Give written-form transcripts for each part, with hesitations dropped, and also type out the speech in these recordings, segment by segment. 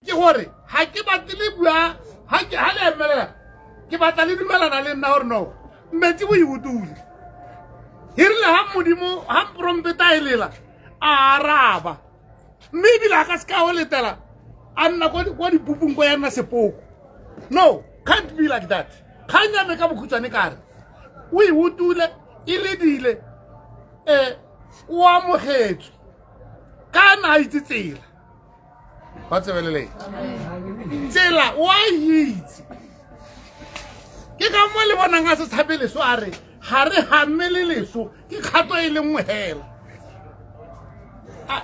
ke gore ha ke batle bua ha ke ha le emela ke batla le dumelana le nna hore no metsi bo ibutule hirile ha modimo ha prompeta elela a araba mme bila ka ska o letela a nna ko dipupung go yana sepoko no can't be like that khanya me ka bokhutsane kare o ibutule ile dile o amogetswe kana itsitsela ba tsebelele tsela wa itse ke ka mo le bona nga se tshabele so are ha re hamele leso ke khato e le nngwe hela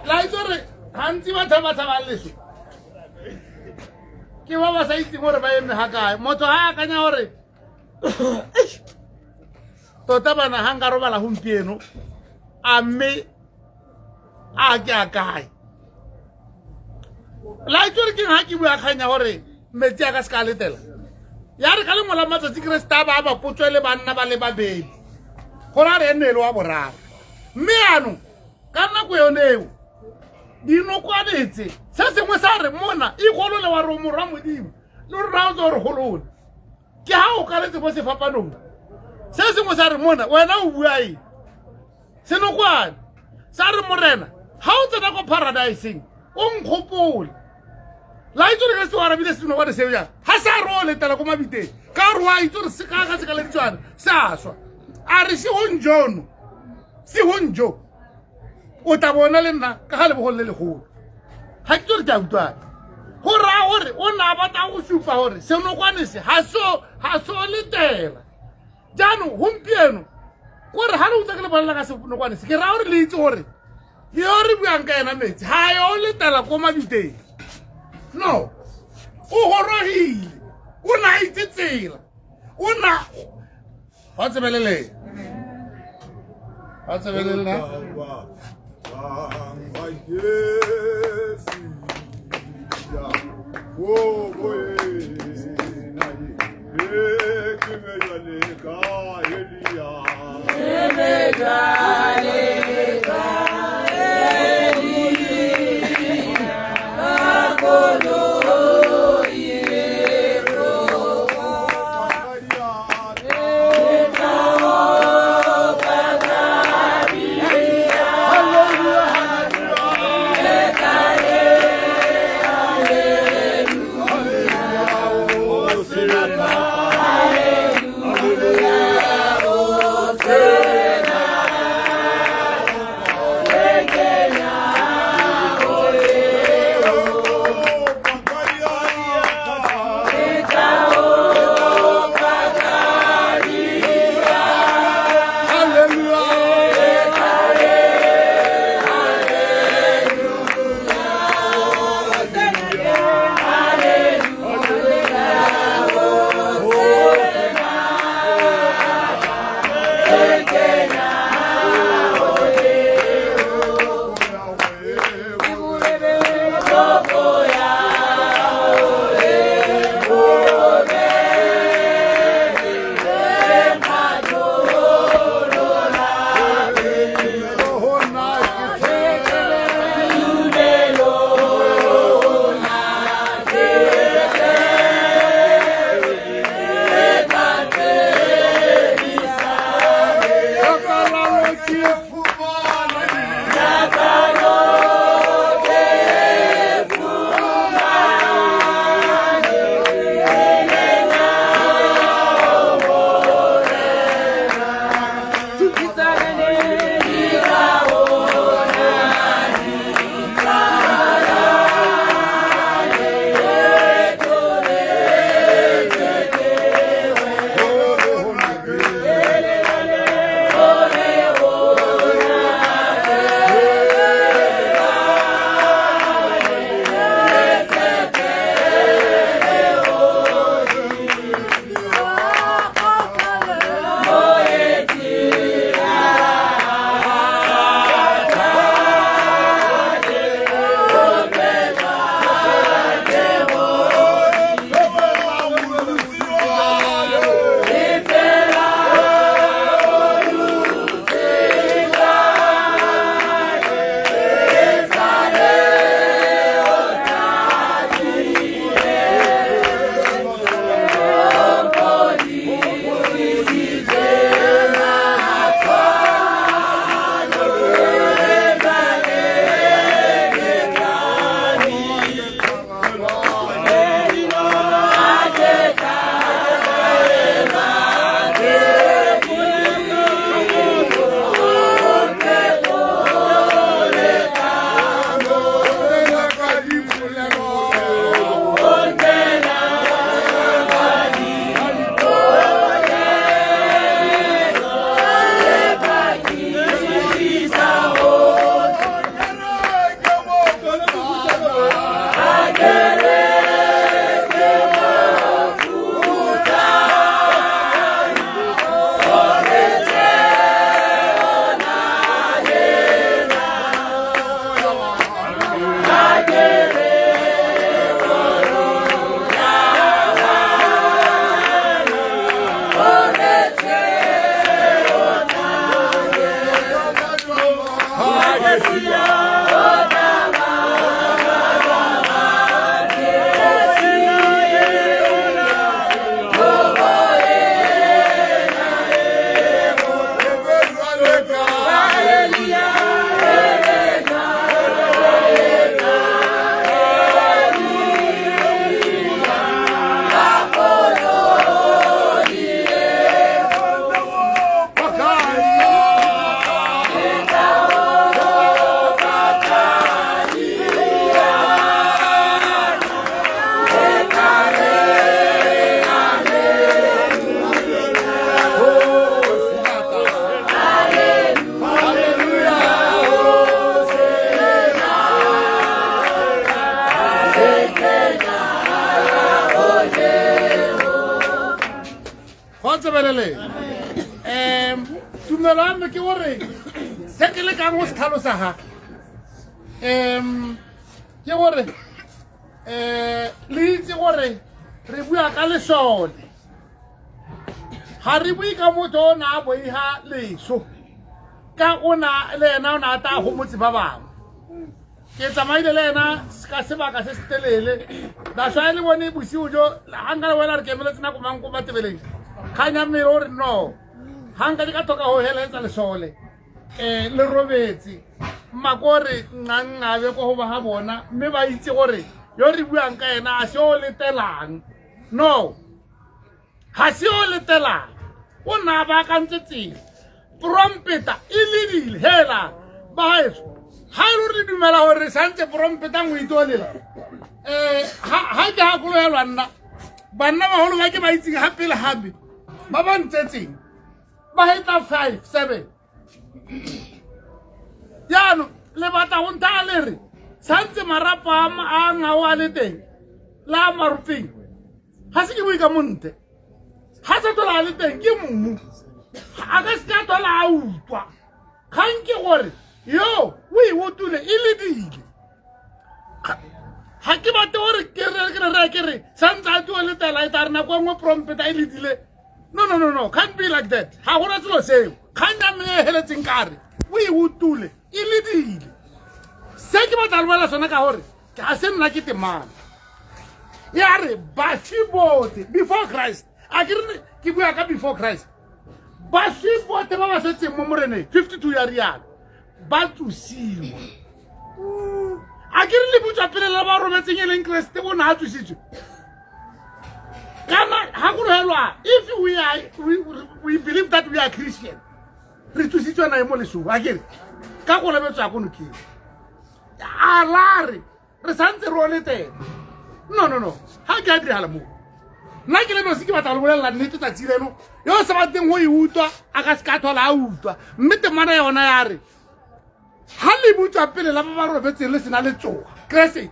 la itore hantsi ba thaba leso ke ba sa itse gore ba eme ha kae motho ha akanya gore tota bana hanga robala humpieno a mme a ke a kae la itore ke ha ke bua khanya gore metsi a ka ska letela ya re ka le mola matsatsi Krista ba potswele banna ba le babedi gora re enelo wa boraro mme ano ka nna go yoneo dino kwanetse se sengwe sa re mona e golole wa ro morwa modimo no ra go re golole ke ha o ka letse bo se fapanong se sengwe sa re mona wena o bua eng se no kwane sa re morena ha o tsena go paradise o nkgopole la itse re se wa rabile se no wa re se ya ha sa ro le tela go mabiteng ka ro wa itse se ka se ka le tswana sa swa a re se honjono se honjo o ta bona le nna ka ga le bogole le go ha ke tsore ka utwa go ra gore o na batla go supa gore se no kwane se ha so le tela jano humpieno gore ha re utla ke le bona ka se no kwane se ke ra gore le itse gore yo re buang ka ena metsi ha yo le tela go mabiteng no o horohile o na itsetsela o na wa tsebelele na Kgotse belele. Tumelo ya me ke gore se ke le kang go se tlhalosa ga. Ke gore le itse gore re bua ka lesole. Ha re bue ka motho o na boiha leso. Ka ona le ena o na ta go motse ba bang. Ke tsamaile le ena ka sebaka se se telele. Da swa le bone bosiu jo hanga wela re kemele tsena go mang go batebeleng. Khanya me o re no. Hanga di ka toka ho heletsa lesole. Le robetsi. Makore nna be go ba ha bona mme ba itse gore yo re buang ka ena a se o letelang. No. Ha se o letelang. O na ba ka ntse prompeta ilidile hela ba heso ha re dumela hore santse prompeta ngwe itolela ha ke ha kulo ya lwana banna ba holo ba ke ba itseng ha pele hape ba ba ntsetseng ba heta 5 7 yano le bata ho nta le re santse marapa a ngawa le teng la maruping ha se ke bui ka monte ha se tola le teng ke mmu aga ska tola autwa khanke gore yo we wotule ilidile ha ke bate gore ke re santsa tu le tela itarna ko ngo prompeta ilidile no can't be like that ha gona tselo seo khanya me heletseng kare we wotule ilidile se ke batla lwela sona ka gore ka se nna ke temana ya re ba shibote before Christ akere ke bua ka before Christ ba shibote ba ba setse mo morene 52 ya riana ba tsusiwa akere le butsa pele la ba rometseng e leng Christ bona ha tsusitswe kana ha go helwa if we believe that we are Christian re tsusitswe na mo leso akere ka go lebetsa go nokeng alare re santse ro le teng no ha ke a dirala mo nna ke le no se ke batla go bolela nnete tsa tsileno yo se ba teng go e utwa a ka se ka thola a utwa mme temana yona ya re ha le butsa pele la ba robetse le sena le tsoga Krese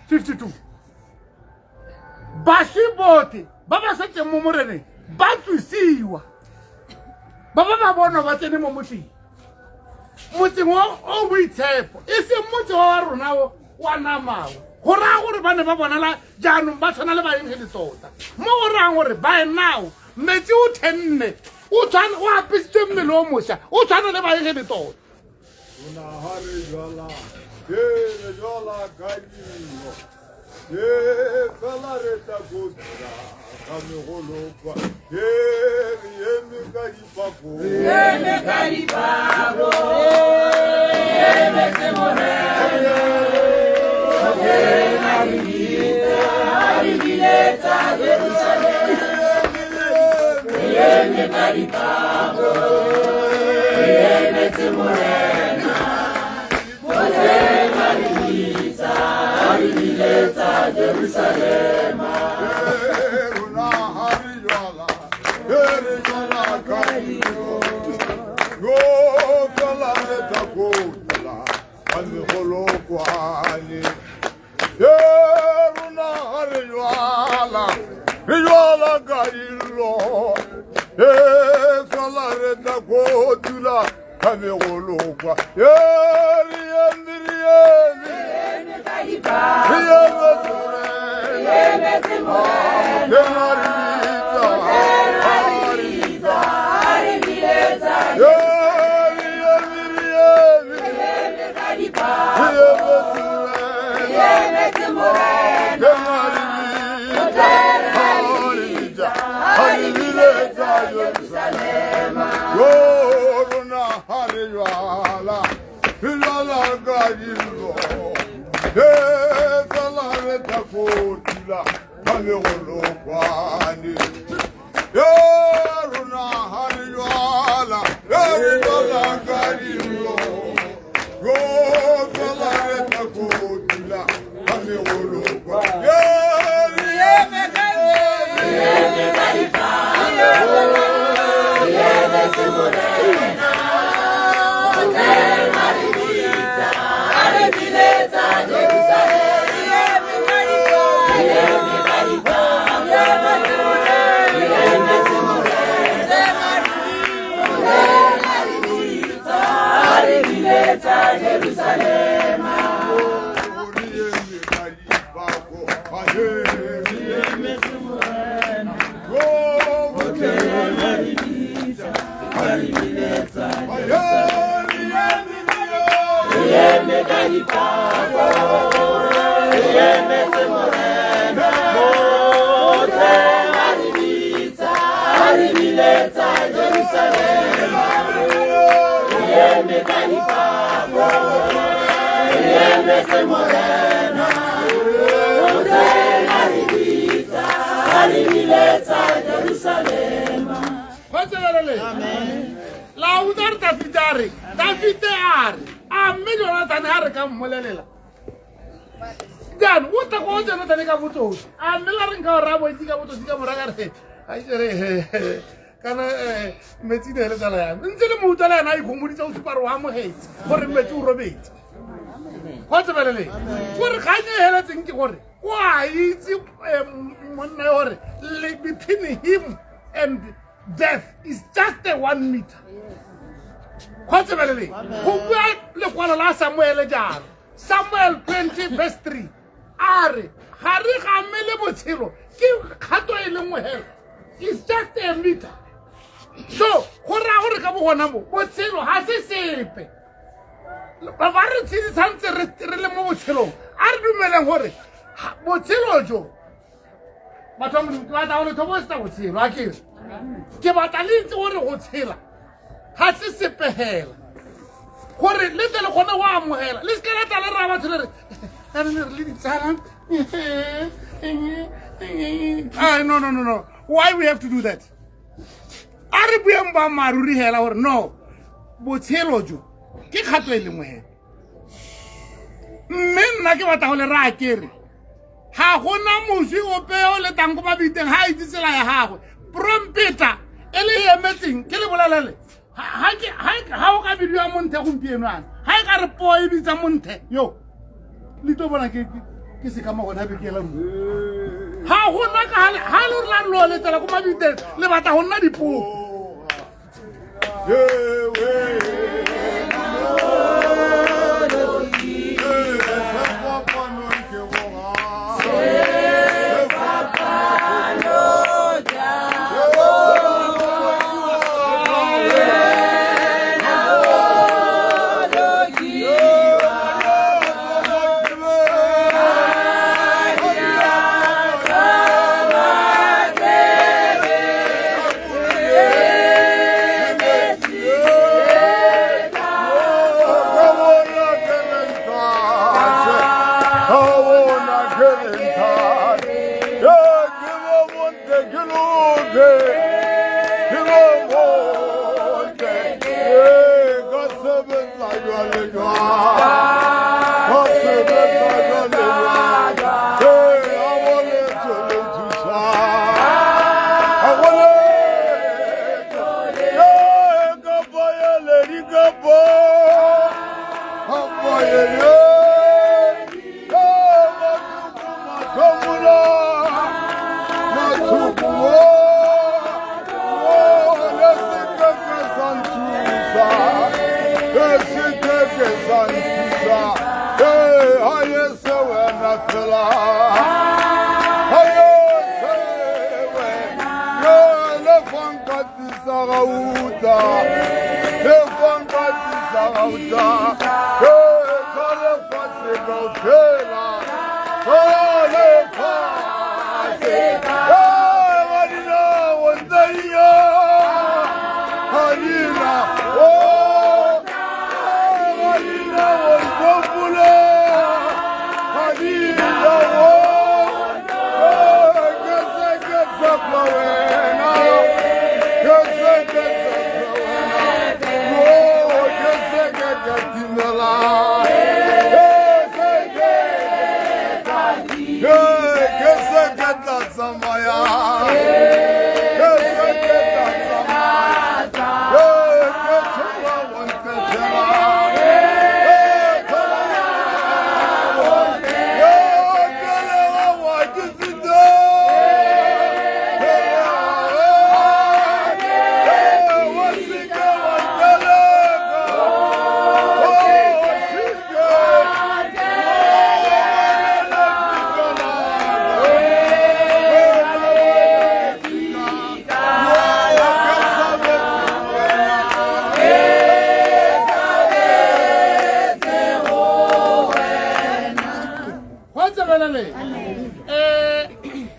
52 ba shibote ba ba setse mo morene ba tsusiwa ba bona ba tsene mo motseng o boitshepo e se motse wa rona wa namawa go ra gore ba ne ba bonala jaanong ba tshwana le ba eng le tota mo go rang gore ba enao metsi o thenne o tshwana o apisitswe mmele o moša o tshwana le ba eng le tota una hare jala ye jala kaino ye fela reta gosira kami golokwa ye me kadipapo ye me semore Jerusalem. Jerusalema. Amen. La udar Davidare, Davidare, Amen. Jonathan Haraka Molelela. Dan, what the one Jonathan Kabuto? I'm Melarin Rabo, Tigabuto, Tigamaraga. I say, can I meet the Helen? Instead of Mutala and I, whom we don't Paramo hate, for a mature bait. What's the valley? What kind of hell think you want? Why is it between him and death is just a 1 meter. What's the valley? Who will look one Samuel Jar? Samuel 20 verse 3. Are Harry Hamele Botilo, give Kato Elumo. It's just a meter. So, what are the Kabuanamo? Botilo has a sape. Bavarin sees answer Relemotilo. I remember what Botilo Joe. But I'm glad I want to watch that with you, like it. Give out a little water Hila. Has a sip a hell. What a little one hell. Let's get out of the rabbit. I'm a little silent. No. Why we have to do that? Arabiamba Maruri hell or no. Botilo Joe. Ke khatlo ile mohe menna ke batla go le ra kere ha gona moswi o peo le tango ba biteng ha itsela ya gagwe prompeta ele emetseng ke le bolalele ha o ka bidiwa monthe gompieno ana ha e ka re po e bitsa monthe yo le to bona ke se ka mo gona be ke la mo ha gona ka ha le rla lo le tsela go mabiteng le batla go nna dipuo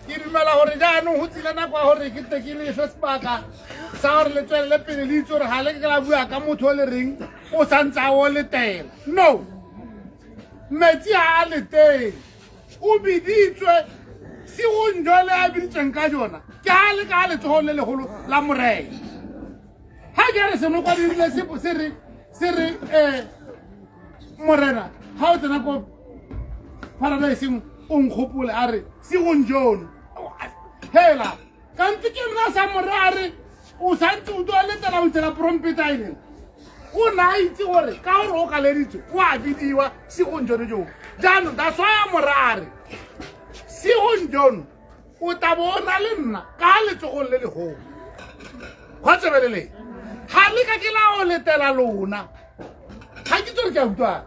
ke dumela gore jaanong go tsile nako ya gore ke tekile fe sebaka sa gore le tswelele pele le itse gore ga le ke la bua ka motho o le reng o santse a o letela no metsi a le teng o biditswe segonjo le a biditsweng ka jona ke a le ka letsogong le legolo la morena ga ke re seno kwa dirile se re morena ga o tsena ko paradiseng o nkgopole a re segonjono hela kante ke nna sa morena a re o santse o tlo letela o itsela prompeta ene o na a itse gore ka gore o kaleditswe o a bidiwa segonjono joo jaanong that's why a morare segonjono o tabo o na le nna ka letsogong le legolo go tsebelele ga le ka ke la o letela lona ga ke tsore ke a utlwana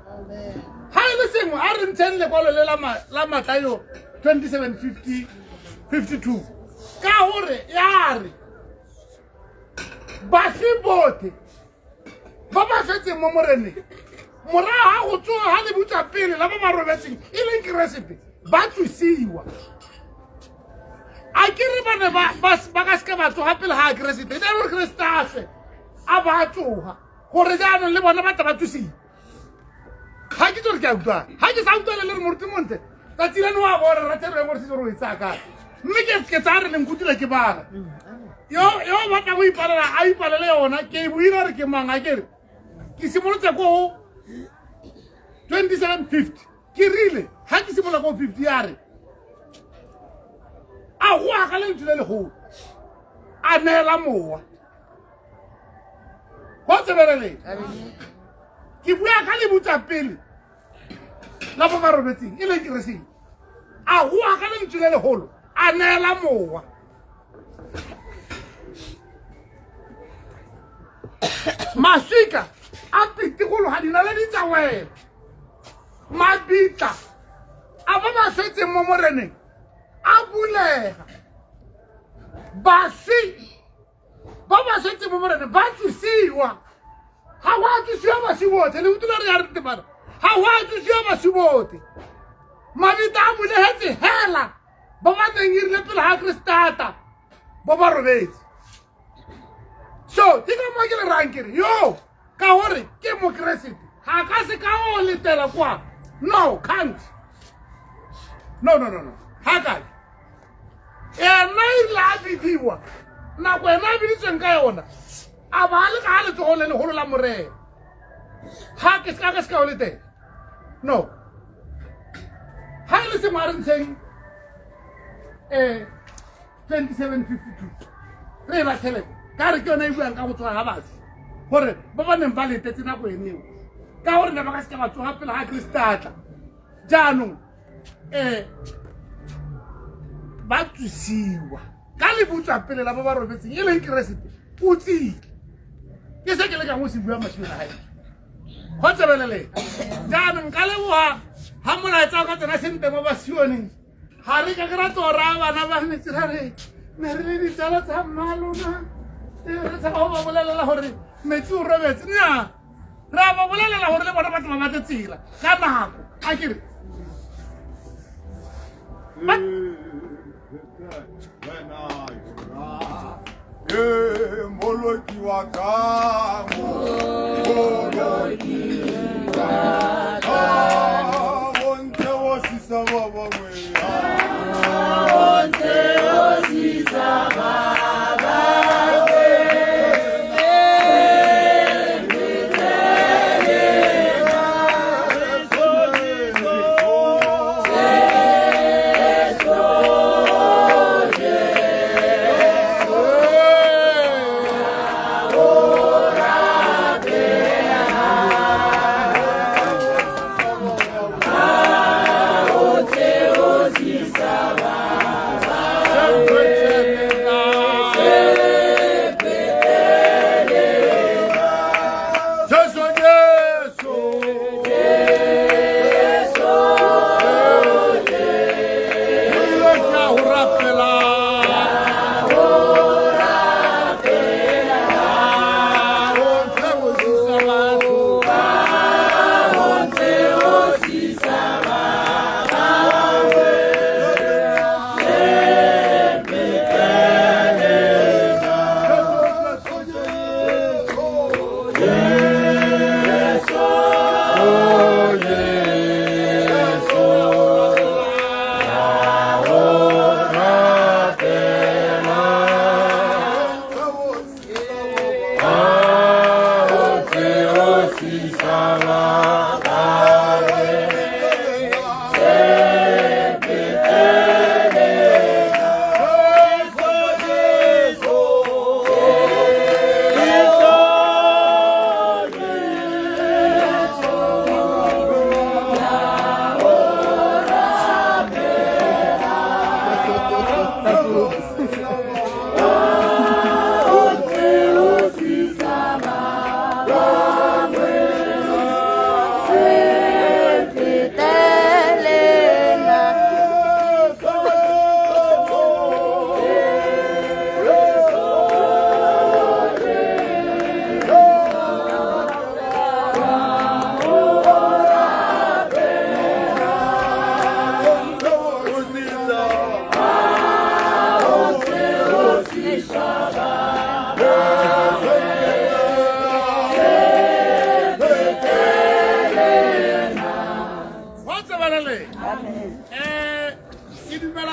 ga e le sengwe a re ntsheng lekwalo le la matlayo 2752 ka gore ya re bašwi botlhe ba ba fetseng mo moreneng morago ga go tsoga ga le butsa pele la ba ba robetseng e leng keresete ba tsosiwa a kere bane ba ka seke ba tsoga pele ga keresete e gore keresete afe a ba tsoga gore jaanong le bona ba tla ba tsosiwa ga ke tsore ke a utlwana ga ke sa utlwane le re moruti montle ka tsilane wa bore ratereng gore se gore o e tsaya kae mme ke tsaya re lenkutile ke bana yo batla go ipalela a ipalele yona ke buile gore ke mang a kere ke simolotse ko 2750 ke rile ga ke simola ko 50 ya re a go aga le ntho le legolo a neela mowa go tsebelele ke bua ka le butsa pele la ba ba robetseng e le kereseng a go aga le ntho le legolo a neela mowa maswika a pitikolo ga dina le ditsawela mabitla a ba ba fetseng mo moreneng a bulega bašwi ba ba fetseng mo moreneng ba tsosiwa ga go a tsosiwa bašwi botlhe le utlwile re ya re tebana ga go a tsosiwa bašwi botlhe mabitla a bulegetse hela ba ba neng irile pele ga kristata ba ba robetse so ke ka mo ke le rang kere yo ka gore ke mokeresete ga ka se ka o letela kwa no can't no ga kae ena ile a bidiwa nako ena a biditsweng ka yona a ba le ka letsogong le legolo la morena ga ke se ka o letela no ga e le sengwe a re ntsheng 2752 re e batlhelete ka re ke yona e buang ka go tsoga ga batho gore ba ba neng ba letetse nako eneo ka gore ne ba ka seke ba tsoga pele ga kristatla jaanong ba tsosiwa ka le butswa pele la ba ba robetseng e leng keresete o tsile ke se ke le kang o se bua mašweng a gae go tsebelele jaanong ka leboga ga molaetsa o ka tsena sente mo basioneng ga re ka ke ra tsora bana ba metse ra re ne re le ditsala tsa mmalona re tsaka go ba bolelela gore metsi o robetse nnyaa re a ba bolelela gore le bona batho ba batle tsela ka nako a kere Moloki wa ka moloki wa ka onte o sisa baba mwe onte o sisa baba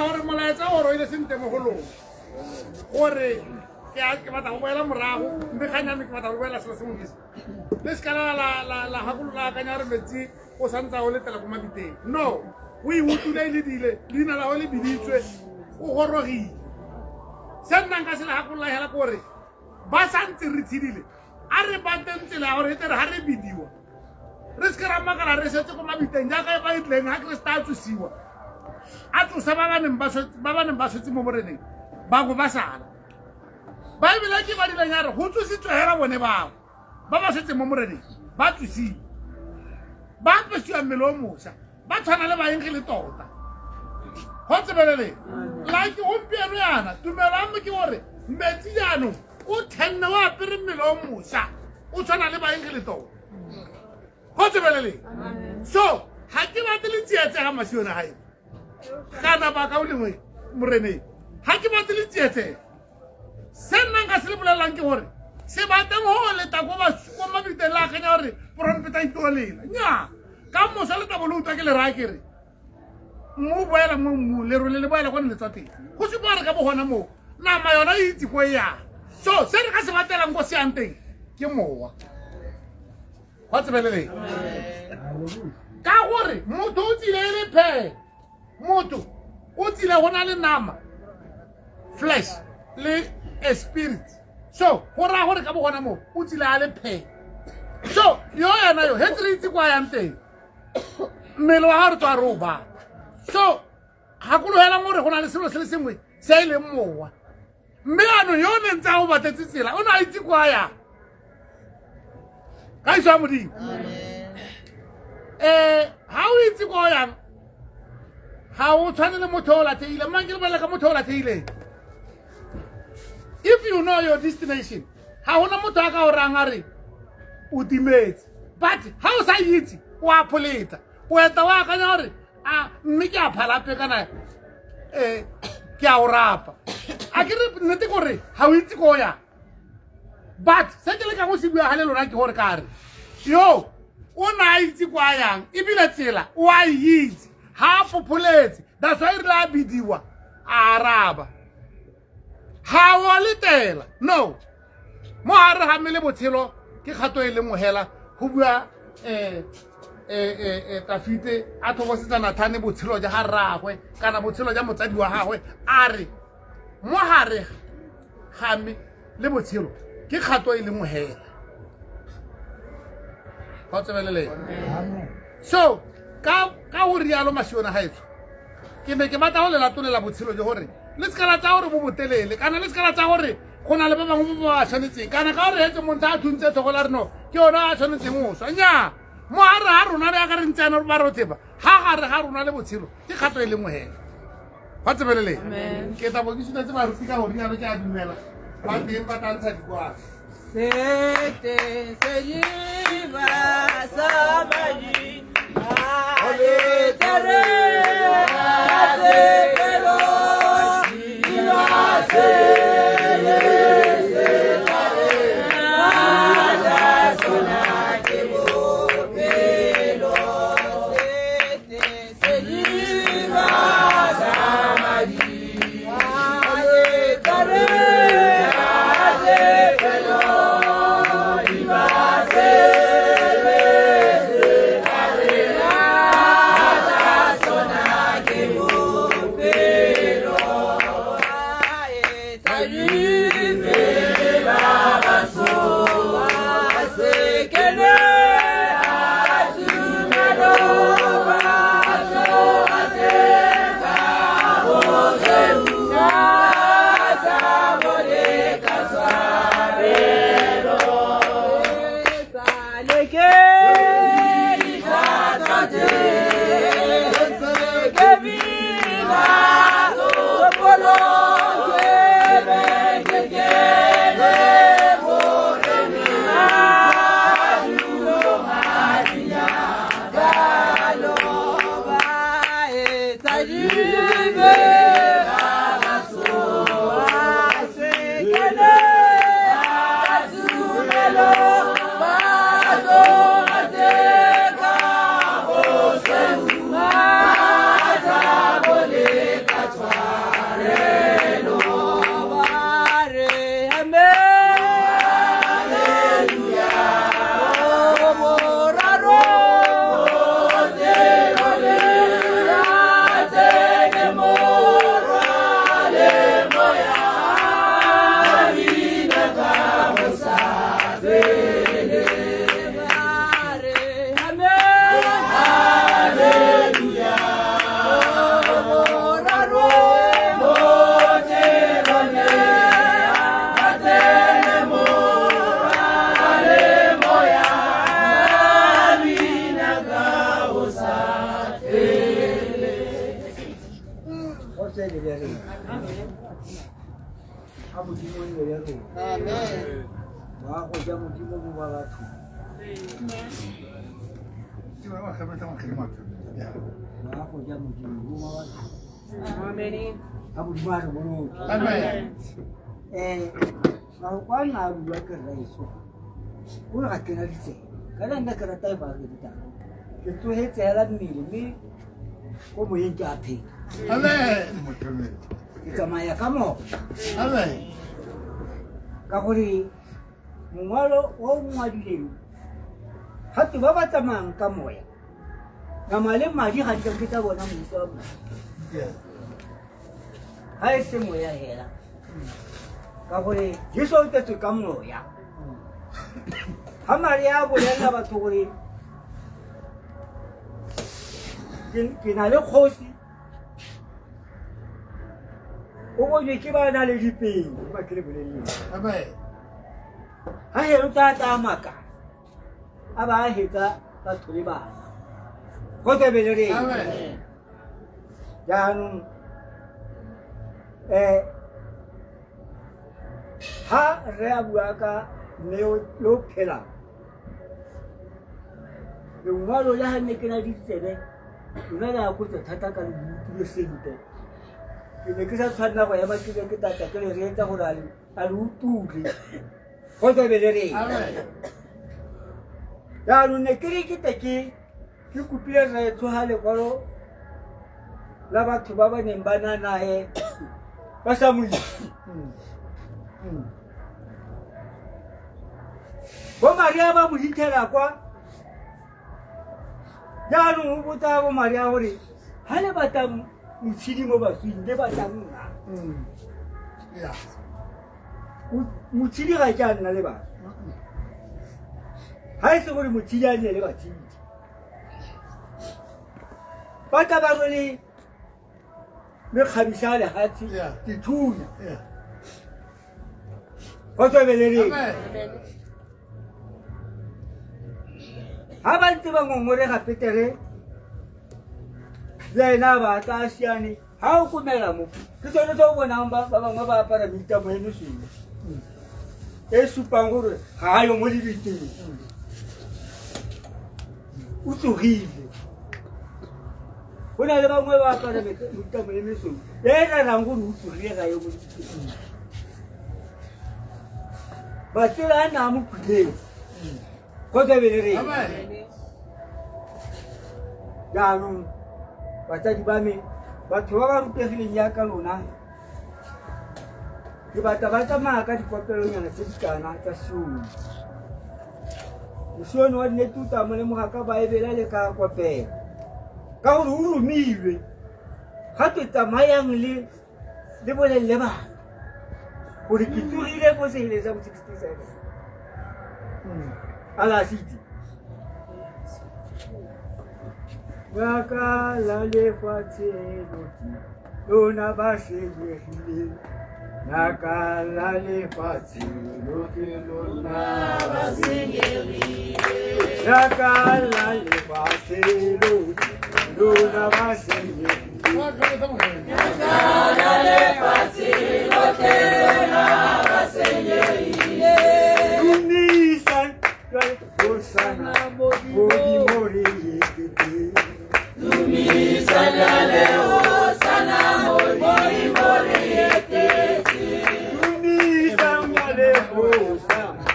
gore molaetsa o roile sente mogolong gore ke batla go boela morago mme ganyane ke batla go boela selo sengwe kese le se ka la gakolola akanya gore metsi o santsa o letela ko mabiteng no o e utule le dile leina la go le biditswe o gorogile se nnang ka se le gakolola hela ke gore ba santse re tshidile a re bateng tsela ya gore e tere ga re bidiwa re se ke ra makala re setse ko mabiteng jaaka ba itleng ga kreste a tsosiwa a tlosa ba baneng ba setse mo moreneng ba go ba sala baebele ke ba dileng ya re go tsositswe hela bone bao ba ba setse mo moreneng ba tsosiwa ba apesiwa mmele o mosa ba tshwana le baeng le tota go tsebelele like gompieno yana tumelo a mo ke gore metsi jaanong o thenne o apere mmele o mosa o tshwana le baeng le tota go tsebelele so ga ke batle le tsietse ga masione gae kana ba ka o lengwe moreneng ga ke batle le tsietse se nnang ka se le bolelang ke gore se bateng go leta ko mabiteng le akanya gore porompeta itolela nya ka mosa le tabo le utlwa ke le raya kere mo boela mo mmu le role le boela ko nne tsa teng go se boare ka bogona moo nama yona e itse ko e yang so se re ka se batelang ko se yang teng ke mowa go tsebelele ka gore motho o tsile e le phe motho o tsile go na le nama flesh le a spirit so go raya gore ka bogona moo o tsile a le phe so yo yana yo hetse re itse kwa yang teng mmele wa gago re tswa re o bala so gakologelang gore go na le selo se le sengwe se e leng mowa mme ano yo o nentse a go batletse tsela o ne a itse kwa yang ka iso ya modimo ga o itse kwa o yang ga o tshwane le motho o latlhegile mang ke lebala ka motho o latlhegileng if you know your destination ga gona motho a ka o rang a re o timetse but ga o sa itse o a pholeta o eta o akanya gore a mme ke a phalape kana ke a o rapa a ke re nnete gore ga o itse ko o yang but se ke le ka go se bua ga le lona ke gore ka re yo o na a itse ko a yang ebile tsela o a itse ga a popoletse that's why re la bidiwa a araba ga o letela no mo gare ga mmele botshelo ke kgato e le mogela go bua Tafite a thobosetsa Nathane botshelo ja ga ragwe kana botshelo ja motsadi wa gagwe a re mo gare ga me le botshelo ke kgato e le mogela go tsebelele so ka go rialo masiona gaetso ke ne ke batla go le latolela botshelo jo gore le sekala tsa gore bo botelele kana le sekala tsa gore go na le ba bangwe ba ba tshwanetseng kana ka gore hetse montho a thuntse thogo la reno ke yona a tshwanetseng o swa nnyaa mo gare ga rona le aka re ntsena ba re o tseba ga gare ga rona le botshelo ke kgato e le mogela ba tsebelele ke tabo ke sinetse ba ruti ka gore yalo ke a dumela ba teng ba tantsha dikwana Sete se lleva Samadi ale tere ate pelo ila se tse le ya rena a modimo le ya rena Amen. wa go ja modimo mo ba batho wa go ja modimo mo ba batho Amen. a modimo a re boloke Amen. ga go kwa nna a bua ke raiso o re ga ke na ditse ka nna ke rata e ba ke ditang ke tlohetse hela mmele mme ko moyeng ke a phela Amen. ke tsamaya ka moo Amen. ka gore mongwalo o ngwadileng gape ba ba tsamayang ka moya nama le madi ga di ka ke tsa bona moisa wa mona ga e se moya hela ka gore jesu o tetswe ka moya ga maria a bolelela batho gore ke na le kgosi o bonye ke ba na le dipelo ba ke le boleleng Amen. ha helo tsa maka a ba hetsa batho le bana go tsebele re Amen. jaanong ha re a bua ka neo yo phelang lengwalo le ha ne ke na ditsebe lona le a kotsa thata ka le sentle ke ne ke sa tshwanela go ema ke ke tata ke le reetsa gore a le utule go tsebele re Amen. jaanong ne ke re ke kopile re tsoga lekwalo la batho ba ba neng ba na nae ba sa mo itse bo maria ba mo hitlhela kwa jaanong o botsa bo maria gore ga le batla motshedi mo baswing le batlang nna Yeah. motshedi ga ke a nna le batho ga e se gore motshedi a nne le batshedi ba tla ba role mekgabisa a legatshe Yeah. dithunya Yeah. go tswebeleleng Amen. ga ba ntse ba ngongorega petere le ena ba tla siane ga o komela mo ke tsone tse o bonang ba bangwe ba apara meitamo e mesweu e supang gore ga a yo mo lebiteng o tsogile go na le bangwe ba apara meitamo e mesweu e rarang gore o tsogile ga yo mo lebiteng ba tsela a na mo puleng go tsebele re Amen. jaanong batsadi ba me batho ba ba rutegileng yaka lona ke batla ba tsamaya ka dikopelonyana tse di kana tsa sione mosione wa nnete o tla mo lemoga ka baebele le ka kopela ka gore o romilwe ga ke tsamayang le bolelele bana gore ke tsogile ko seheleng sa bo 67 a la se itse Waka la lefatshe lona ba senyegile Naka la lefatshe lona ba senyegile Naka la lefatshe lona ba senyegile Naka la lefatshe lona ba senyegile Unisan Osana Modi Mori Salale Osana Mori Mori Etesi Tumi Samale Osana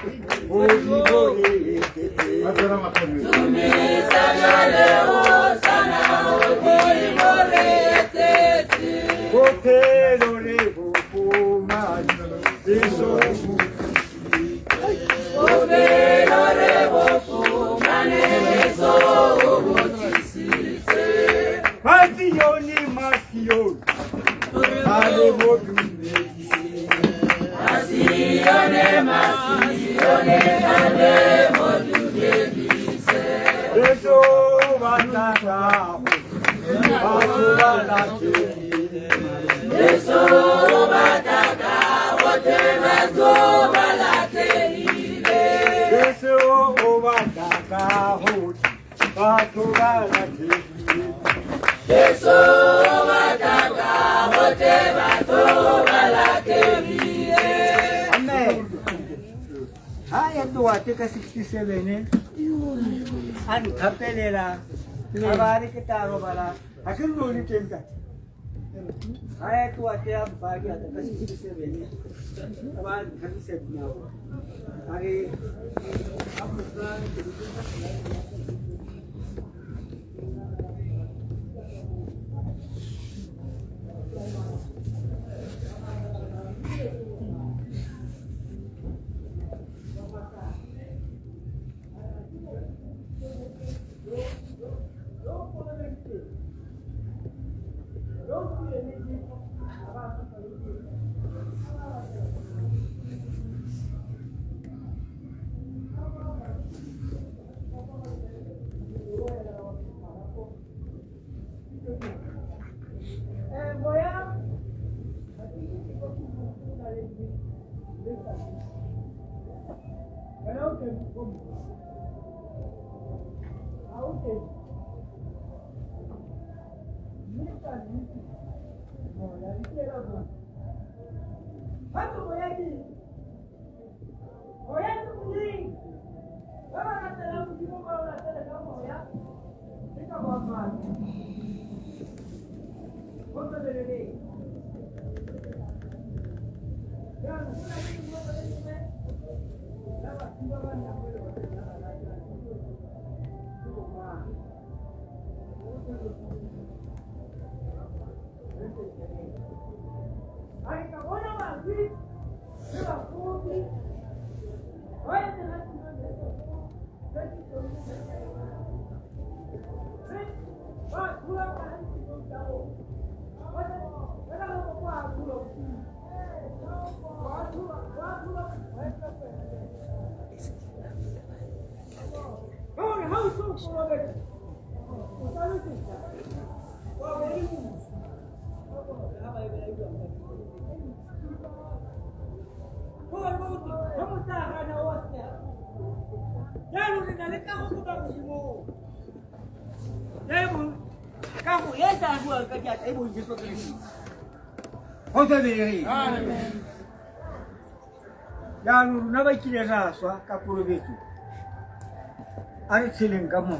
Mori Mori Etesi Tumi Salale Osana Mori Mori Etesi Kopelo Revo Kumani Eso Kopelo Revo Kumani Eso Masioni, Masioni, ale modune. Masioni, Masioni, ale modune. Eso bataka, batulake. Eso bataka, batemazo balake. Eso bataka, batulake. Eso bataka, Amen. Haya tua tika 67 an kapelela abari kita robala akin doli tenta haya tua tia bagi tika 67 abari kami sebnya hari Yang naba kile raswa kapuro betu. Ari siling kamu.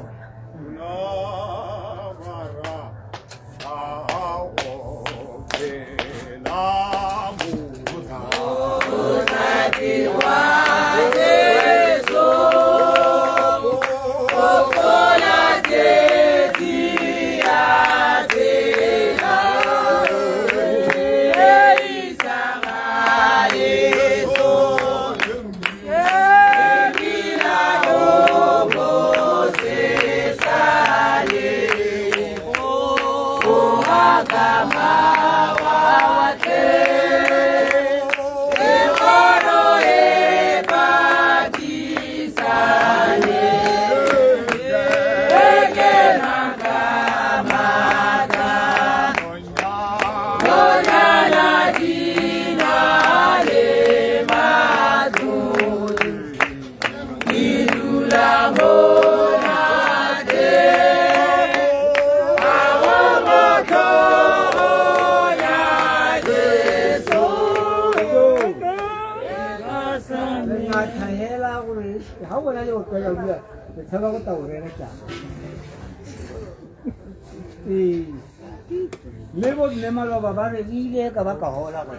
Levo nemalo babare ile ka baka hola ba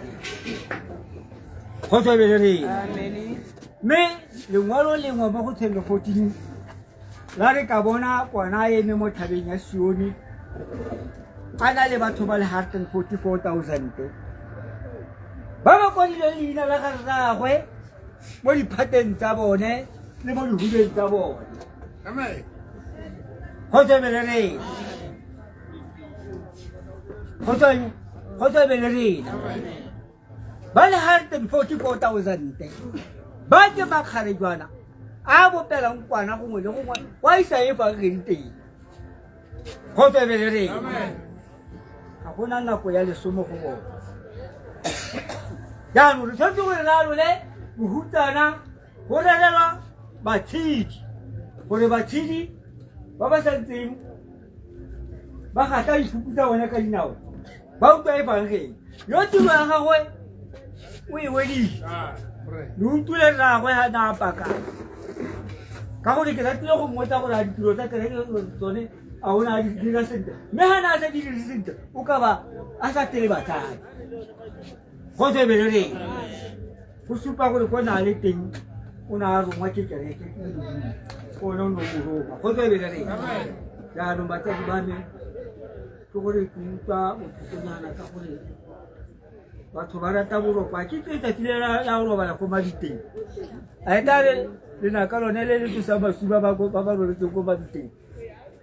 khoso beleri me lengwalo lengwe ba go tshelo 14 la re ka bona kwana eme mo thabeng ya Sioni ana le batho ba le 144,000 ba ba kodile leina la gagwe mo diphateng tsa bone le mo dihubeng tsa bone Amen. khoso beleri Khoso beleri ba le 144,000 ba ke makgare jwana a bopelang kwana gongwe le gongwe wa isa e fa reng teng khoso beleri ga gona nako ya lesomo go bona jaanong re tshwanetse go leralole bohutsana go rerelwa batshedi gore batshedi ba ba santseng ba gata diphupu tsa bone ka dinao ba utlwa e fang reng yo tiro ya gagwe o e wedile le utlwile rragwe ga na apaka ka gore ke ratile go mmotsa gore a ditiro tsa kereke tsone a ona a di dira sentle mme ga na a sa di dire sentle o ka ba a sa tele batsadi go tsebeleleng go supa gore ko na le teng o na a rongwa ke kereke o ne o no moroba go tsebeleleng jaanong batsadi ba me ke gore ke utlwa botlhokonyana ka gore batho ba rata borokwa ke tsatsi le la go robala ko maditeng a e tare lenaka lone le le tsosa basuba ba ba robetseng ko maditeng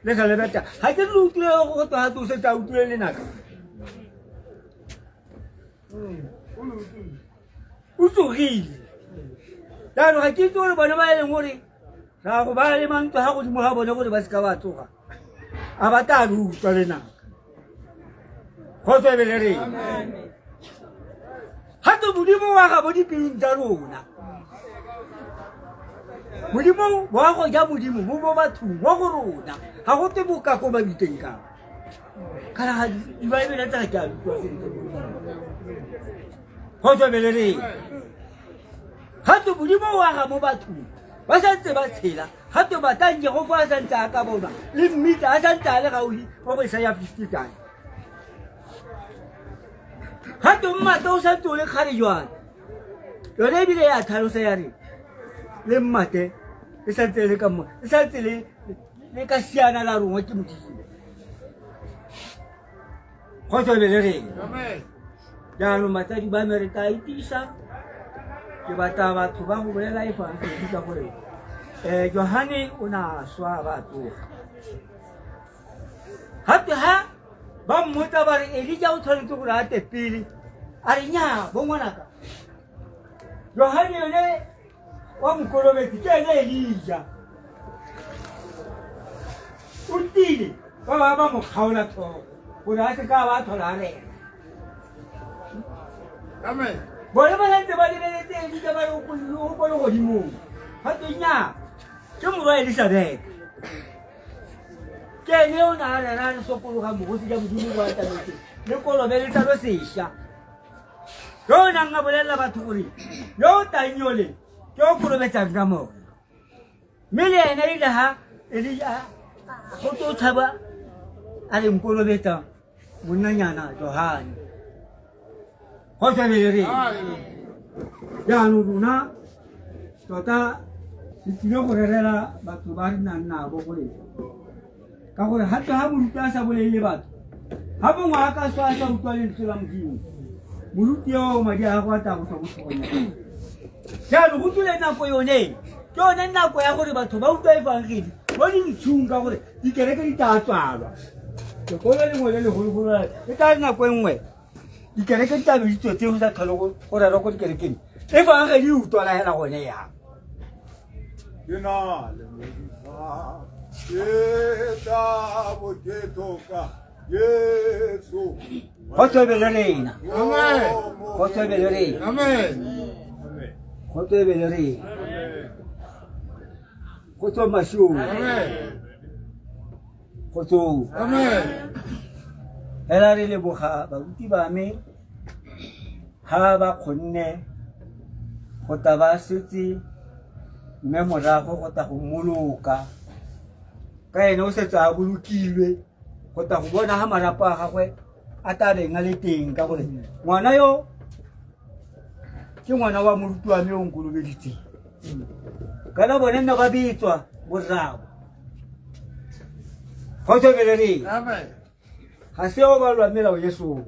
le ga le beta ga ke le utlwile go twa ga tsosetsa utlwile lenaka o tsogile jaanong ga ke itse gore bone ba e leng gore ra go ba le mantlo ga godimo ga bone gore ba se ka ba tsoga a ba tla le utlwa lenaka go tswebele reng gato modimo wa ga bo dipelong tsa rona modimo wa go ja modimo mo mo bathong wa go rona ga go te boka ko mabiteng ka kana ga dibaebele tsa ke a utlwa go tswebele reng gato modimo wa ga mo bathong ba santse ba tshela gato ba tanye go fa santse a ka bona le mmita a santse a le gaufi go bo isa ya 50 kae gato mmata o santse o le kgale jwane yone ebile ya tlhalosa ya re le mmate e santse le ka mo e santse le ka siana la rongwe ke modimo go tswebele reng jaanong batsadi ba me re tla itisa ke batla batho ba go bolela e fang ke ka gore Johane o na swa ba tsoga gape ha ba mmotsa ba re Elija o tshwanetse gore a te pele a re nnyaa bo ngwanaka Johane yone wa mokolobetsi ke ene Elija o tile ba ba mo kgaola tlhogo gore a se ka ba tlhola a rena amen bone ba santse ba lebeletse Elija ba re o bone godimong gato nnyaa ke morwa Elisabeth ke ene o na a rena re sokologa mogosi ja modimo go atametse le kolobe le tlalo sešwa yo o nang a bolelela batho gore yo o tanyole ke o kolobetsang ka mona mme le ena ile ga Elija go tlo tshaba a re nkolobetsa monnanyana Johane go tswabele reng jaanong rona tota se tlile go rerela batho ba re nang nabo gore ka gore gape ga moruti a sa bolelele batho ga mongwe a ka swa a sa utlwa lentswe la modimo moruti eo madi a go a tla go tswa botlhokonyana jaanong go tlile nako yone ke yone nako ya gore batho ba utlwa evangeli mo dintshung ka gore dikereke di tla tswalwa lekolo lengwe le legologolo e tla le nako e nngwe dikereke di tlabe ditswetse go sa tlhole go rerwa ko dikerekeng evangeli e utlwala hela gone yang ke na le modisa ke tla bo ke toka Yesu go tswebele rena amen go tswebele rena amen go tswebele rena go tswa masiong amen go tswa amen hela re leboga baruti ba me ha ba kgonne go taba setse mme morago go ta go moloka ka ene o setse a bolokilwe go ta go bona ha marapo a gagwe a tabeng a le teng ka gore ngwana yo ke ngwana wa moruti wa me o nkolobeditseng kana bone nna ba bitswa borrabo go tswebele reng amen ga se o ba lwa melao Yesu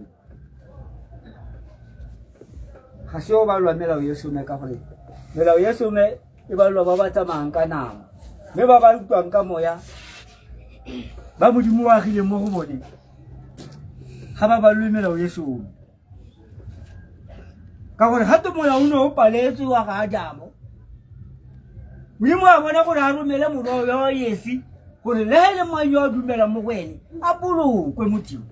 ga se o ba lwa melao Yesu me ka gore melao Yesu me e ba lwa ba ba tsamayang ka nama mme ba ba utlwang ka moya ba modimo wa agile mo go bone ga ba ba lwe melao Yesu ka gore gato moya o ne o paletswe wa ga Adamo modimo a bona gore a romele morwa yo Yesi gore le hele mo yo dumela mo go ene a bolokwe modimo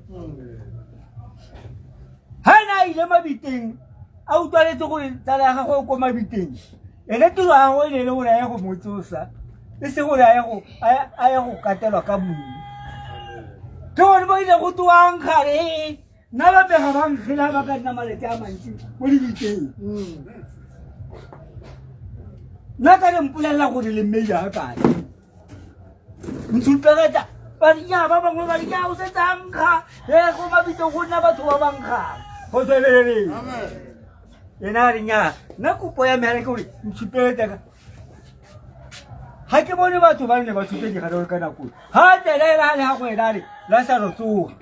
ha na ile mabiteng a utlwaletse gore tsala ya gagwe ko mabiteng ene tiro ya go ile le gore a ye go motsosa e se gore a ye go katelwa ka mmu ke gore ba ile go tsoang gare nna ba pega ba nkgela ba ka nna malete a mantsi mo lebiteng nna ka re mpolelela gore le mmedi ga kae ntshupegeta badinya ba bangwe badinya o setsankga e go mabitong go nna batho ba bankgang go tsweleleng yena a renya nna kopo ya mehara ke gore ntshupegeta ga ke bone batho ba ne ba tshutse digare ka nakong ga telaela le ga go ena re la sa ro tsoga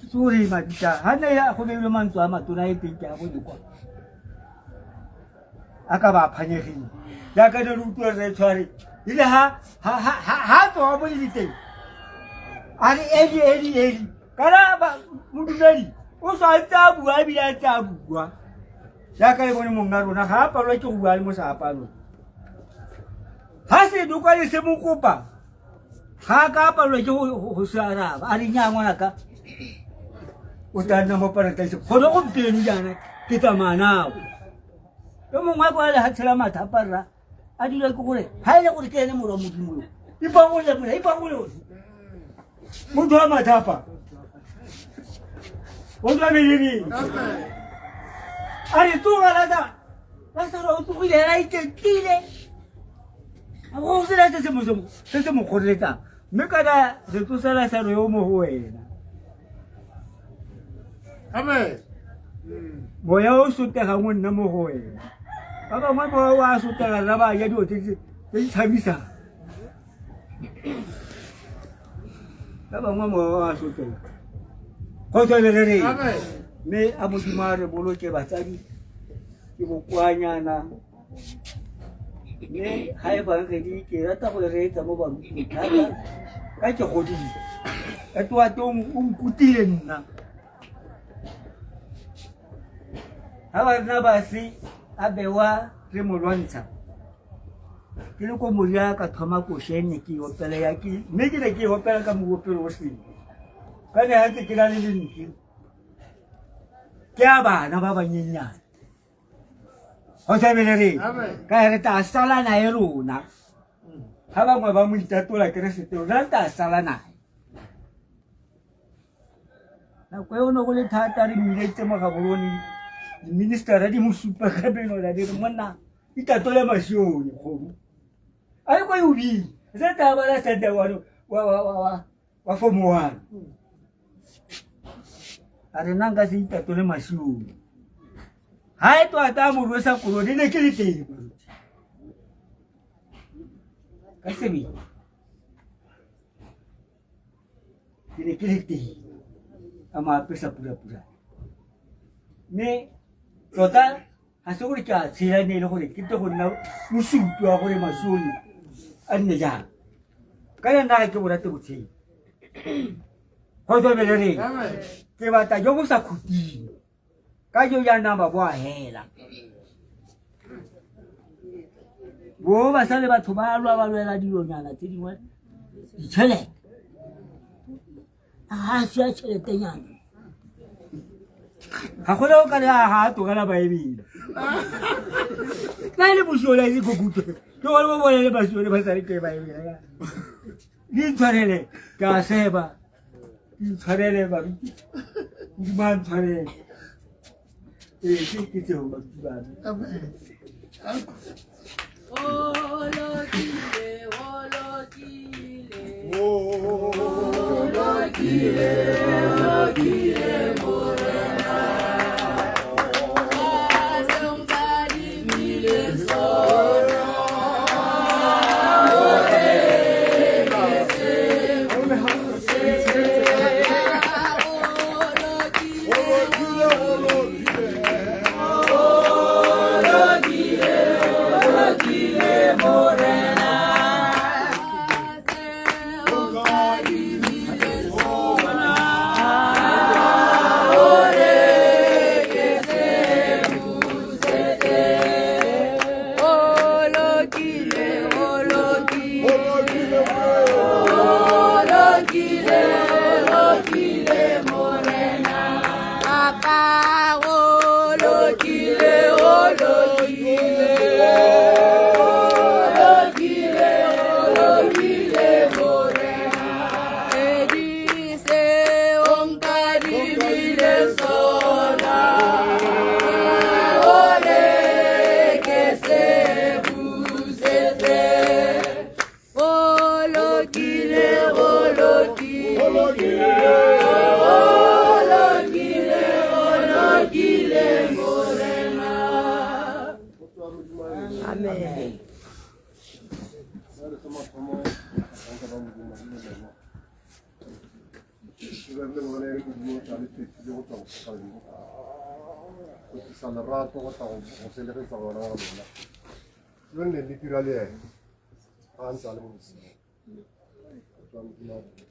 tsore mabitsa ga ne go beilwe mantswe a matona e teng ke a bone kwa a ka ba phanyegile jaaka ne re utlwe re tshware ile ha tloga mo lebiteng a re edi kana modumedi o swantse a bua ebile a tse a bua jaaka le bone mong a rona ga a palelwa ke go bua le mo sa apalong ha se duka le se mo kopa ga ka palelwa ke go se araba a re nya ngwanaka o tla nna mo paradise go go mpeng jana ke tsamaya nao yo mongwe a kwa le ha tshela mathapa rra a dira ke gore ha ile gore ke ene moro modimo yo ipangole motho wa mathapa o tla meledi a re tsoga la sa ro tsogile la iketlile a go se la se mo kgoreletsang mme kana re tsosela sa ro yo mo go wena amen moya o sotega mo nna mo go wena ba bangwe ba wa sotega ra ba ya dio tse tshabisang ba bangwe mo wa sotega go tswelele mme a modimo a re boloke batsadi ke bokwanyana mme ga e bang re ke rata go reetsa mo baruti thata ka ke godile ka twa o nkutile nna ha ba nna ba se a bewa re mo lwantsha ke le ko moria ka thoma ko shene ke opela ya ke mme ke ne ke opela ka mogopelo o seng ka ne ha tse ke la le ntse ke a bana ba banyenyana go tsebele re ka re ta sala na e rona ha bangwe ba mo itatola keresete rona ta sala na na ko yo no go le thata re mmiletse mo ga bolone di minister di mo supa ka beno la di monna itatole masione go ai ko yubi se ta ba la sente wa fomo wa are nanga se itatole masione hai to ata mo rosa ko di ne ke le teng ka sebi di ne ke le teng ama pesa pura me tota ha se gore ke a tshela ne le gore ke te go nna mosupi wa gore masole a nne jang ka nna ke bo rate botshelo go tswelele re ke batla jo bo sa khutile ka jo ya namba bo a hela bo ba sa le batho ba lwela dilonyana tse dingwe ditšhelete a se a tšhelete nyana ga go le o ka le a to kana baebile ka le boshola e go gutwe ke gore bo bone le basole ba sa re ke baebile di tshwarele ka seba di tshwarele ba di man tshwarele ke tse ho ba amen Morena,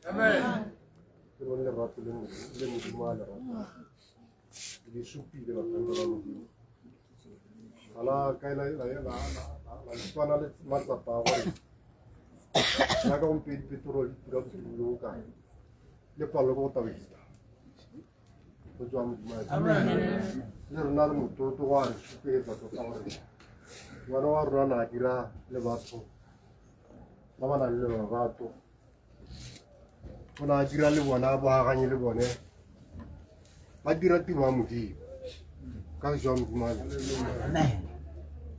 Amen. Ala kaila la spana le mata pawari naga un pituro tira tu ka le palo ko tawi to jam amen le nar mu to war pe ta to tawari wano war na kira le bato mama na le bato kuna kira le bona ba ga ni le bone ba dira ti ba muti ka jam amen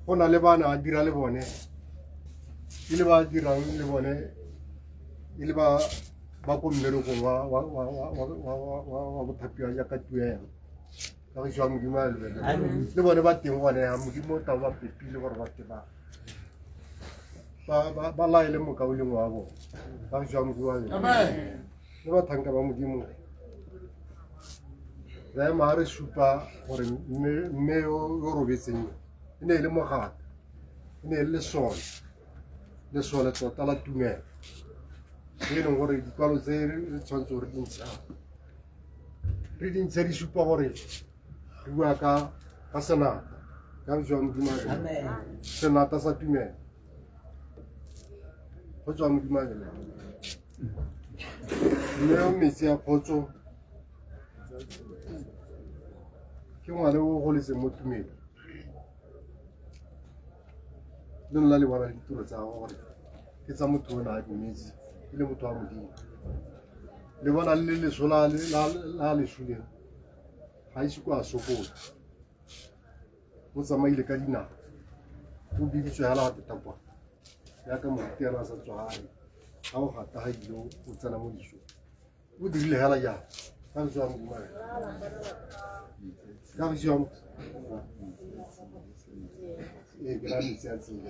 on a le bana dira le bone il va dira le bone il va ko mero ko wa tapia ya ka tuya ka jam gimal le bone ba tim bone am gi mo ta wa pipi le wa te ba la ile mo ka uli mo abo ka jam gimal amen le ba thang ka ba mo gi mo da mare supa ore me o ro veseni ne le mogat ne le sol le tala tume e non vorrei di quello zero sonso ridin seri su pavore dua ka pasana kan jom gimana amen senata sa tume ho jom gimana ne o misia pocho che ma le ho le se motume non la le wala di turo sa ore che sa mutu na ko misi ile mutu amudi le wala le sola la le shule hai su kwa soko mo sa mai le kadina u bi di tsala ta tapwa ya ka mo tera sa tswai ha o ga ta ha ilo o tsana mo disho u di le hala ya ka so mo ma ka vision grandi sensi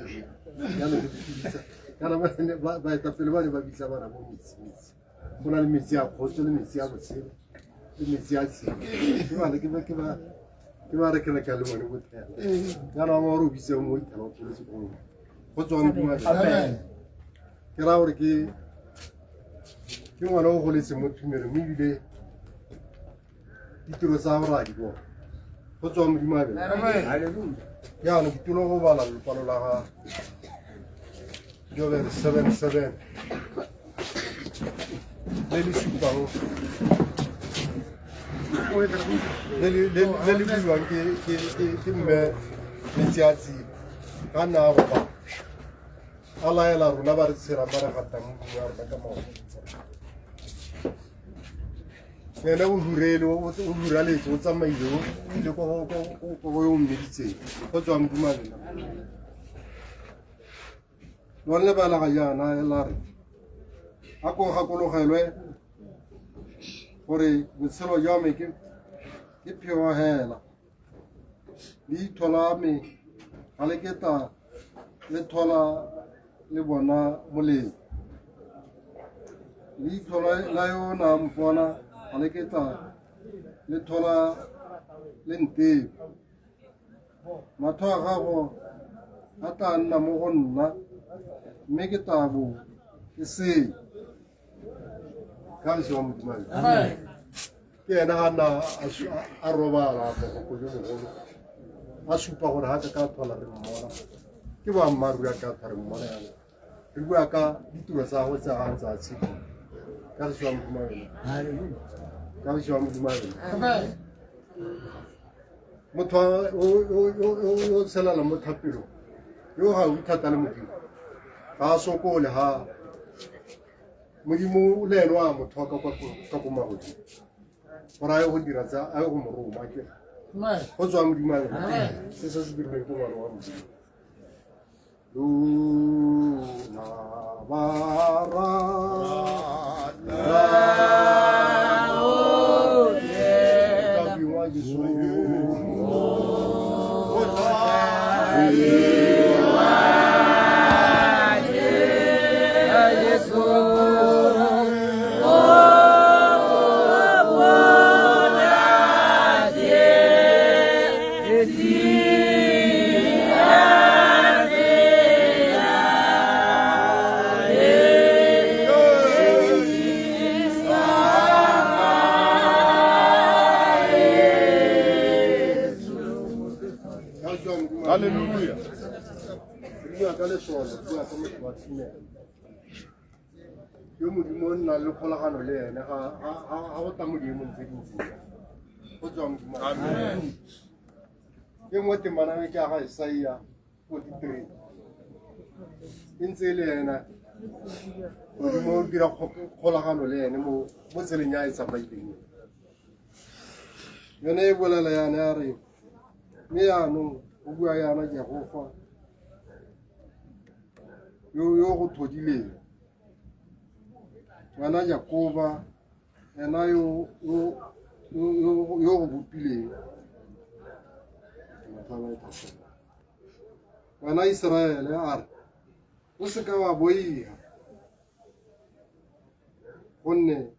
vai a filmare va a bara mo kuna limezia posto limezia così limezia sì che va che la calma ne vuoi gara mo rubi se mo ita no pure si con posto amen che la ora che mo no ho le se mo primero mi vide titolo savra di go posto amen alleluia ya no titolo go bala palo la Jover 7 Deli suparo deli biwa che me iniziazi kana roba alla la runa bar sera bara khatam guarda kamo nena urale to tsamailo ile ko yo meditse go tswa mdumane wala bala ga yana la re ako gakologelwe gore botshelo jwa me ke pheo hela di thola me ga le keta le thola le bona moleng di thola la yo na mpona ga le keta le thola le nte matho a gago a tla nna mo go nna mme ke tabo ke se ka se mo tmane amen ke ena hana a robala go go a supa gore ha ka thola re mmona ke ba mmaru ya ka thare mmona ya ke bua ka ditiro tsa go tsa ga tsa tshi ka se mo tmane haleluya ka se mo tmane amen mo twa o sela la mo thapiro yo ha o thata le modimo ga soko le ha modimo le lwa mo thoka ka ko magodi ora yo go dira tsa a go mo roma ke go tswa modimo se se se dirwe ko wa modimo lu na bara o ye ka bi wa Jesu Hallelujah. Bua ka lesolo, bua ka motho wa tumelo. Yo modimo nna le kgolagano le ene ga go tla modimo tse dintsi. Go tswa modimo. Amen. Ke mo temana ke aga Isaiah 43. Ntse le ena modimo o dira kgolagano le ene mo tseleng ya e tsamaileng. Yone e bolela yana ya re me yaanong o bua yana Jehova yo go thodileng ngwana Jakoba ena yo go bopileng ngwana Israele a re o se ka wa boiga gonne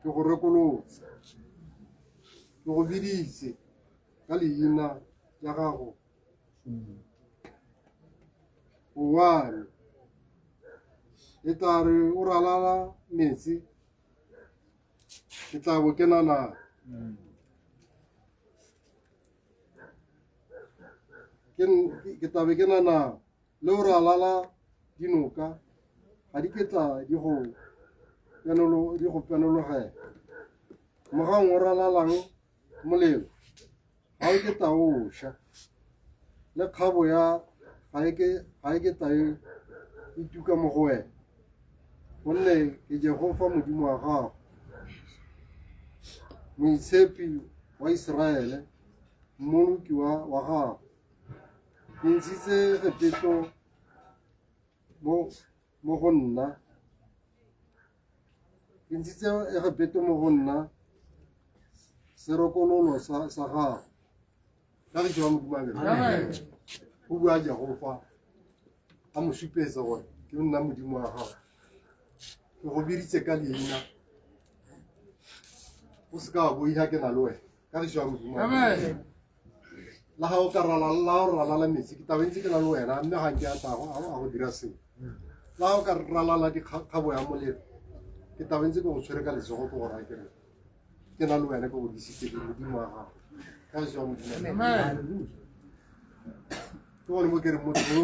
ke go rekolotse ke go biditse ka leina ya gago o wane e tla re o ralala metsi ke tla bo kena na ke tla be kena na le o ralala dinoka ga di ketla di go penologela mogang o ralalang molelo ga o ketla o sha le kgabo ya ga e ketla e tuka mo go wena gonne ke Jehova modimo wa gago moitshepi wa Israele mmoloki wa gago ke ntshitse gepeto mo go nna ke ntshitse gepeto mo go nna serokololo sa gago ka re jwa modimo amen go bua Jehova a mo supetsa gore ke nna modimo wa gago ke go biditse ka leina o se ka wa boiga ke na le wena ka re jwa modimo amen la ga o ka ralala metsi ke tabe ntse ke na le wena mme ga nke a tlago a go dira seo la ga o ka ralala dikgabo ya molelo ke tabe ntse ke go tshwere ka letsogo ke gore ke na le wena ke go disitse ke modimo wa gago ka re jwa modimo amen ke gone mo ke re motho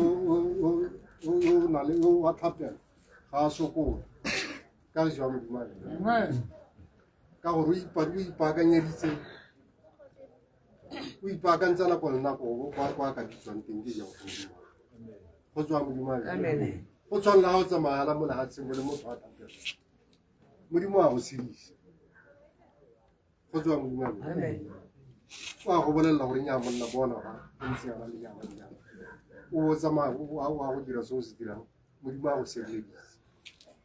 o wa tlhapela ga a sokole ka re jwa modimo amen ka gore o ipaakanyeditse o ipaakantsa nako le nako kwa ka ditswang teng ke Jehova go tswa modimo amen go tshwanela ga o tsamaya mo legatsheng mo le motho a tlhapela modimo a go sedisa go tswa modimo amen o a go bolelela gore nya monna bona ga ntse yana le yana le yana o tsamaya o a go dira se o se dirang modimo a go sebeledisa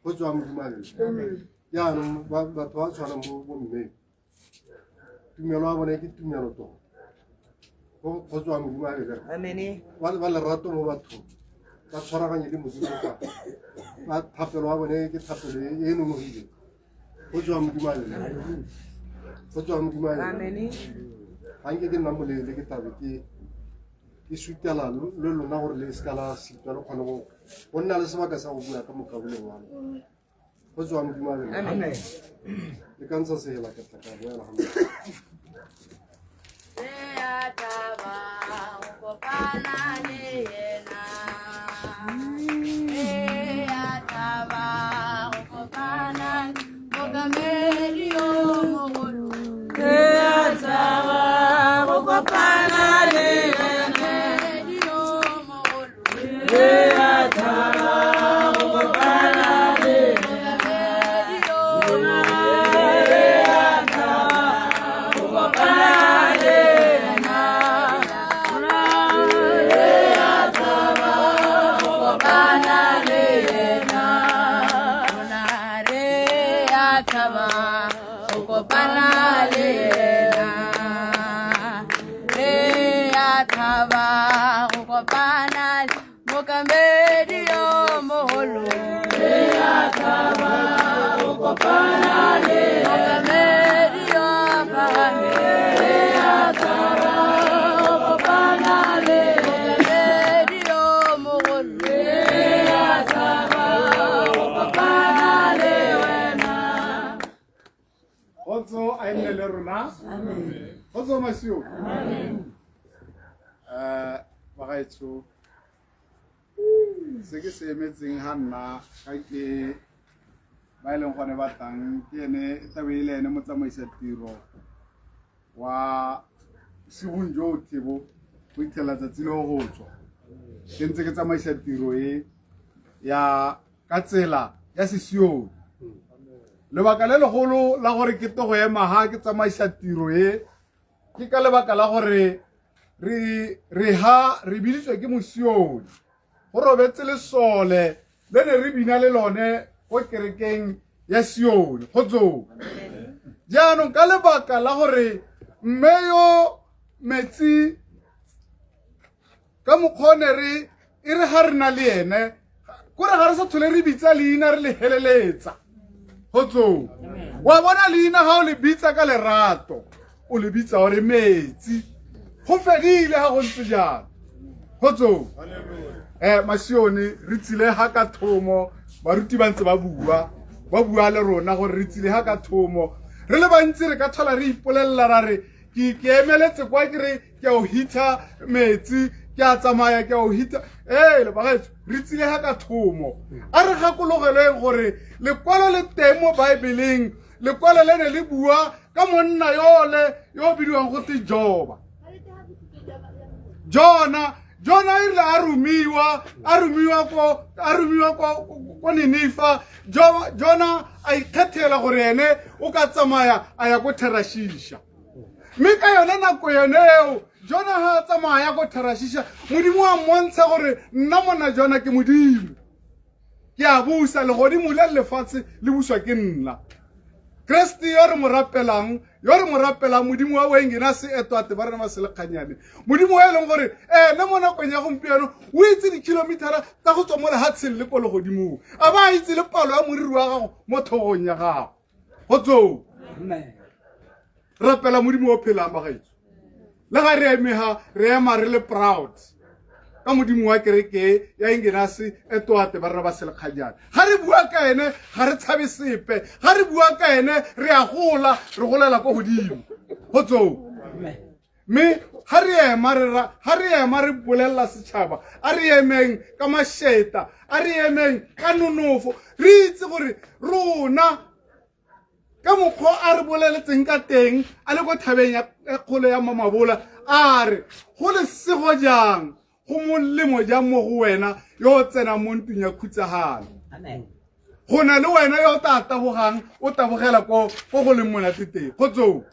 go tswa modimo amen yaanong batho ba tshwanang bo mmeng tumelo a bone ke tumelo tota go tswa modimo amen ba lerato mo bathong ba tshwaraganye le modimo ka ba thapelo wa bone ke thapelo e nonogileng go tswa modimo amen go tswa modimo amen ga nke ke nna molele ke tabe ke sutela le lona gore le seka la sitwa le kgone go nna le sebaka sa go bua ka mokaboleng wa lona go tswa modimo amen le ka ntsha sela ka tla ka boela thaba go kopana mokamedi yo mogolo re ya thaba go kopana le mokamedi yo pagame re ya thaba go kopana le mokamedi yo mogolo re ya thaba go kopana le wena Otso a nne le rona. Otso masio. Bagaetso. Se ke se emetseng ha nna ka ke ba ileng gone batang ke ene tabile ene motsamaisa tiro wa Sibunjo Tebo go itela tsatsi le go tswa. Ke ntse ke tsamaisa tiro e ya ka tsela ya sesio. Lebaka le legolo la gore ke togo ema ha ke tsamaisa tiro e ke ka lebaka la gore re biditswe ke mosione go robetse lesole le ne re bina le lone go kerekeng ya Sione go tso jaanong ka lebaka la gore mme yo metsi ka mokgone re ha re na le ene gore ga re sa thole re bitsa leina re le heleletsa Hotso wa bona leina ha o le bitsa ka lerato o le bitsa gore metsi go fedile ha go ntse jalo Hotso Masione re tsile ha ka thomo baruti ba ntse ba bua le rona gore re tsile ha ka thomo re le bantsi re ka thola re ipolella ra re ke emeletse kwa ke re ke o hita metsi ke a tsamaya ke o hita le bagaetso re tsile ha ka thomo a re gakologeleng gore lekwalo le teng mo Baebeleng lekwalo le ne le bua ka monna yole yo bidiwang go te Jona ile a rumiwa ko Ninifa Jona a ikgethela gore ene o ka tsamaya a ya go Tarashisha mme ka yona nako yoneo Jona ha tsamaya go Tarashisha modimo wa mmontsha gore nna mona Jona ke modimo ke a busa le godimo le lefatshe le buswa ke nna Kristi yo re morapelang modimo wa wengena se etwate ba rena maselekganyane modimo wa eleng gore le mona kwenya gompieno o itse dikilometara tsa go tswa mo lehatsheng le ko le godimo a ba itse le palo ya moriri wa gago mo thogong ya gago go tso rapela modimo o phelang bagaetso le ga re emeha re ema re le proud ka modimo wa kereke ya Ingenasi etwate ba rena ba selekganyane ga re bua ka ene ga re tshabe sepe ga re bua ka ene re a gola re golela ko godimo go tso mme ha re ema re bolella setšhaba a re emeng ka masheta a re emeng ka nonofo re itse gore rona ka mokgwa a re boleletseng ka teng a le go thabeng ya kgolo ya mamabola a re go le sego jang go molemo jang mo go wena yo tsena mo ntweng ya khutsagalo go na le wena yo tabogang o tabogela ko go leng monate teng go tso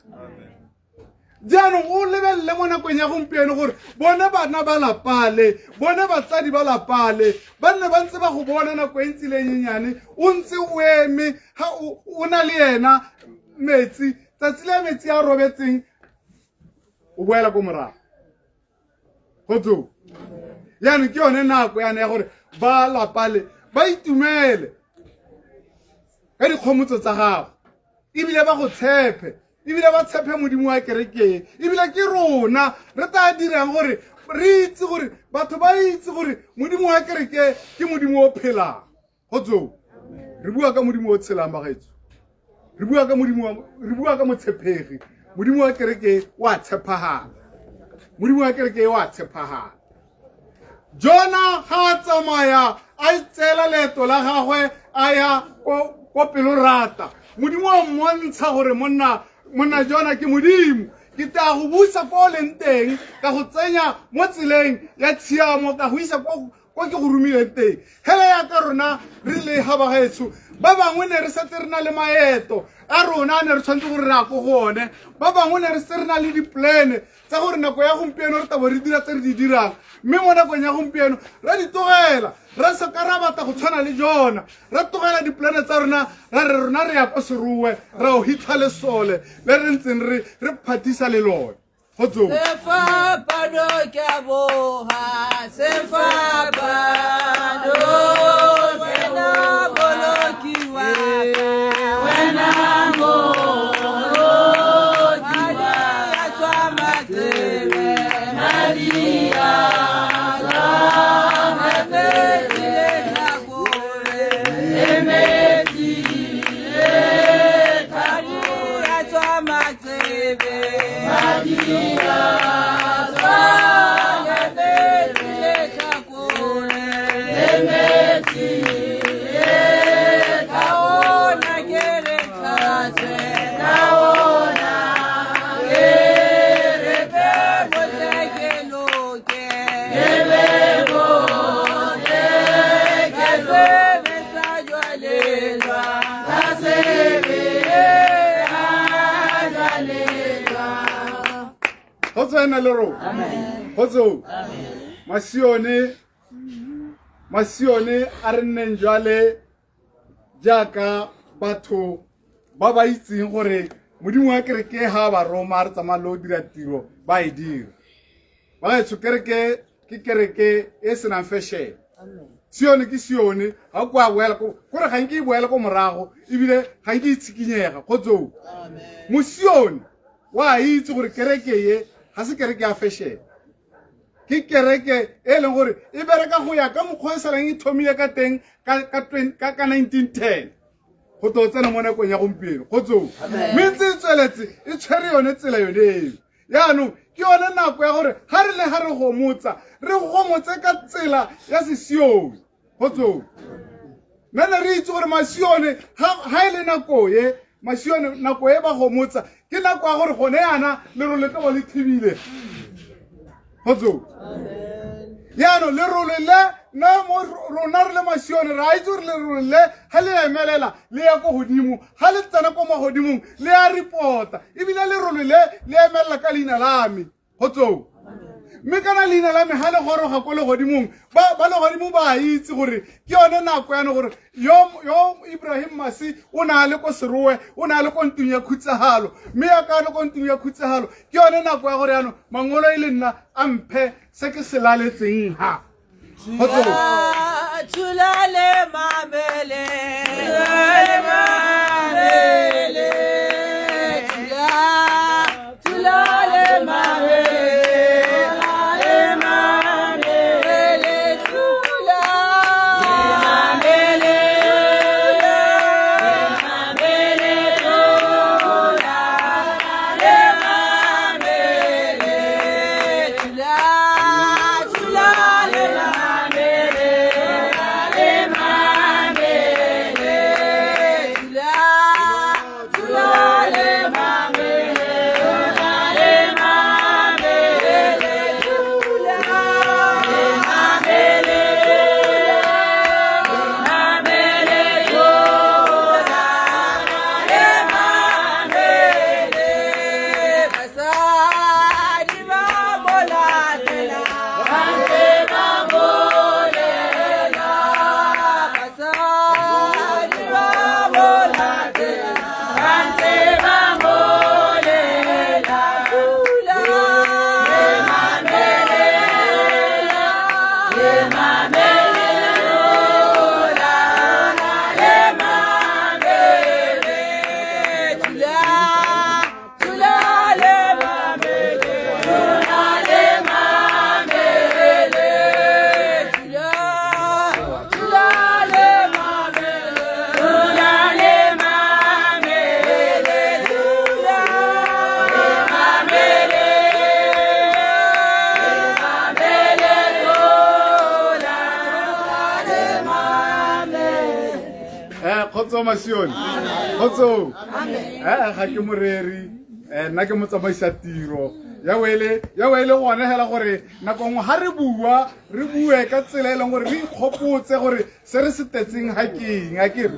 jaanong o lebelele mo nakong ya gompieno gore bone bana ba lapale bone batsadi ba lapale ba nne ba ntse ba go bona nako e ntse le nyenyane o ntse o eme ha o na le yena metsi tsatsi le metsi a robetseng o boela ko morago go tso yaanong ke yone nako yana ya gore ba lapale ba itumele ka dikgomotso tsa gago ebile ba go tshepe ebile ba tshepe modimo wa kerekeng ebile ke rona re tla dirang gore re itse gore batho ba itse gore modimo wa kereke ke modimo o phelang go tso re bua ka modimo o tshelang bagaetso re bua ka motshepegi modimo wa kereke wa tshepagala modimo wa kereke wa tshepagala Jona ha tsamaya a itsela leeto la gagwe a ya ko pelorata modimo wa mmontsha gore monna Jona ke modimo ke tla go busa ko leng teng ka go tsenya mo tseleng ya tshiamo ka go isa ko ke go rumileng teng hele ya ka rona re le ha bagaetso ba bangwe ne re setse re na le maeto a rona ne re tshwantse gore re a go gone ba bangwe ne re se re na le diplane tsa gore nako ya gompieno re tabo re dira tse re di dirang mme mo nakong ya gompieno re di tlogela re se ka ra batla go tshwana le Jona re tlogela diplane tsa rona re ya ko seruwe ra o hitha lesole le re ntseng re phathisa le lone Kgotso. Sefapano ke a boha, sefapano wena bolokiwa ka, wena bolokiwa ya tswa matsebe, Maria tswa matsebe tlhakole, emetsi Maria tswa matsebe, Maria tswa matsebe tlhakole, emetsi kaona ke re tlase, kaona ke re pe botle ke loke, ke be botle ke sebe sa jwalelwa, ka sebe a jwalelwa. Kgotso ena le ro. Kgotso. Masione a re nneng jwale jaaka batho ba ba itseng gore modimo wa kereke ha ba Roma re tsamaya le go dira tiro ba e dira. Ba gaetsho kereke ke kereke e senang fashion. Sione ke sione ga kwa boela gore ga nke e boela ko morago ebile ga nke itshikinyega. Kgotso. Mosione wa itse gore kereke ye ga se kereke ya fashion. Ke kereke e leng gore e bereka go ya ka mokgwa e salang e thomile ka teng ka 1910 go to tsena mo nakong ya gompieno. Kgotso. Mme ntse e tsweletse e tshwere yone tsela yone eo. Yaanong ke yone nako ya gore ga re le ga re gomotsa re gomotse ka tsela ya sesione. Kgotso. Nna re itse gore masione ha e le nako ye masione nako e ba gomotsa ke nako ya gore gone yana le ro le ka ba le thibile. Kgotso. Yaanong le role le na mo rona re le masione ra itse gore le role le ha le emelela le ya go godimo ha le tsena go magodimong le ya reporta ebile le role le emelela ka leina la me. Kgotso. Mme kana leina la me ha le goroga go le godimong ba le godimo ba itse gore ke yone nako yana gore yo Ibrahim Masi o na le ko serowe o na le ko ntung ya khutsagalo mme ya ka le ko ntung ya khutsagalo ke yone nako ya gore yana mangolo ile nna a mphe se ke se laletseng ha. Kgotso. Tulale mamele, tulale mamele, tulale mamele. Kgotso masione. Kgotso. Ga ke moreri nna ke motsamaisa tiro ya wele gone hela gore nako ngwe ha re bue ka tsela e leng gore re ikgopotse gore se re se tetseng ha keng a ke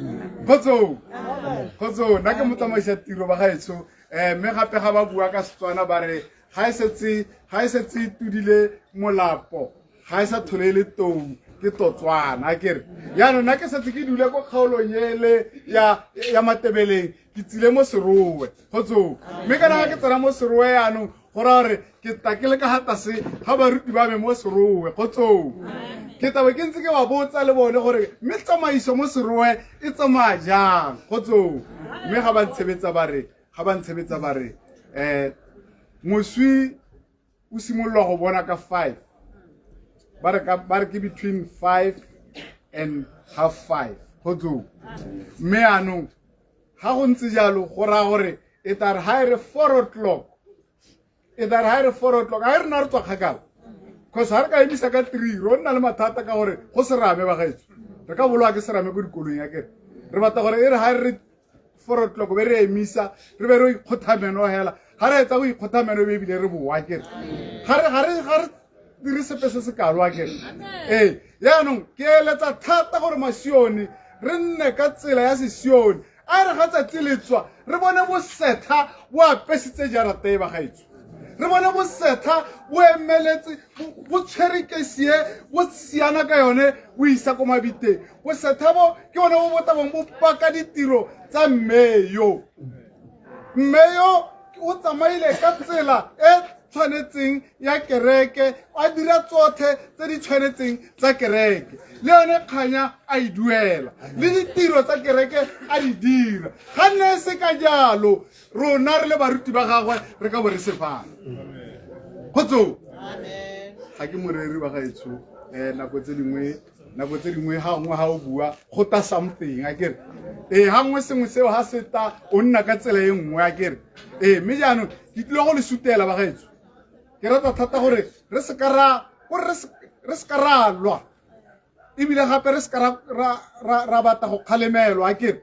Kgotso nna ke motsamaisa tiro ba gaetsho mme gape ga ba bua ka Setswana ba re ga e setse tudile molapo ga e sa tholele tou ke Totswana akere yaanong nna ke setse ke dule ko kgaolong ele ya Matebeleng ke tsile mo Serowe. Kgotso. Mme kana ga ke tsena mo Serowe yaanong go ra gore ke ta ke le ka hata se ga baruti ba me mo serowe kgotsong ke tabe ke ntse ke ba botsa le bone gore mme tsamaiso mo serowe e tsamaya jang kgotsong mme ga ba ntshebetsa ba re moswi o simolola go bona ka 5 ba re ke between 5 and half 5 kgotsong mme anong ga go ntse jalo go ra gore e tare ha ere 4 o'clock ga e re na re tswa kgakala cause ha re ka emisa ka 3 ro nna le mathata ka gore go serame ba gaetso re ka bolwa ke serame go dikolong ya kere re batla gore e re ha re 4 o'clock be re emisa re be re ikgothameno hela ha re etsa go ikgothameno be bile re boa kere ga re dire sepe se se kalwa kere yaanong ke eletsa thata gore masione re nne ka tsela ya sesione a re ga tsatsi le tswa re bone bosetha bo apesitse jarata e ba gaetso re bone bosetha bo emeletse bo tshwere kesie bo siana ka yone o isa ko mabiteng bosetha bo ke bone bo botabong bo paka ditiro tsa mmeyo o tsamaile ka tsela e tshwanetseng ya kereke a dira tsotlhe tse di tshwanetseng tsa kereke le yone kganya a e duela le ditiro tsa kereke a di dira ga nne se ka jalo rona re le baruti ba gagwe re ka bo re sefana kgotso ga ke moreri ba gaetsho nako tse dingwe ga nngwe ga o bua go ta something a kere ga nngwe sengwe seo ga se ta o nna ka tsela e nngwe a kere mme jaanong ke tlile go le sutela ba gaetso ke rata thata gore re se ka ra lwa ebile gape re se ka ra batla go kgalemelwa a kere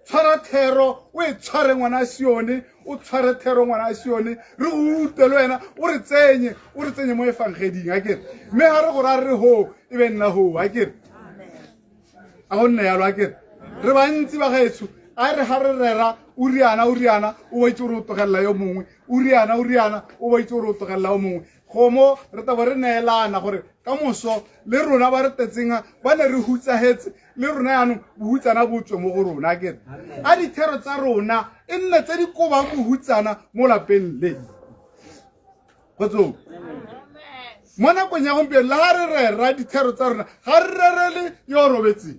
tshwara thero o e tshware ngwana a sione o tshware thero ngwana a sione re go ute le wena o re tsenye mo efangeding a kere mme ga re gore a re ho e be nna ho a kere a go nne yalo a kere re bantsi ba gaetsho a re ga re rera o riana o ba itse gore o togelela yo mongwe o riana o ba itse gore o togelela yo mongwe gomo re tabo re neelana gore ka moso le rona ba re tetsenga ba ne re hutsagetse le rona yaanong bohutsana bo tswe mo go rona a kere a dithero tsa rona e nne tse di kobang bohutsana mo lapeng le kgotsong mo nakong ya gompieno le ga re rera dithero tsa rona ga re rerele yo robetseng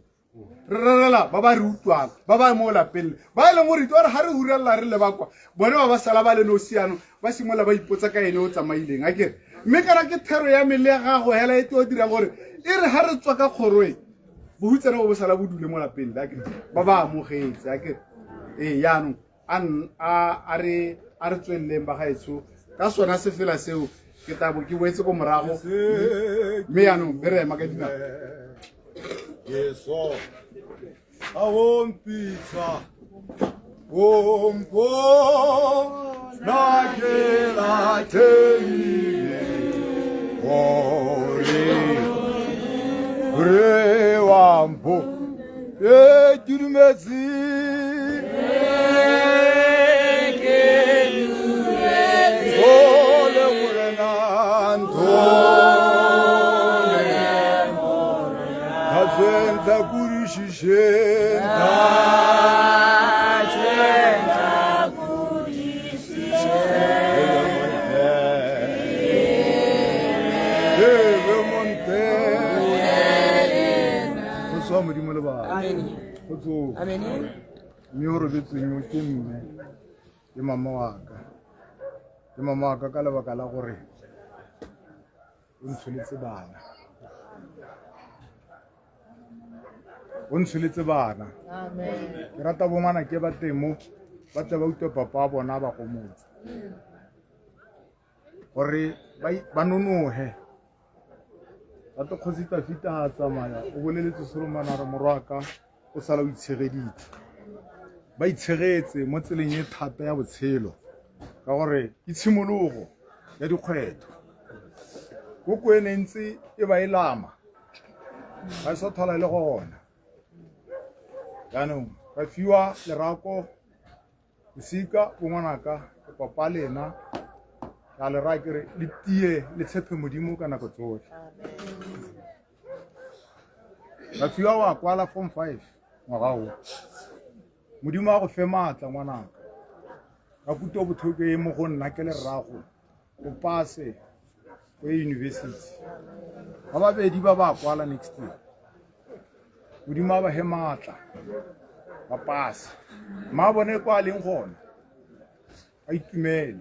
re rerela ba ba re utlwang ba ba mo lapeng ba e leng gore itse gore ga re hurelela re le bakwa bone ba sala ba le no siano ba simola ba ipotsa ka ene o tsamaileng a kere mme kana ke thero ya mele ya gago hela e tlo dira gore e re ga re tswa ka kgoroe bohutsana bo sala bo dule mo lapeng la kere ba ba amogetse a kere yaanong a re tswelleng ba gaetso ka sona se fela seo ke tabo ke boetse ko morago mme yaanong be re ema ka dinao yeso awompitsa wompo nakela teni ore wampo edurumezi ole murenanto Azenta kurishishenta Azenta kurishishenta Eve monte Kusa modimo le ba Amen Amen Mioro betsenyo ke mme ke mama wa ka ka lebaka la gore o ntshweletse bana o ntshweletse bana ke rata bongwana ke ba temo ba tle ba utlwe papa wa bona ba gomotse gore ba nonohe ba to kgosita fita ha tsamaya o boleletse seromana re morwaka o sala o itshegeditse ba itshegetse mo tseleng e thata ya botshelo ka gore ke tshimologo ya dikgwetho go kwene ntse e ba ilama ba sa thola le gona yaanong ba fiwa lerako bosika bongwanaka papa lena ka le ra kere le tie le tshepe modimo ka nako tsotlhe ba fiwa wa kwala form 5 ngwaga o modimo a go fe maatla ngwanaka ka kuto botlhoke mo go nna ke le rrago o pase go university ba babedi ba ba kwala next year modimo ba he matla ba pase ma bone kwa leng gona a itumele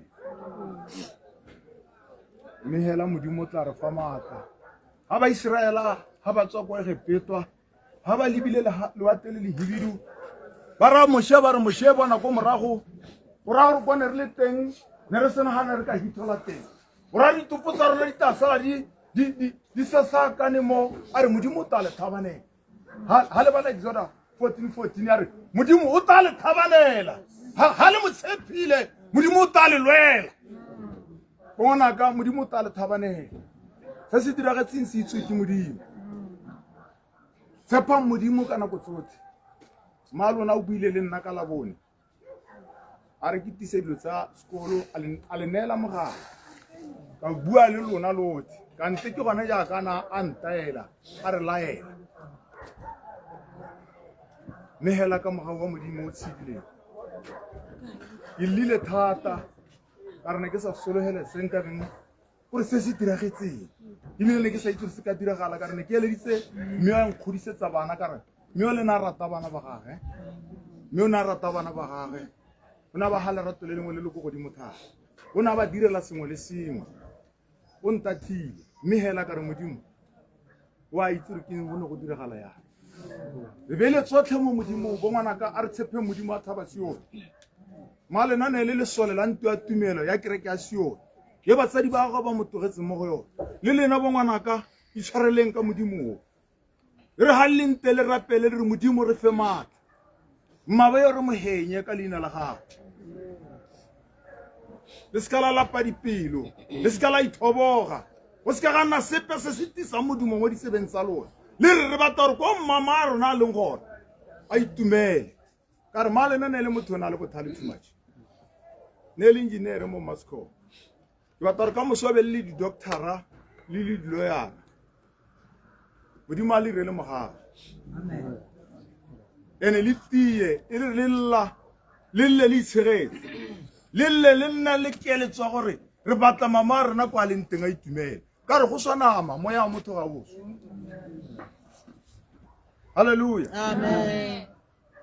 mme hela modimo tla re fa matla ha ba Israela ha ba tswa kwa Egipetwa ha ba libile le watele le hibidu ba ra moshe ba re moshe bona go morago o ra go bona re le teng ne re sena hana re ka hithola teng o ra ditupo tsa rona di tasala di sasakane mo a re modimo tla le thabanela ha le bana Exodus 14:14 ya re modimo o tla le thabanela ha le motshepile modimo o tla le lwela bona ka modimo o tla le thabanela se se diragetseng se itswe ke modimo tshepa modimo ka nako tsotlhe malona o buile le nna ka la bone a re kitise dilo tsa sekolo a le neela mogala ka bua le lona lotlhe ka ntle ke gona jaakana a ntaela a re laela nehela ka mogao wa modimo o tshibileng ke lile thata ka re ne ke sa solohele seng ka reng gore se se diragetseng ebile ne ke sa itse se ka diragala ka re ne ke eleditse mme a nkgodisetsa bana ka re mme o le na rata bana ba gage mme o na rata bana ba gage o na ba ha lerato le lengwe le le go godimo thata o na ba direla sengwe le sengwe o ntathile mme hela ka re modimo wa itse re ke go ne go diragala ya re be le tsotlhe mo modimo bo ngwana ka a re tshepe modimo a thaba Sione ma lena ne le lesole la ntu ya tumelo ya kereke ya Sione ye batsadi ba ga ba motogetse mo go yona le lena bo ngwana ka itshwareleng ka modimo re ha le nte le rapele re modimo re fe matla mmabe yo re mohenye ka leina la gago le skala la pa dipelo le skala ithoboga o ska ga nna sepe se se tisa modimo mo di sebeng tsa lona le re batla re ko mama rona le ngona a itumele ka re male ne le motho na le bothale too much ne le engineer mo Moscow ke batla re ka mosobe le di doctora le di lawyer modimo a le rele mogaga amen ene le tie e re lella le itshegetse le nna le keletswa gore re batla mama rena kwa le nteng a itumele ka re go swanama moya wa motho ga boso haleluya amen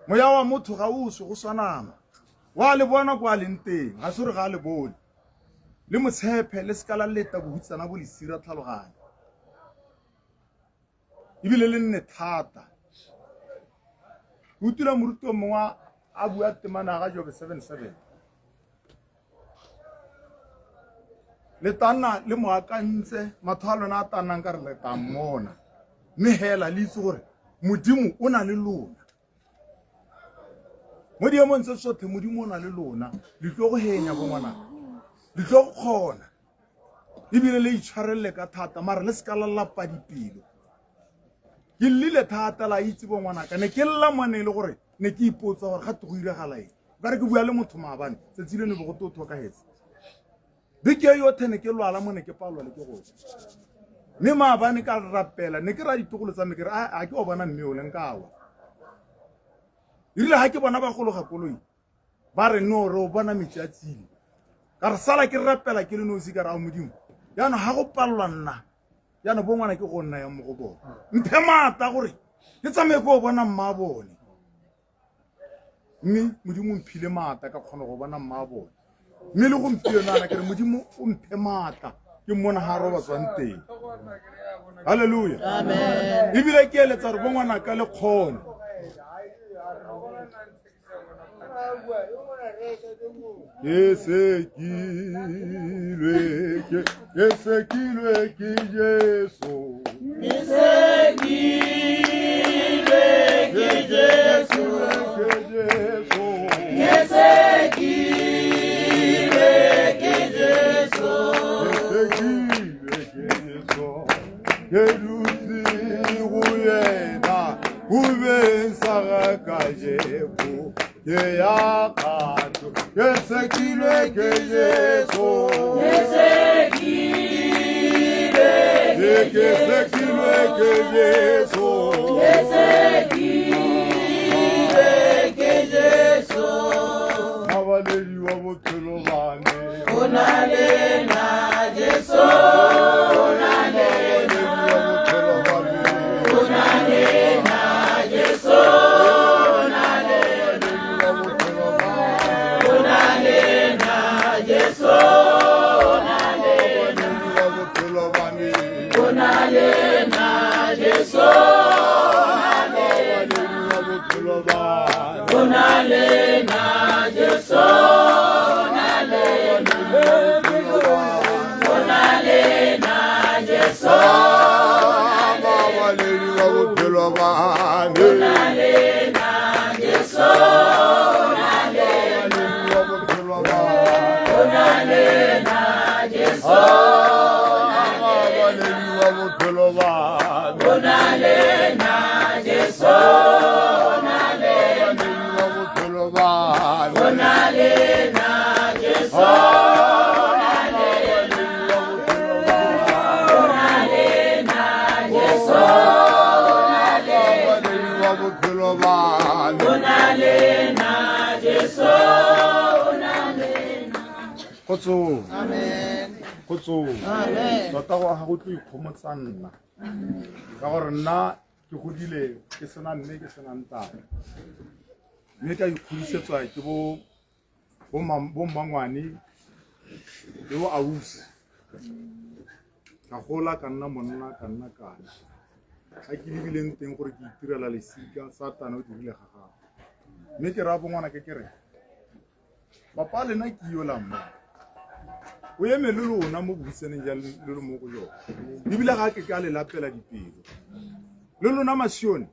moya wa motho ga boso go swanama wa le bona kwa le nteng ga se re ga le bone le motshepe le skala leta go hutsana bo le sira tlhaloganya ibile le nne thata utula moruto mongwa a bua temana ga Job 7:7 le tana le moakantse mathalo na tanang ka re le tamona mme hela le itse gore modimo o na le lona modimo ntse sothe modimo o na le lona le tlo go henya bo ngwana le tlo go khona ibile le itshwarelle ka thata mara le skala la pa dipelo ke lile thata la itse bo ngwana ka ne ke lla mane le gore ne ke ipotsa gore ga go iragala eng ba re ke bua le motho maabane se tsile ne go to ka hetse beke yo thene ke lwala mone ke palwa le ke go mme maabane ka rapela ne ke ra ditogolo tsa me ke re a ke o bona mme o leng kawa ile ha ke bona ba golo ga koloi ba re no re o bona metsi a tsile ka re sala ke rapela ke le no se ka ra modimo yana ha go pallwa nna yana bo ngwana ke go nna ya mo go bona mphe mata gore ke tsame go bona mma bone mme modimo mphile mata ka kgona go bona mma bone mme le go mpiona ke re modimo o mphe mata ke mona ha roba tswang teng haleluya amen ibile ke eletsa re bo ngwana ka le kgona Yesekilwe ki Yesu Yesekilwe ki Yesu Yesekilwe ki Yesu Yerusi uyena ubensara kajebu Yeyakato Yesekilwe ki Yesu Yesekilwe ki Yesu Yesekilwe ki Yesu Avaleli wa botu Kgotsong. Amen. Kgotsong. Amen. Tota go ga go tlo ikgomotsa nna ka gore nna ke godile ke sena mme ke sena ntate mme ka ikgodisetswa ke bo mmangwane le bo ausi ka gola ka nna monna ka nna kana ga ke lebileng teng gore ke itirela lesika satane o dirile ga gago mme ke raya bongwana ke re papa lena ke yo la mma o eme le lona mo buisaneng ja le le mo go yona ebile ga ke ka le lapela dipelo le lona masione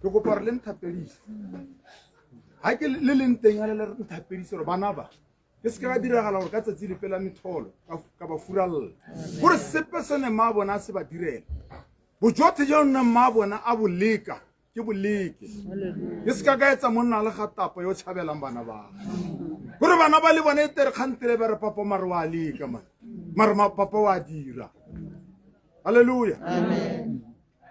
ke kopa re le nthapedise ga ke le leng teng a le re nthapedise gore bana ba ke se ke ba diragala gore ka tsatsi le pela metholo ka ba furalela gore sepe sene mma bona a se ba direla bojothe jo nna mma bona a boleka ke boleke ke se ka etsa monna le ga tapa yo tshabelang bana ba gore bana ba le bone tere kgantele ba re papa mare wa leka man mare papa wa dira haleluya amen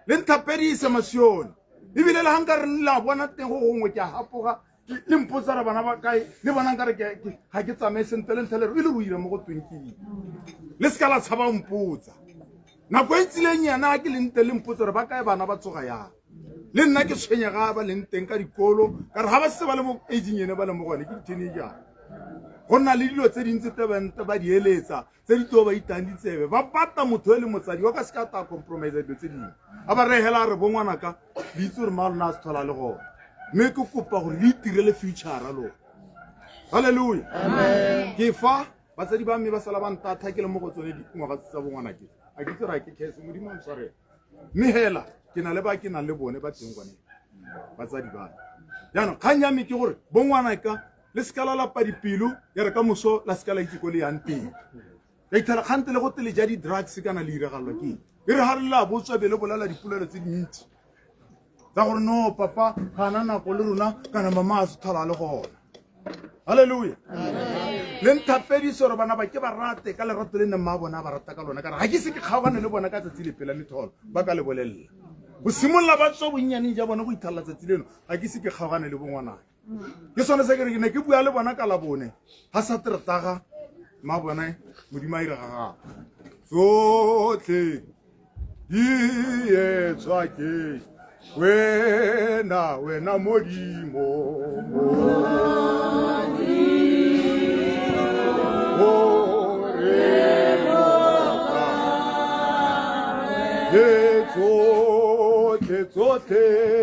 le nthapedise masione ebile le hanga re la bona teng go gongwe ke hapoga le mpotsa ra bana ba kae le bona nkare ga ke tsamaye sentele ntele re ile go ira mo go twengkeng le se ka la tshaba mpotsa nako e tsileng yana ke le ntele mpotsa re ba kae bana ba tsoga yang le nna ke tshwenyega ba leng teng ka dikolo ka re ga ba se ba le mo aging ene ba le mo gone ke teenager go nna le dilo tse dintse tebente ba di eletsa tse di tlo ba itang ditsebe ba pata motho le motsadi wa ka se ka ta compromise dilo tse dingwe a ba re hela re bongwana ka di itse re malona a se thola le gone mme ke kopa gore le itirele future lo haleluya amen ke fa batsadi ba mme ba sala ba ntata ke le mo go tsone dingwaga tsa bongwana ke a ke tsara ke kese modimo a ntshwarela mme hela ke na le ba ke na le bone ba teng gone batsadi ba jaanong kgang ya me ke gore bongwana ka le sekala la padipilu ya re ka moso la sekala itse ko le yang teng ya ithela kgante le go tele ja di-drugs kana le iragalwa ke e re ga re la botswa be le bolala dipolelo tse dintsi tsa gore no papa ga na nako le rona kana mama a se thola le gona haleluya le nthapedise gore bana ba ke ba rate ka lerato le nne mma bona ba rata ka lona ka re ga ke se ke kgaogane le bona ka tsatsi le pela metholo ba ka le bolelela go simolola ba tswa bonnyaneng ja bona go itlhalela tsatsi leno ga ke se ke kgaogane le bongwanang ke sone se ke re ke ne ke bua le bona ka la bone ga sa teretaga mma bona modimo a ira ga gago tsotlhe di etswa ke wena modimo tsotlhe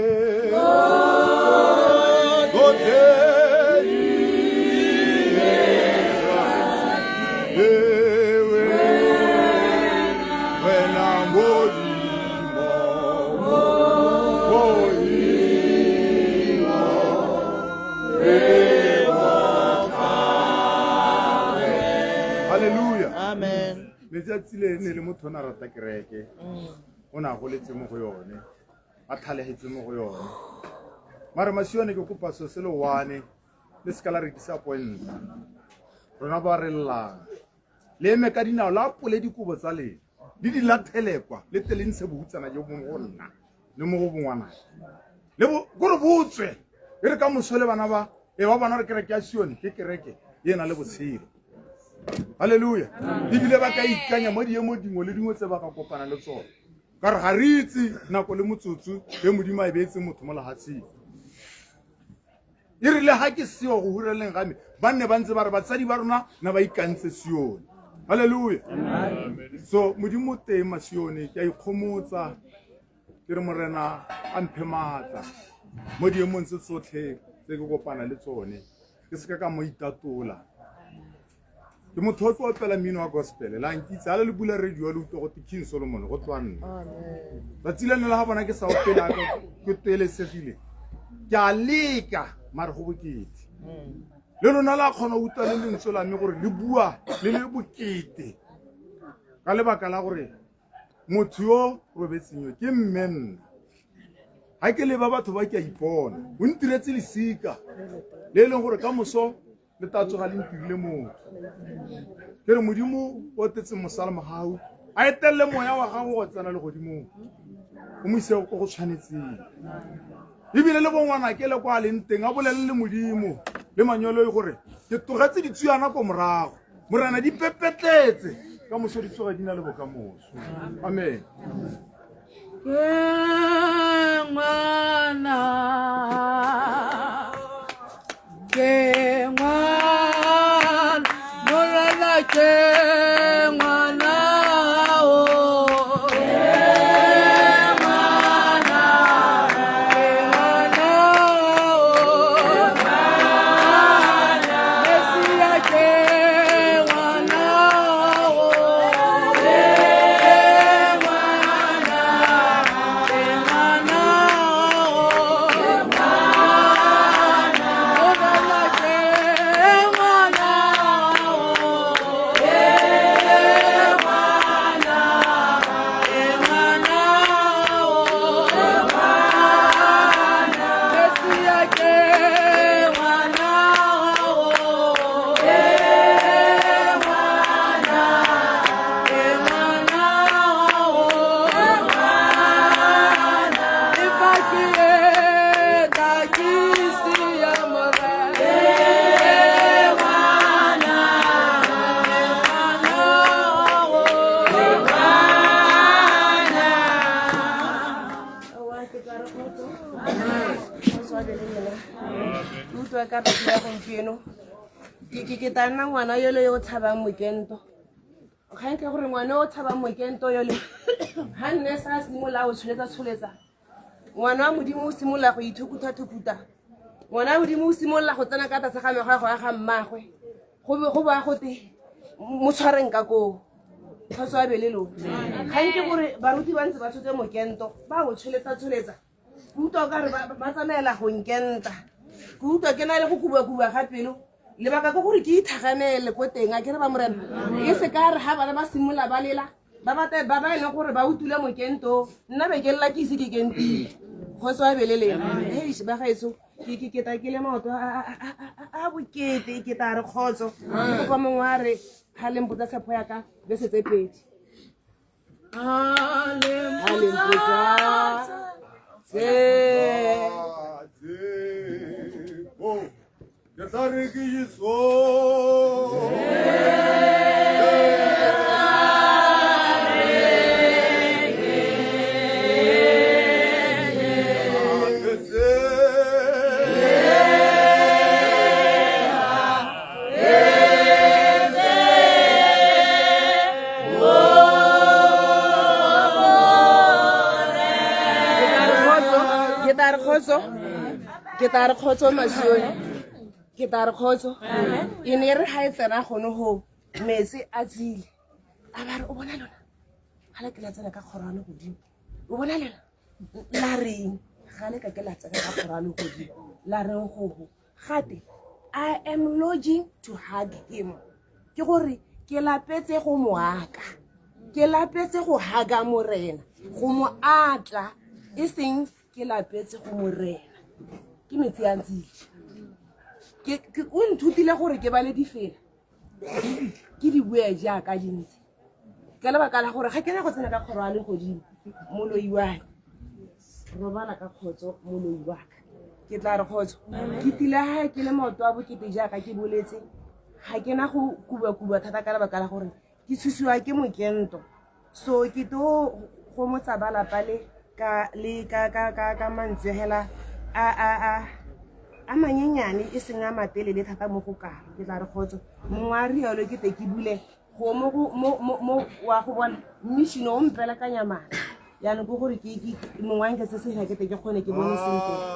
letsatsi le ne le motho o na rata kereke o ne a goletse mo go yone a tlhalegetse mo go yone mare masione ke kopa so se le one le se ka la rekisa point rona ba re llang le eme ka dinao la pole dikobo tsa lena le di lathelekwa le tele ntshe bohutsana jo mo go nna le mo go bongwana le go re botswe e re ka mosole bana ba e ba bona re kereke ya sione ke kereke e na le botshelo haleluya ebile ba ka ikanya mo diemo dingwe le dingwe tse ba ka kopana le tsone ka re ga re itse nako le motsotso e modimo a beetse motho mo lehatsheng e rile ga ke seo go hureleng game ba nne ba ntse ba re batsadi ba rona na ba ikantse sione haleluya so modimo teng masione ke a ikgomotsa ke re morena a mphe maatla mo diemong tse tsotlhe tse ke kopana le tsone ke se ka mo itatola ke motho o tlo opela mmino wa gospel la nkitse a le bula radio le utlwa go te King Solomon go tswanna ba tsilane la ga bona ke sa opela ke telesegile ke a leka mare go bokete le lona la kgona o utlwa le lentswe la me gore le bua le le bokete ka lebaka la gore motho yo robetseng ke mmenna ga ke leba batho ba ke a ipona o ntiretse lesika le leng gore ka moso le tatsoga le ntirile motho ke re modimo o tetse mosala mogau a etelele moya wa gago go tsena le godimo o mo ise go tshwanetseng ebile le bongwana ke le kwa leng teng a bolelele modimo le manyolo e gore ke togetse ditsuyana ko morago morana di pepetletse ka moso di tsoga di na le bokamoso amen ke tana ngwana yole yo tshabang mokento ga nke gore ngwana o tshabang mokento yole ha nne sa simola o tsholetsa ngwana wa modimo o simola go ithukutha ngwana wa modimo o simola go tsena ka tsa ga megwa go ya ga mmagwe go ba go te mo tshwareng ka ko khoso a belelo ga nke gore baruti ba ntse ba tshotse mokento ba go tsholetsa kuto ka re ba tsamaela go nkenta kuto ke na le go kuba ga pelo le baka go gore ke ithaganele go teng a ke re ba morena e se ka re ha bana ba simola ba lela ba ene gore ba utule mokento nna be ke lla ke ise ke kentile go tswa belele hei ba gaetso ke ta ke le maoto a bokete ke ta re khotso go ba mongware ha le mpotsa tshepo ya ka be se tse pedi ke ta re khotso masione ke ta re khotso e ne re ha e tsena gone ho metsi a tsile a ba re o bona lona ha le ke la tsena ka kgorano godimo o bona lona la reng ga le ka ke la tsena ka kgorano godimo la reng go gate I am longing to hug him ke gore ke lapetse go moaka ke lapetse go haga morena go mo atla e seng ke lapetse go morena ke metsi a ntsile ke o nthutile gore ke ba le difela ke di bua jaaka dintse ka lebaka la gore ga ke na go tsena ka kgoro a le godimo moloi wa robala ka khotso moloi wa ka ke tla re khotso ke tila ha ke le maoto a bokete jaaka ke boletse ga ke na go kuba thata ka lebaka la gore ke tshusiwa ke mokento so ke to go motsa bala pale ka mantsegela a manyenyane e seng a matelele thata mo go kare ke tla re khotso mongwari yalo ke te ke bule go mo wa go bona mishino o mpela ka nyamana yana go gore ke mongwanke se se ke te ke gone ke bone sentle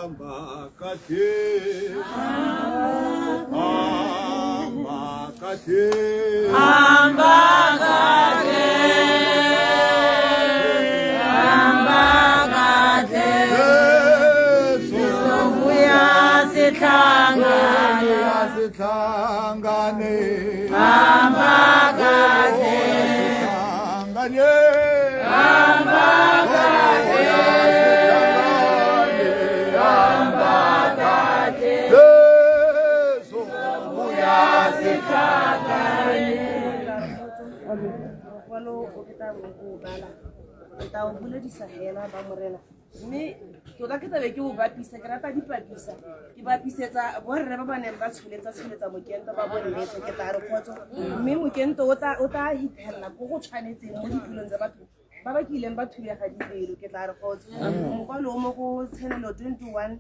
mme tota ke tabe ke o bapisa ke rata dipapisa ke bapisetsa borre ba ba neng ba tsholetsa mokento ba bonetse ke tla re kgotso mme mokento o tla hithelela ko go tshwanetseng mo ditulong tsa batho ba ba kileng ba thulega dipelo ke tla re kgotso mokwalo o mo go tshenelo 21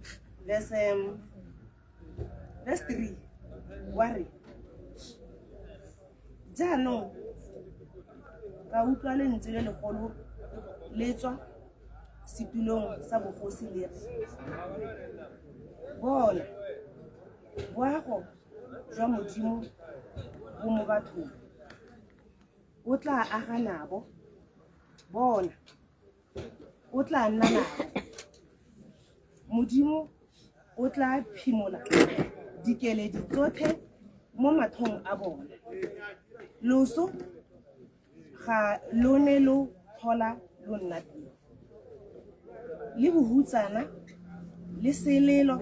verse 3 wa re jaanong ka utlwa lentswe le legolo le tswa setulong sa bogosi le bona boago jwa modimo bo mo bathong o tla aga nabo bona o tla nna nabo modimo o tla phimola dikeledi tsotlhe mo mathong a bona loso ga lo ne lo tlhola lo nna teng le bohutsana le selelo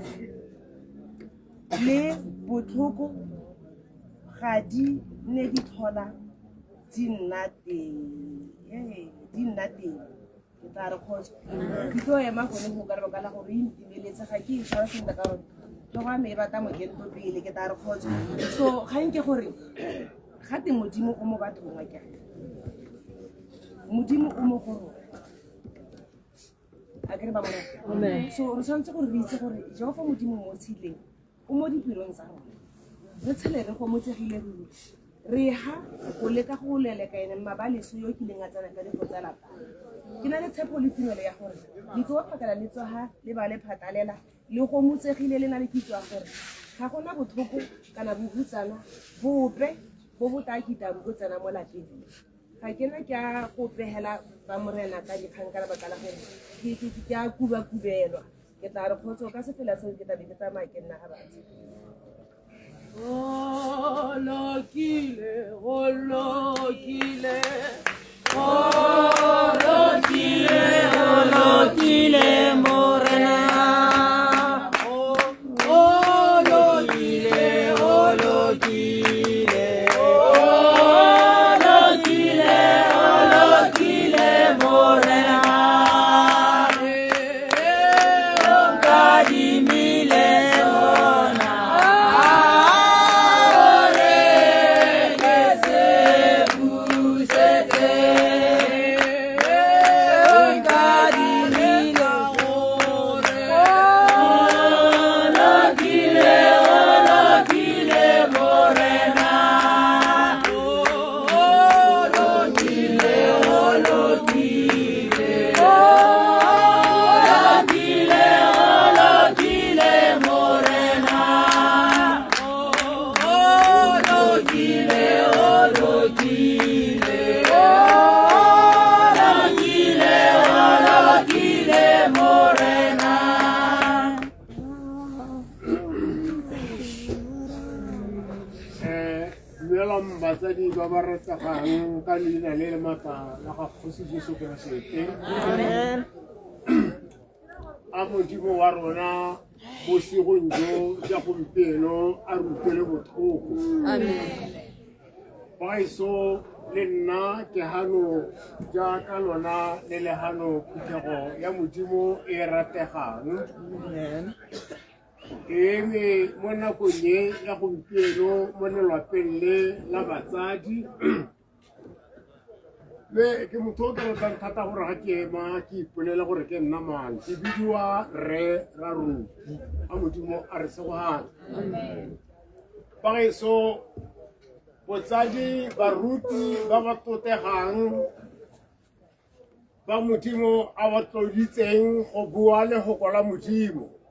le botlhoko ga di ne di tlhola di nna teng ke tla re kgotso ke tlo ema gone go ka lebaka la gore intimeletse ga ke itshwara sentle ka gore le go a me e rata mokento pele ke tla re kgotso so ga nke gore ga te modimo o mo bathong wa kere modimo o mo go rona a kere ba bona so re tshwanetse gore re itse gore jehova modimo mo tshileng o mo dipelong tsa rona re tshele re gomotsegile ruri re ha go leka go leleka ene mabaleso yo kileng a tsena ka digo tsa lapa ke na le tshepo le tumelo ya gore le tlo phakela le tsoha le ba le phatalela le go motsegile le na le kitso ya gore ga gona botlhoko kana bohutsana bope bo botakita bo tsena mo lapeng ga ke na ke a go pehela ba morena ka dikgang ka lebaka la gore ke a kubelwa ke tla re kgotso ka sefela seo ke tabe ke tsamaya ke nna ga batse Olokile morena batsadi ba ba ratsagang ka leina le le maatla la ga Kgosi Jesu Keresete. A modimo wa rona bosigong jo ja gompieno a rutele botlhoko. Baiso le nna ke hano jaaka lona le le hano phuthego ya modimo e rategang. Eme mo nakong e ya gompieno mo lelapeng le la batsadi le ke motho o ke ratang thata gore ga ke ema ke ipolela gore ke nna mang ke bidiwa Rre Raruti a modimo a re segogana. Bagaetsho botsadi baruti ba ba totegang ba modimo a ba tloditseng go bua le go kwala modimo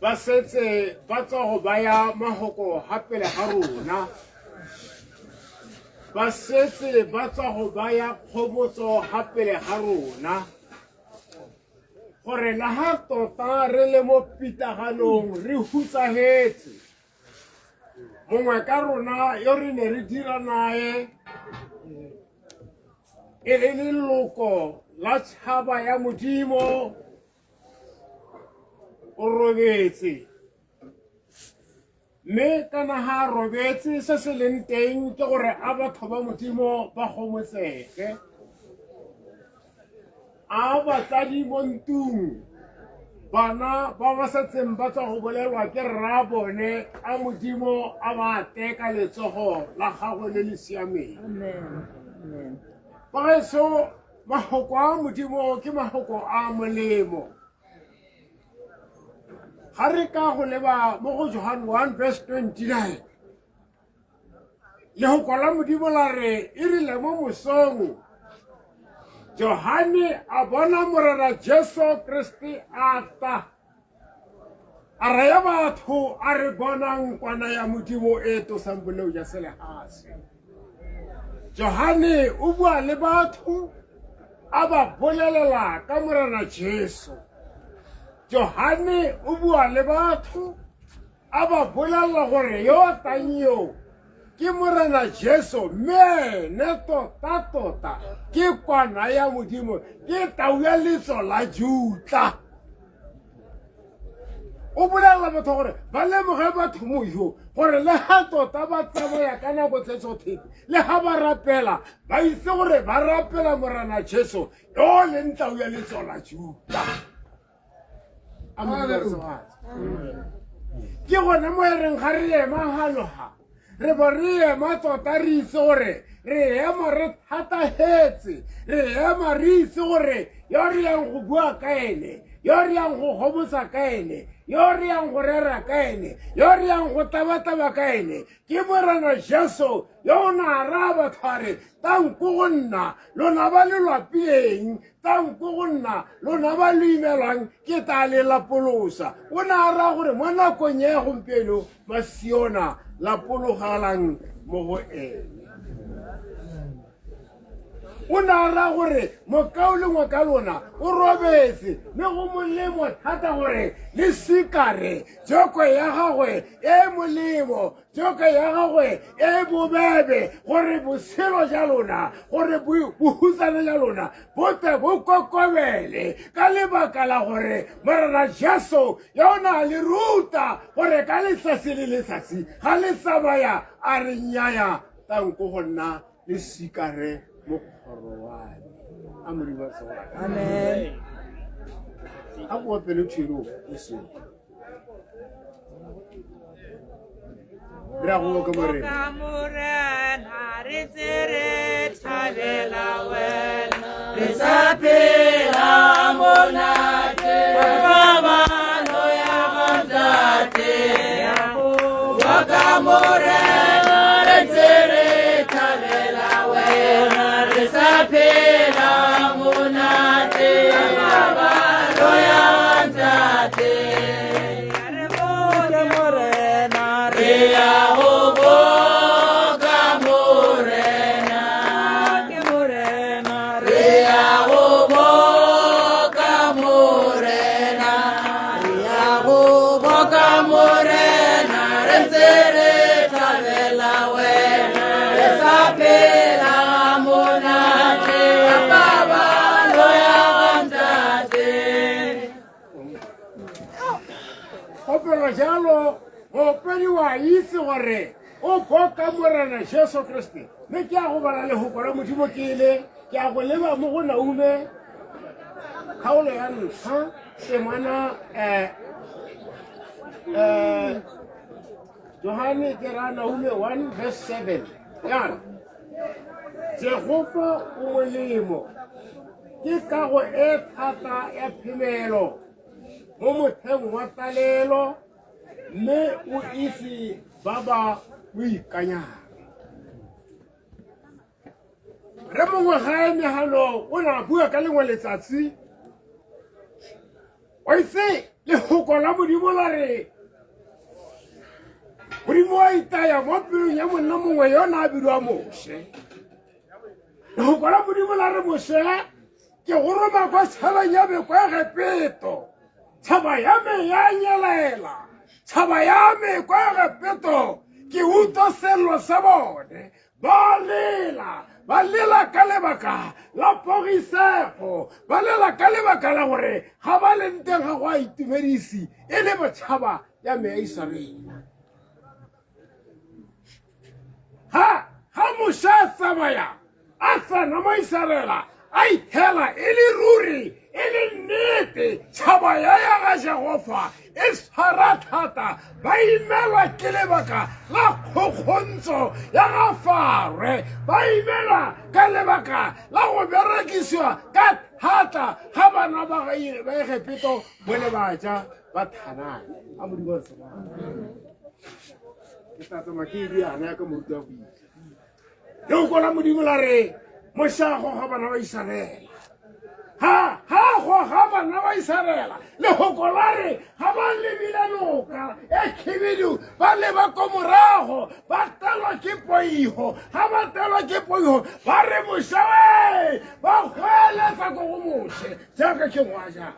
ba setse ba tswa go baya mahoko ga pele ga rona, ba setse ba tswa go baya kgomotso ga pele ga rona gore le ha tota re le mo pitaganong re hutsagetse mongwe ka rona yo re ne re dira nae e le leloko la tšhaba ya modimo o robetse, mme kana ha robetse se se leng teng ke gore a batho ba modimo ba gomotsege, a batsadi mo ntung bana ba ba sa tseng ba tswa go bolelwa ke rra bone a modimo a ba teka letsogo la gagwe le le siameng bageso mahoko a modimo ke mahoko a molemo ga re ka go leba mo go John 1:29 lehoko la modimo la re e rile mo mosong Johane a bona morena Jesu Kristi a tla a raya batho a re bonang kwana ya modimo e tosang boleu ja selehase Johane o bua le batho a ba bolelela ka morena Jesu Johane o bua le batho a ba bolelela gore yo tanyeo ke morena Jesu me ne tota ke kwana ya modimo ke tau ya letso la Juda o bolelela batho gore ba lemoge batho moyo gore le ha tota ba tsamaya ka nako tse tsotlhe le ha ba rapela ba itse gore ba rapela morena Jesu yo le ntau ya letso la Juda ke gona mo reng ga re ema haloha re bo re ema tota re itse gore re ema re thatahetse re ema re itse gore yo re yang go bua ka ene yo re yang go gomotsa ka ene yo re yang go rera ka ene yo re yang go tabataba ka ene ke morena Jesu yo na ra bathare tanko go nna lona ba le lwapileng tanko go nna lona ba le imelwang ke ta le la polosa o na ra gore mo nakong ye gompieno ba siona la pologalang mo go ene o na ra gore mokaolengwe ka lona o robetse mme go molemo thata gore le sikare joko ya gagwe e molemo joko ya gagwe e bobebe gore boselo ja lona gore bohutsana ja lona bote bo kokobele ka lebaka la gore morena Jesu yona le ruta gore ka letsatsi le letsatsi ga le tsamaya a re nnyaya tanko go nna le sikare Amen. Aku pelu chiro isu. Bravo kamore. Kamore na rizere chalela wel. Risapela monate. Baba no ya mandate. Wakamore na rizere chalela wel. Risapela monate. Baba no ya mandate. Kamore na ria. Jalo o periwa itse gore o boka morena Jesu Kristi me ke a go bala le go kora modimo ke ile ke a go leba mo go Naume khaolo ya ntlha semana Johane ke ra Naume 1:7 yana Jehova o molemo ke kago e thata ya phemelo mo motheng wa talelo mme o itse ba ba o ikanyang re mongwe ga e megalo o na bua ka lengwe letsatsi o itse lehoko la modimo la re modimo wa itaya mo pelong ya monna mongwe yona a bidwa Moshe lehoko la modimo la re Moshe ke go roma kwa tshabang ya be kwa gepeto tshaba ya me ya nyelela tshaba ya me kwa gepeto ke uto sello sa bone ba lela ka lebaka la pogisego ba lela ka lebaka la gore ga ba le nteng ga go a itumedisi e le botshaba ya me ya Israele ha Moshe a tsamaya a tsena mo Israela a ithela e le ruri e le nnete tšhaba ya ga Jehova e tshwara thata ba imelwa ke lebaka la kgokgontso ya ga Farwe ba imelwa ka lebaka la go berekisiwa ka thata ga bana ba Egipto mo le baja ba thanane a modimo re seba ke tla tsama ke di ana ka moruta go itse yo go la modimo la re mošago ga bana ba Israela ha go ga bana ba Israela le go kolare ga ba lebile noka e khibidu ba le ba ko morago ba telwa ke poiho ga ba telwa ke poiho ba re mošawe ba khwele sa go go moshe jaaka ke ngwaja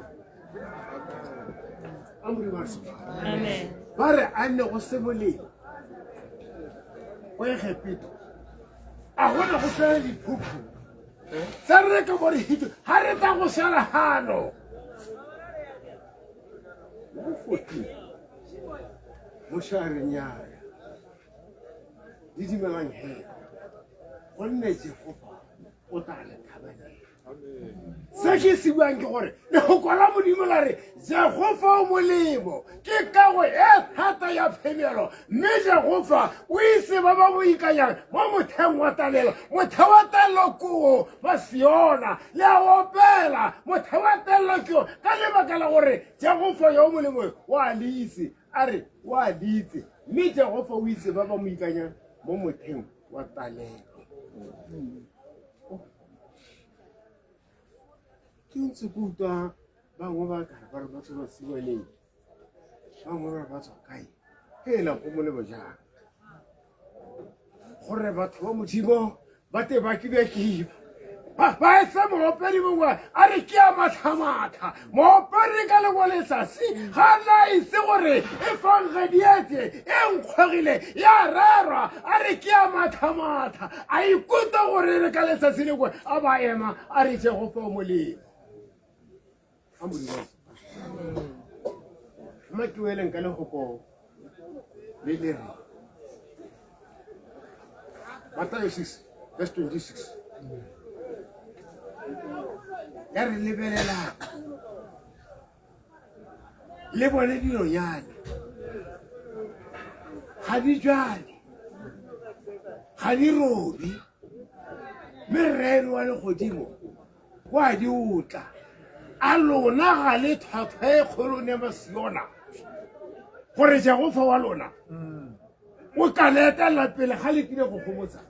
amri marso amen ba re a ne go se molemo o Egipto a gona go fela diphuphu sa re ka bore hito ha re ta go sala hano mo share nyaaya di di melang he go nne Jehova o tla le thabane se ke se buang ke gore le go kwala modimo la re Jehova o molemo ke ka go e thata ya phemelo mme Jehova o ise ba ba boikanyang mo motheng wa talelo mothe wa talelo ko ba Siona le a opela mothe wa talelo ko ka lebaka la gore Jehova yo molemo wa leise a re wa ditse mme Jehova o ise ba ba moikanyang mo motheng wa talelo ke ntse go utlwa bangwe ba ka ba re ba tswa Siwaneng bangwe ba tswa kae hela go molemo jang gore batho ba modimo ba te ba ke ba etsa moopedi mongwe a re ke a mathamatha moopedi ka lengwalesasi ga na ise gore e fangadietse e nkgwegile ya rerwa a re ke a mathamatha a ikuta gore re ka lesasi lengwe a ba ema a re Jehova o molemo ma ke weleng ka legoko le le re Matthew 6 verse 26 ya re lebelela le bone dinonyane ga di jale ga di robi mereno wa legodimo kwa di utla a lona ga le thwathwa e kgolo ne ba Siona gore Jehova wa lona o ka letela pele ga le tile go gomotsa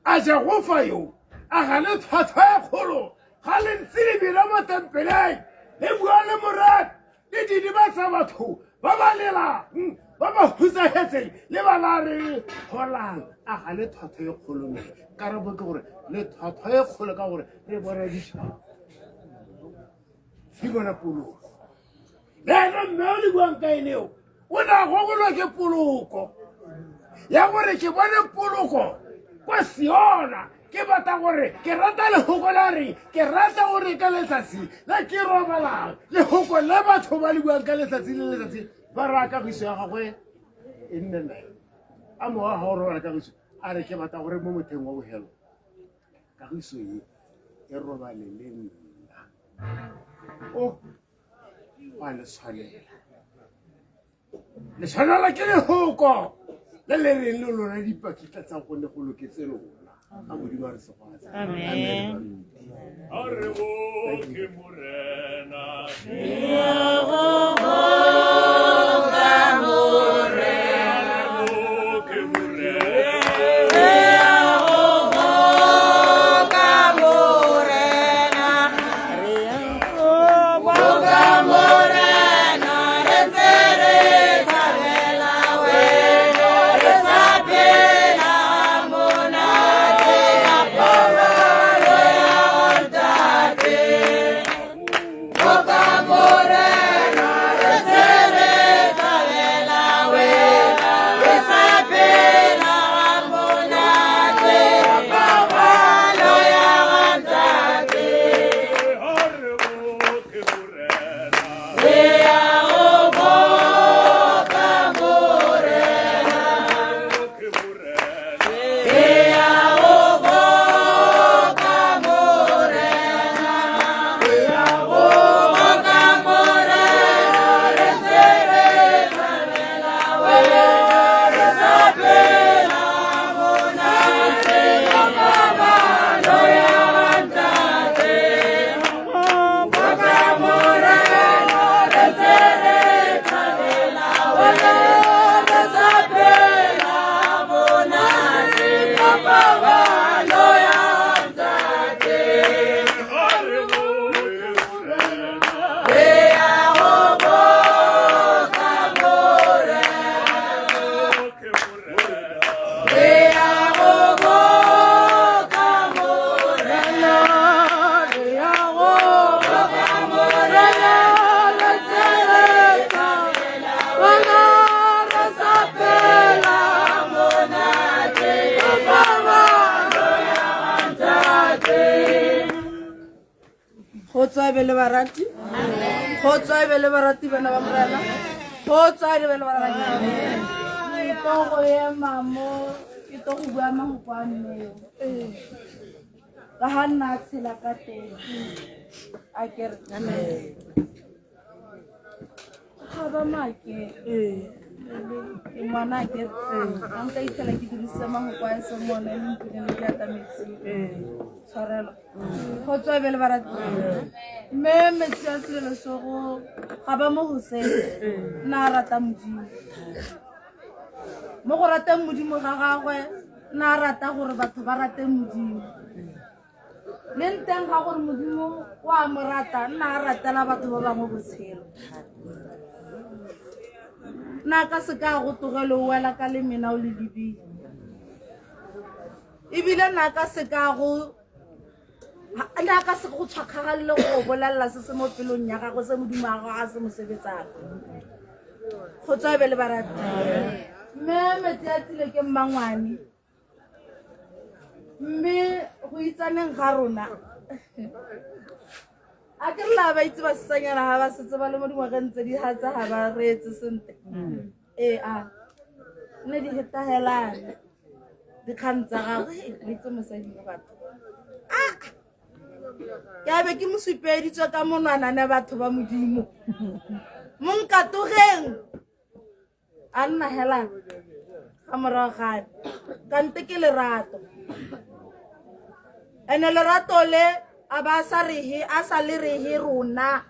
a Jehova yo a ga le thwathwa e kgolo ga le ntse le bela mo tempeleng le bua le morat le didiba tsa batho ba ba lelang ba ba husahetseng le ba la re holang a ga le thwathwa e kgolo mme karabo ke gore le thwathwa e kgolo ka gore re bona ditšhaba di bona poloko le ena mme o le buang ka eneo o na gogolwa ke poloko ya gore ke bone poloko kwa Siona ke batla gore ke rata lehoko la re ke rata gore ka letsatsi la ke robalang lehoko le batho ba le buang ka letsatsi le letsatsi ba ra kagiso ya gagwe e nne nae a mowa ga o robala kagiso a re ke batla gore mo motheng wa bogelo kagiso e robale le nna o ba le tshwanela ke lehoko le le reng le lona dipakitla tsa gone go loketse lona a modimo a re segwatsa amen a re bo ke morena Amore Kgotso e be le barati. Kgotso e be le barati bana ba morena. Kgotso e be le barati. Itogo ye mamo, itogo bua mahokwane. Ka ha nna tshela ka teng. A kere. Ga ba make. Ngwana ke nka itela ke dirisa mahokwane se mona le mpine le ya tametsi. Tshwarelo. Kgotso e be le barati. Me metsi a selelo sogo ga ba mo go sele na rata modimo mo go rateng modimo ga gagwe na rata gore batho ba rateng modimo le nteng ga gore modimo wa mo rata na ratela batho ba bangwe botshelo na ka se ka go tlogele o wela ka le mena o le lebile ebile na ka se ka go ana ka se go tshwakgagalle go bolalla se se mo pelong ya gago se modimo a go a se mo sebetsang go tswa be le barati me metsi a tsile ke mmangwane mme go itsaneng ga rona a ke re la ba itse ba sesanyana ga ba setse ba le mo dingwageng tse di hatsa ga ba reetse sente ne di hetahelane dikgang tsa gago le itse mosadi wa batho ya be ke mosupeditswe ka monwanane batho ba modimo mo nkatogeng a nna hela ga morago gane kante ke lerato ene lerato le a ba sa le rehe rona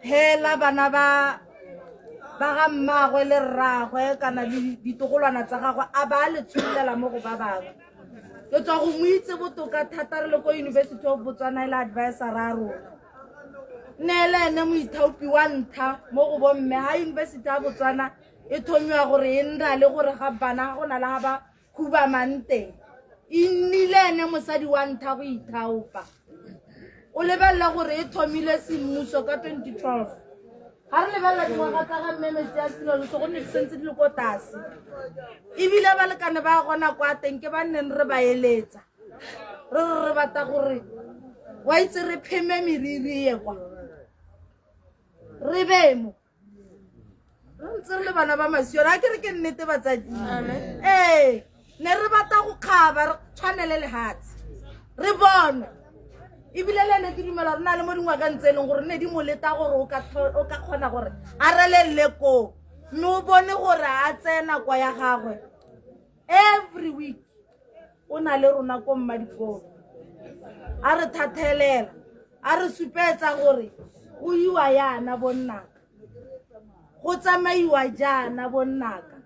hela bana ba ga mmagwe le rragwe kana ditogolwana tsa gagwe a ba le tshulela mo go ba bangwe ke tswa go mo itse botoka thata re le ko University of Botswana ile advisor a rona ne le ene moithaopi wa ntlha mo go bomme ha University ya Botswana e thonywa gore e nna le gore ga bana go na le ba khuba mante e nnile ene mosadi wa ntha go ithaopa o lebella gore e thomile semmuso ka 2012 ha re lebella dingwaga tsa ga mmemetsi ya selo le go ne sentse di le ko tlase ebile ba lekane ba gona kwa teng ke ba nneng re ba eletsa re bata gore wa itse re pheme meriri ye kwa re bemo re ntse re le bana ba masiora a ke re ke nnete batsadi ne re bata go kgaba re tshwanele le hatsi re bona ebile le ne ke dumela re na le mo dingwageng tse e leng gore ne di mo leta gore o ka kgona gore a relelle ko mme o bone gore a tsena kwa ya gagwe every week o na le rona ko mmadikolo a re thathelela a re supetsa gore go iwa yana bonnaka go tsamaiwa jana bonnaka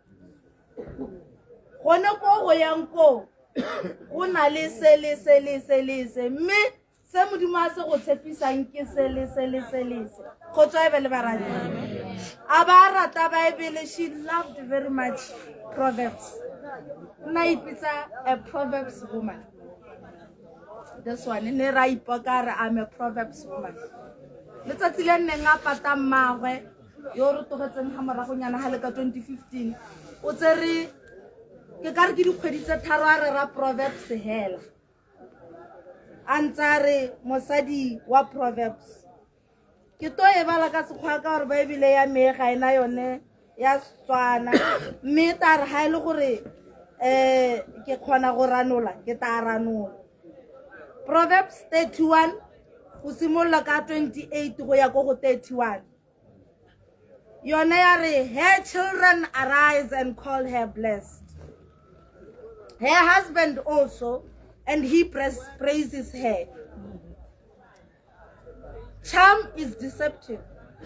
gone ko go yang ko go na le se mme se modimo a se go tshepisang ke se go tswa e be le barati a ba rata Bible. She loved very much Proverbs. Na ipitsa a Proverbs woman. This one ne ra ipokara I'm a Proverbs woman. Letsatsi le nne nga pata mmagwe yo re togetseng ga morago nyana ha le ka 2015 o tsere ke ka re ke dikgwedi tse tharo a re ra Proverbs hela antsare mosadi wa Proverbs ke to e bala ka sekgwa ka gore Bible ya me ga ena yone ya Setswana mme ta re ha ile gore ke khona go ranola ke ta ranola Proverbs 31 go simolla ka 28 go ya go 31 yona ya re her children arise and call her blessed, her husband also, and he praises her. Charm is deceptive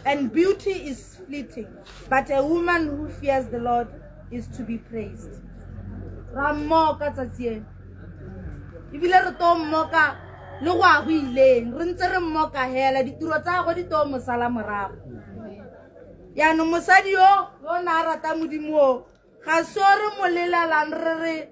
and beauty is fleeting, but a woman who fears the Lord is to be praised. Ramoka tsatsien ibile re to mmoka le go a go ileng re ntse re mmoka hela ditiro tsa go di to mosala morago ya no mosadi yo na rata modimo ga sore molelalang re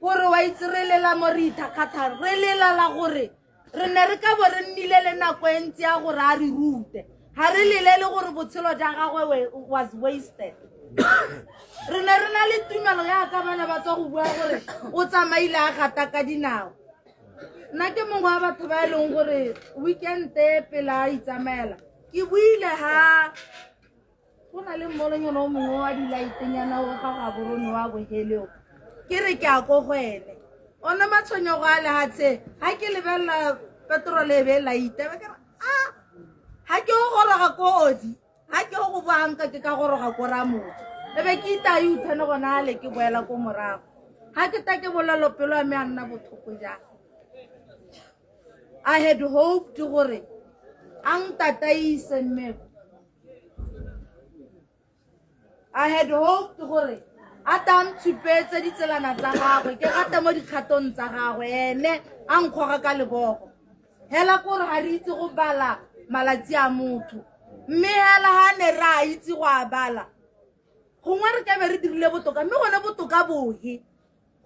gore wa itserelela mo re ithakgatha re lela gore re ne re ka bo re nnile le nako entsi ya gore a re rute ha re lelele gore botshelo ja gagwe was wasted re ne re na le tumelo ya ka bana ba tswa go bua gore o tsamaile a gata ka dinao nna ke mongwe wa batho ba e leng gore weekend-e pele a itsamela ke buile ha go na le mmolonyana o mongwe wa dilaetenyana o ga ga borone wa boheleo ke re ke a ko go ene ona matshwenyego a lehatshe ga ke lebelela petrole e be laite be ke re ga ke go goroga ko odi ga ke go banka ke ka goroga ko ramotho e be ke itae uthane gona ale ke boela ko morago ga ke ta ke bolelo pelo ya me a nna bothoko jang I had hoped gore ang tataise mmeko I had hoped gore a tam tshupetse ditselana tsa gagwe ke gata mo dikgatong tsa gagwe ene a nkgoga ka lebogo hela gore ga re itse go bala malatsi a motho mme hela ha ne ra itse go a bala gongwe re ka be re dirile botoka mme gone botoka bohe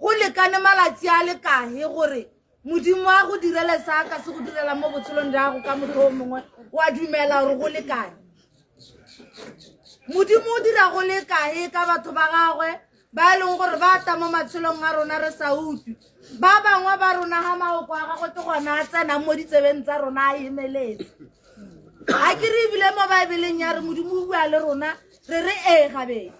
go lekane malatsi a le kahe gore modimo wa go direla sa ka se go direla mo botshelong ja go ka motho o mongwe wa dumela gore go lekane modimo o dira go le kae ka batho ba gagwe ba e leng gore ba ta mo matshelong a rona re sa utlwe ba bangwe ba rona ga maoko a gagwe ke gona a tsena mo ditsebeng tsa rona a emeletse ga ke re ebile mo baebeleng ya re modimo o bua le rona re re ee gabedi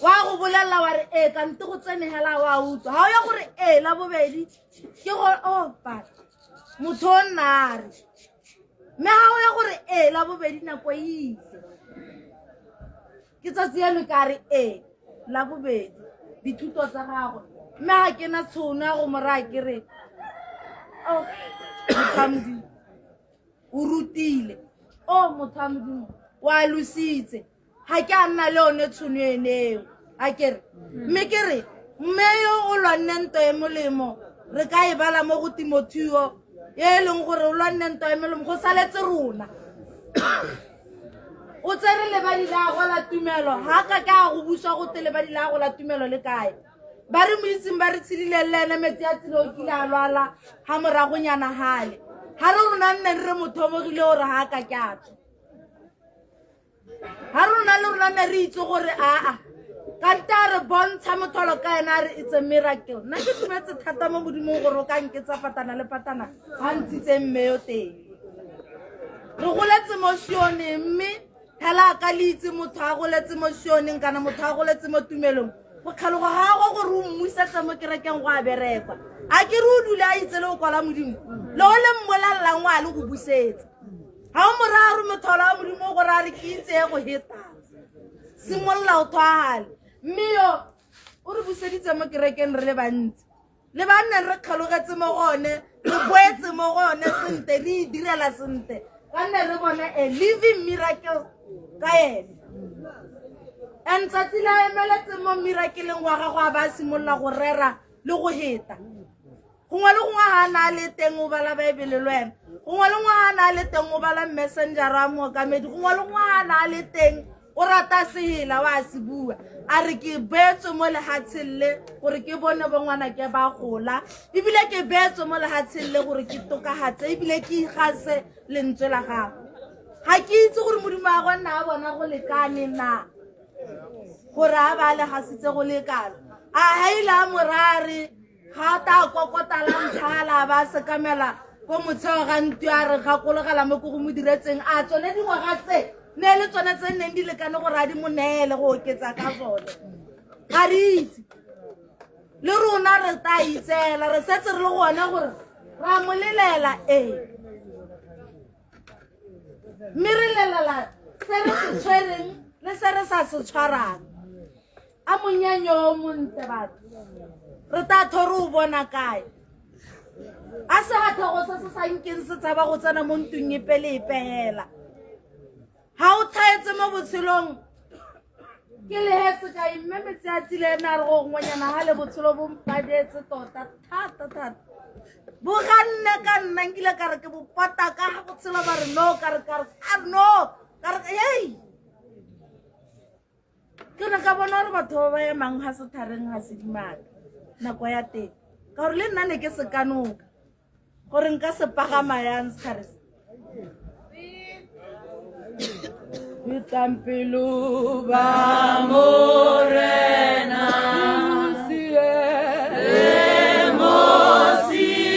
wa go bolelela wa re ee kante go tsenegela wa utlwa ga o ya gore ee la bobedi ke gore o pata motho o nna re mme ga o ya gore ee la bobedi nako ile ke tsatsi eno ka re ee la bobedi dithuto tsa gagwe mme ga ke na tshono ya go moraya ke re o motho a modimo o rutile o motho a modimo wa lositse ga ke a nna le one tshono eneo a kere mme ke re mme yo o lwanneng nto e molemo re ka e bala mo go Timotheo e leng gore o lwanneng nto e molemo go saletse rona o tsere lebadi la go la tumelo ha ka ka go busa go te lebadi la go la tumelo le kae ba re mo itseng ba re tshidile le ene metsi a tsile o kile a lwala ha moragonyana hale ha re rona nne re motho mo gile gore ha ka kyatso ha rona le rona ne re itse gore a kanta re bontsha motholo ka ena re it's a miracle nna ke tumetse thata mo modimong gore o ka nketsa patana le patana ha ntshitse mme yo teng re goletse mo sione mme hela ka le itse motho a goletse mo sioneng kana motho a goletse mo tumelong go kgalogo ga go gore o mmusetsa mo kerekeng go a berekwa a ke re o dule a itse le o kwala modimo le o le mmolalelang wa le go busetsa ga o moraro motholo wa modimo gore a re ke itse go heta simolola o thwagale mme yo o re buseditse mo kerekeng re le bantsi le banneng re kgalogetse mo gone re boetse mo gone sente re e direla sente ka nne re bone a living miracle ka ene and tsatsi la emeletse mo mirakeleng wa gago a ba simolola go rera le go heta gongwe le gongwe ga a na le teng o bala baebele le wena gongwe le gongwe ga a na le teng o bala messenger a mookamedi gongwe le gongwe ga a na le teng o rata sehela wa se bua a re ke beetswe mo lehatsheng le gore ke bone bongwana ke ba gola ebile ke beetswe mo lehatsheng le gore ke tokagatse ebile ke igase lentswe la gago ga ke itse gore modimo a go nna a bona go lekane na gore a ba le gasitse go lekana a haile a morare ga ta kokotala ntlhala ba sekamela ko motsheo ga ntwe a re gakologela mo ko go mo diretseng a tsone dingwaga tse ne le tsone tse neng di lekane gore a di mo neele go oketsa ka tsone ga re itse le rona re ta itseela re setse re le gona gore ra mo lelela ee mme re lelela se re se tshwereng le se re sa se tshwarang a monyanyo o montle batho re ta thore o bona kae a se ga thogo se se sa nkeng se tshaba go tsena mo ntweng e pele e pehela ha o thaetse mo botshelong ke lehetse ka mme metsi a tsile ena re go ngwanyana ha le botshelo bo mpadetse tota thata bo ganne ka nna nkile ka re ke bo pata ka ha botshelo ba re no ka re hey ke re ka bona gore batho ba ba emang ha se thareng ha se dimaka nako ya teng ka gore le nna ne ke se kanoka gore nka se pagama yang setharese Tampelu ba morena, emosie.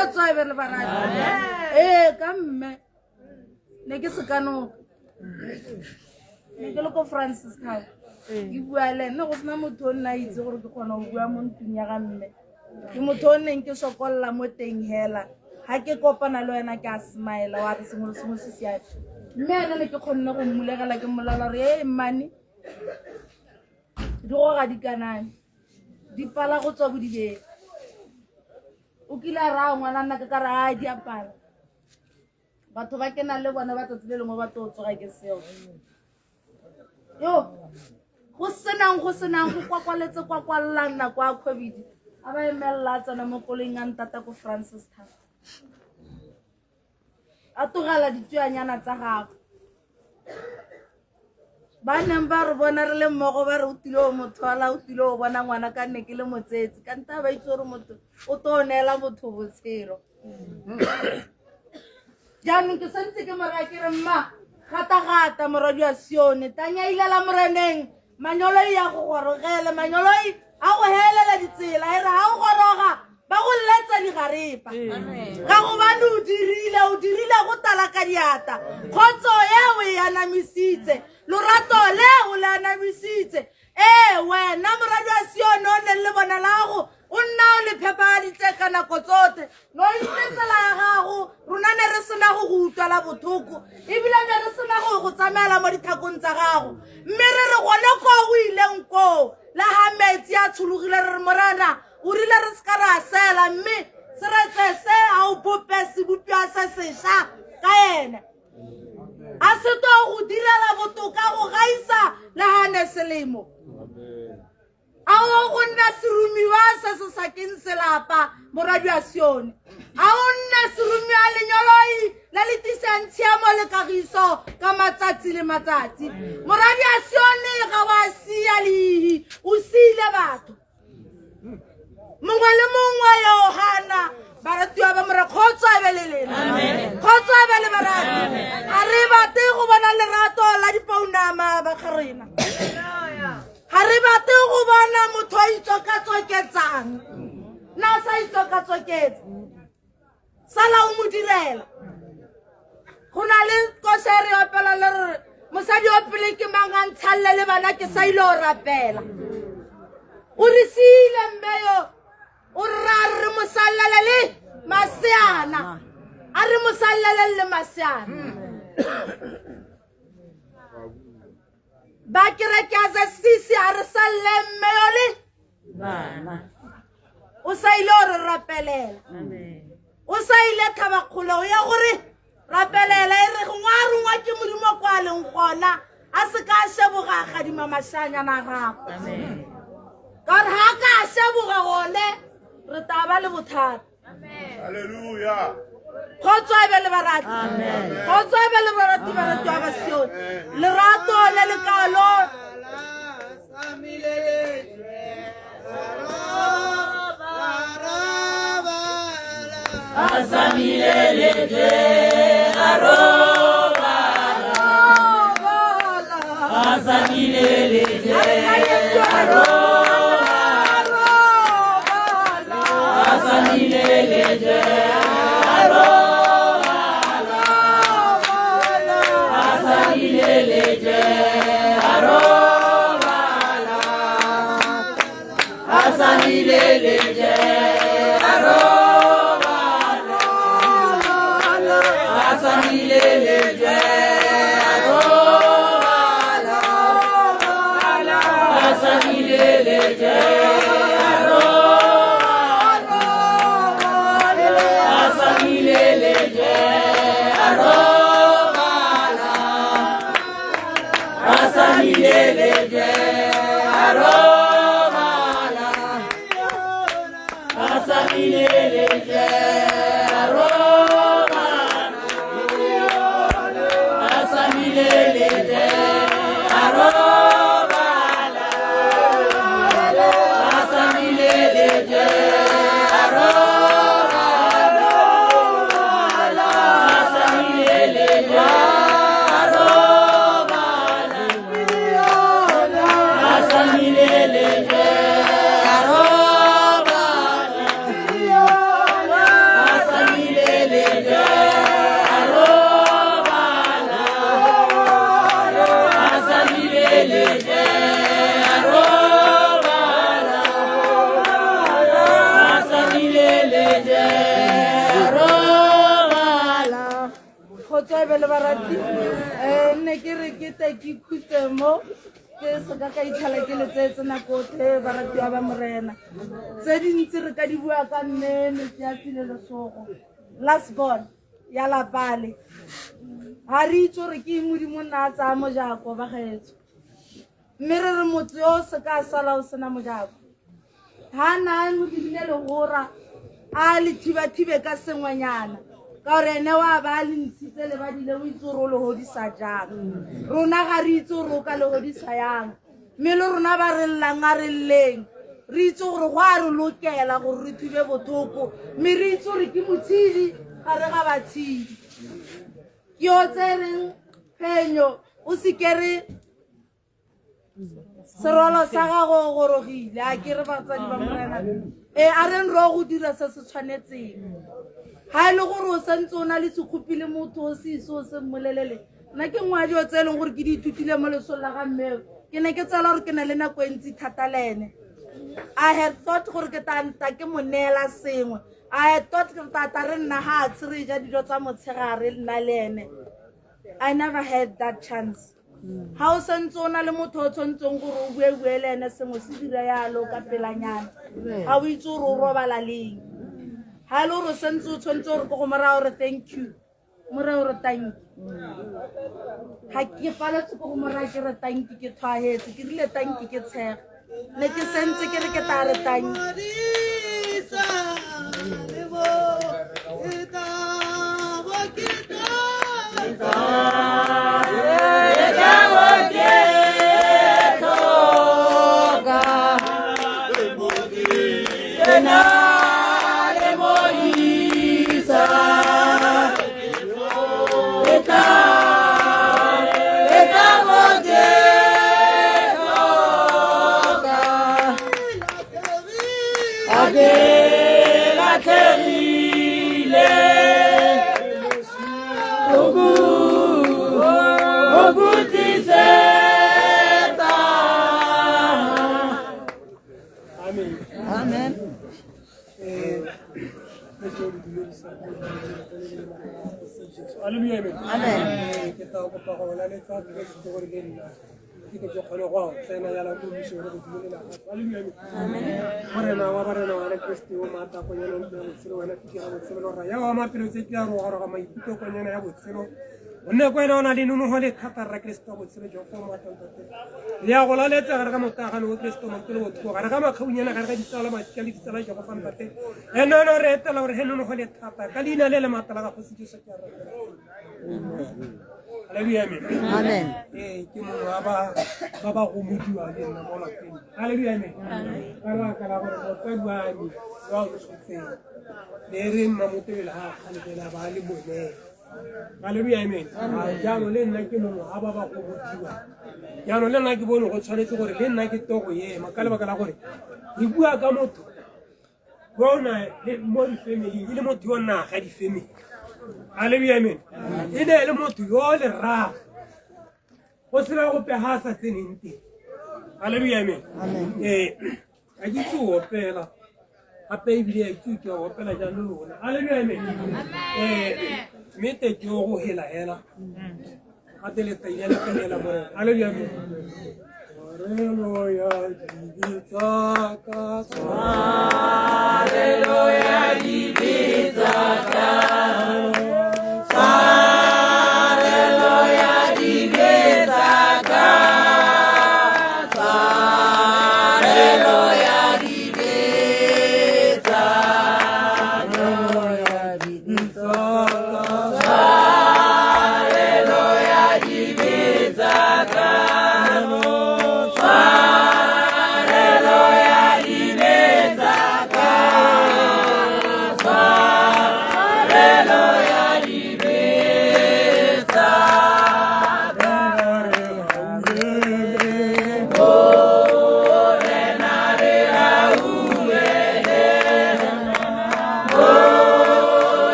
kgotso e be le barati ka mme ne ke sekanoka ne ke le ko Francis Town ke bua le nne go sena motho o nna itse gore ke kgona go bua mo ntlong ya ga mme ke motho o neng ke sokolla mo teng hela ga ke kopana le wena ke a smile wa re sengwe le sengwe se siame mme ene ne ke kgonne go mmulegela ke mmolala gore mmane di goga di kanane di pala go tswa bodibeng o kile a raya ngwana nna ke ka re a di apala batho ba ke nang le bone ba tsatsi le lengwe ba tlo tsoga ke seo yo go senang go kwakwaletse kwakwalelang nako ya COVID a ba emelela a tsena mo koleng ya ntata ko Francis Town a togela ditsuanyana tsa gago ba neng ba re bona re le mmogo ba re o tile o mothola o tile o bona ngwana ka nne ke le motsetsi ka nta ba itse gore motho o to neela motho botshelo jaanong ke santse ke moraya ke re mma gata moradi wa Sione tanya ilela moreneng manyolo ya go gorogele manyolo a go helela ditsela e re ha o goroga ba go letsa digarepa ga go bane o dirile go tala ka diata kgotso eo e anamisitse lorato leo le anamisitse wena moradi wa Sione o ne le bona lago o nna o le phephagaditse ka nako tsotlhe no itsetsela ya gago rona ne re sena go utlwala bothoko ebile ne re sena go tsamaela mo dithakong tsa gago mme re re gone ko o ileng ko la ha metsi a tshulogile re re morana o rile re se ka ra sela mme se re se a o bope se bopia se sešwa ka ene a se to go direla botoka go gaisa le ha ne selemo a o go nna serumiwa se se sakeng selapa moradi wa Sione a o nna serumiwa lenyoloi la le tisantshia mo le kagiso ka matsatsi le matsatsi moradi wa Sione ga wa sia le o sile batho mongwe le mongwe Yohana baratiwa ba mora kgotso a be le lena kgotso a be le barati a re bate go bona lerato la dipaunama ba kgarena ha re bate go bona motho a itsokatsoketsang na sa itsokatsoketsa sala o mo direla go na le kosere ya pela le re mosadi o pele ke mangantshalle le bana ke sa ile o rapela o re sile mmeyo o rare mosallele le masiana a re mosallele le masiana ba kereke a za sisi a re salle mmeyo le bana o sa ile o re rapelela o sa ile thabakgolo ya gore rapelela e re ngwa ke modimo kwa leng gona a se ka sheboga ga di mamashanyana gago ka re ha ka sheboga gone re taba le bothata Hallelujah. kgotso e be le barati kgotso e be le barati ba Sione lerato le lekalo kgotso e be le barati nne ke re ke te ke ikhutse mo ke seka ka itlhala ke letsetse nakotlhe barati ba ba morena tse dintsi re ka di bua ka mme metsi a tsile lesogo last born ya lapale ga re itse gore ke modimo nna a tsaya mojako ba gaetso mme re re motho yo o se ka sala o sena mojako ga nae modibile legora a le thibathibe ka sengwenyana ka gore ene wa ba le ntshitse le badile o itse gore o legodisa jang rona ga re itse gore o ka legodisa yang mme le rona ba re llang a re lleng re itse gore go a re lokela gore re thibe bothoko mme re itse gore ke motshedi ga re ga batshedi ke yo tsereng phenyo o se kere serolo sa gago gorogile a ke re batsadi ba morena a reng ro go dira se se tshwanetseng ga e le gore o santse o na le sekgopile motho o se ise o se mmolelele nna ke ngwadi o tse e leng gore ke di ithutile mo lesolo la ga mmeo ke ne ke tsela gore ke na le nako e ntsi thata le ene I had thought gore ke tanta ke mo neela sengwe I had thought ke tata re nna ga a tshire ja dilo tsa motshegare nna le ene I never had that chance ha o santse o na le motho o tshwantseng gore o bue le ene sengwe se dira yalo ka pelanyana ga o itse gore o robala leng ha le gore o santse o tshwanetse gore ko go moraya gore thank you moraya gore thank ga ke paletse ko go moraya ke re thank ke tshwaetse ke rile thank ke tshega ne ke sentse ke re ke tla re thank Amen. Que tal con parola le fa che sto organizzando. Che io con lo se na ya la commissione di la. Amen. Marena wala questi o mata ko yelo no silo wala fikira silo lo raya wa ma pero se kiaro ora ma ito ko nyana ya silo. Onne ko ina na dinu hole khata ra Kristo ko silo jo ko ma tonte. Ya gola le ta ga mo ta ga no Kristo mo tlo ko ga ga ma khunyana ga ga di tsala ma tsali di tsala jo ko fan pate. E no re ta la re henu no hole khata kalina le mata la ga go se jo sa kiaro. Hallelujah, amen. Que mon baba romudiwa le na mola peni. Hallelujah, amen. Kala go tsadwa ni wa go tsotse. Le re mamute la ha le la ba le bone. Hallelujah, amen. Ja no le nna ke mon baba romudiwa. Ja no le nna ke bone go tshwanetse gore le nna ke togo ye makala bakala gore di bua ka motho bona le mo di family ile motho yo na ga di family. Hallelujah, amen. Ine le motho yo le ra go sela go pehasa tsenente. Hallelujah, amen. A di tu opela a pe bile tu ke opela ja no lona. Hallelujah, amen. Mete jo go hela a tele tayela tayela mo. Hallelujah, amen. Hallelujah, Jibitaka. Hallelujah, Jibitaka.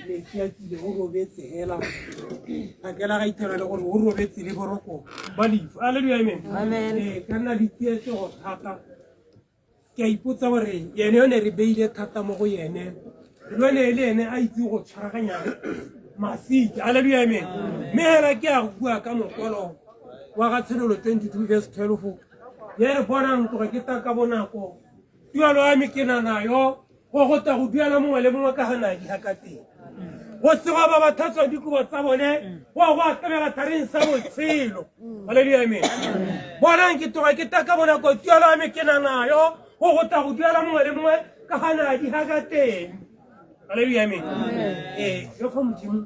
metsi a tsile o robetse hela ga ke la ga ithera le gore o robetse le boroko ba lefu alleluia amen ka nna di tsietse go thata ke a ipotsa gore yene yone re beile thata mo go yene re lwane le ene a itse go tshwaraganya masiki alleluia amen mme hela ke a bua ka mokwalo wa ga tshenolo 22 verse 12 ye re bonang gore ke ta ka bonako tuelo ya me ke nanayo go gota go duela mongwe le mongwe ka ganadi ga ka teng go sego ba ba thatswa dikobo tsa bone go go akabela thareng sa botshelo alleluia amen bonang ke toga ke ta ka bonako tuelo ya me ke nanayo go gota go duela mongwe le mongwe ka ganadi ga ka teng alleluia amen yo fa modimo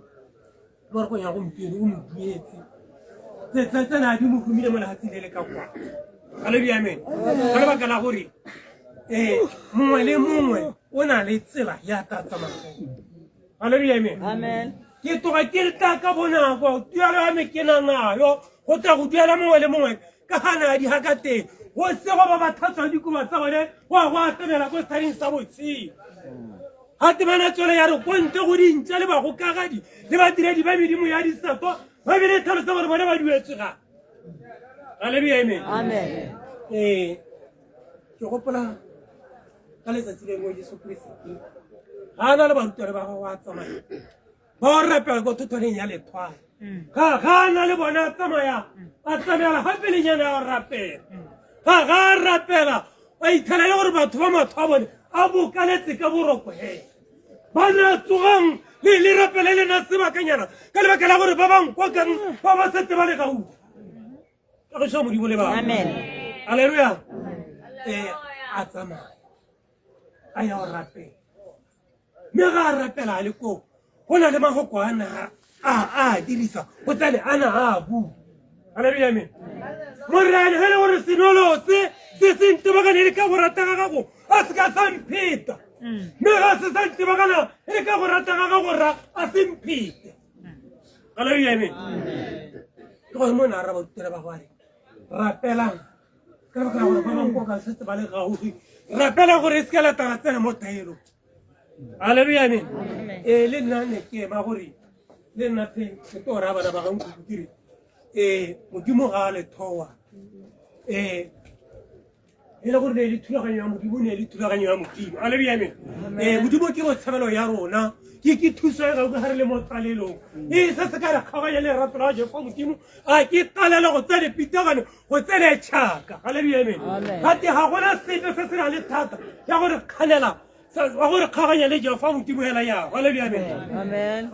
mo re go ya gompieno o mo duetse tsena di mo humile mo lehatsing le le ka kwa alleluia amen ka lebaka la gore mongwe le mongwe o na le tsela ya ka tsamageng alleluia amen ke toga ke le ta ka bonako tuelo ya me ke nanayo go tla go duela mongwe le mongwe ka ganadi ga ka teng go sego ba ba thatswa dikoba tsa bone go atamela ko sethareng sa botshelo ga temana tsole ya re ko ntle go dintša le bagokagadi le badiredi ba medimo ya disato ba bile tlhalosa gore bone ba duetswe ga alleluia amen ke gopola ka letsatsi le ngwe Jesu Kriste ga na le barutwana ba gago a tsamaya ba o rapela ko thothwaneng ya lethwai ga na le bona a tsamaya a tsamela gape lenyana ya go rapela ga a rapela a itlhela le gore batho ba matho a bone a bokaletse ka boroko he ba na tsogang le rapela le na sebakanyana ka lebaka la gore ba bankwa kang ba ba setse ba le gaufi ka go sha modimo le ba alleluia a tsamaya a ya o rapela mme ga a rapela a le koo go na le magoko a naga a dirisa go tsane a naga a bua alleluia amen morane ge le gore senolo se se ntebakane le ka go rata ga gago a se ka sampheta mme ga se sa ntebakana le ka go rata ga gago ra a semphete alleluia amen ke gore mo na ra ba tutela ba go are rapelang ka lebaka la gore ba bangwe ka setse ba le gaufi rapela gore e se ka latala tsena mo taelo alleluia amen le nna ne ke ema gore le nna ke to ra bana ba gangwe go dire modimo ga a le thowa e le gore le thulaganyo ya modimo ne le thulaganyo ya modimo alleluia amen modimo ke go tshabelo ya rona ke thuso ya gago ga re le mo tlalelong se se ka re kgaganya le rato la jefa modimo a ke talela go tsene pitagane go tsene tšhaka alleluia amen gate ga gona sepe se se na le thata ya gore kganela wa gore kgaganya le jefa modimo hela yago alleluia amen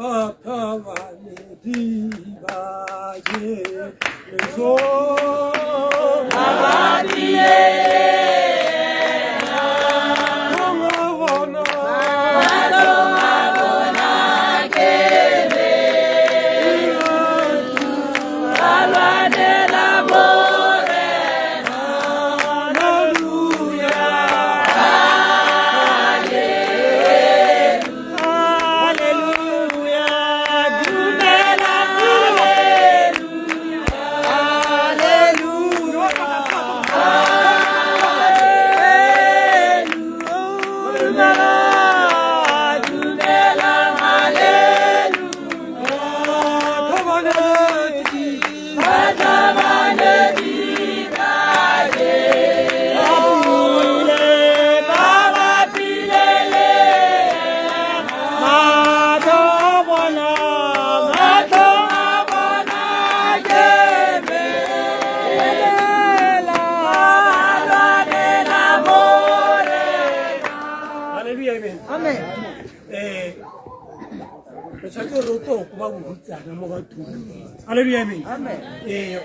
alleluia amen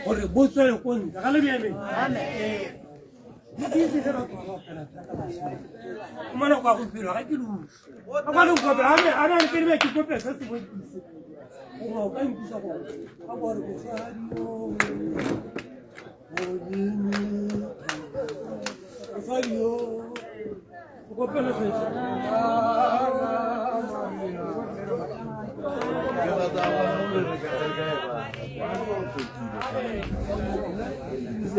gore bo tswele ko ntle alleluia amen mana kwa go phela ga ke lu a ba le go ba a na ke be ke go pesa se bo dise o ka ntisa go a bo re go sa dio go pela se Thank you.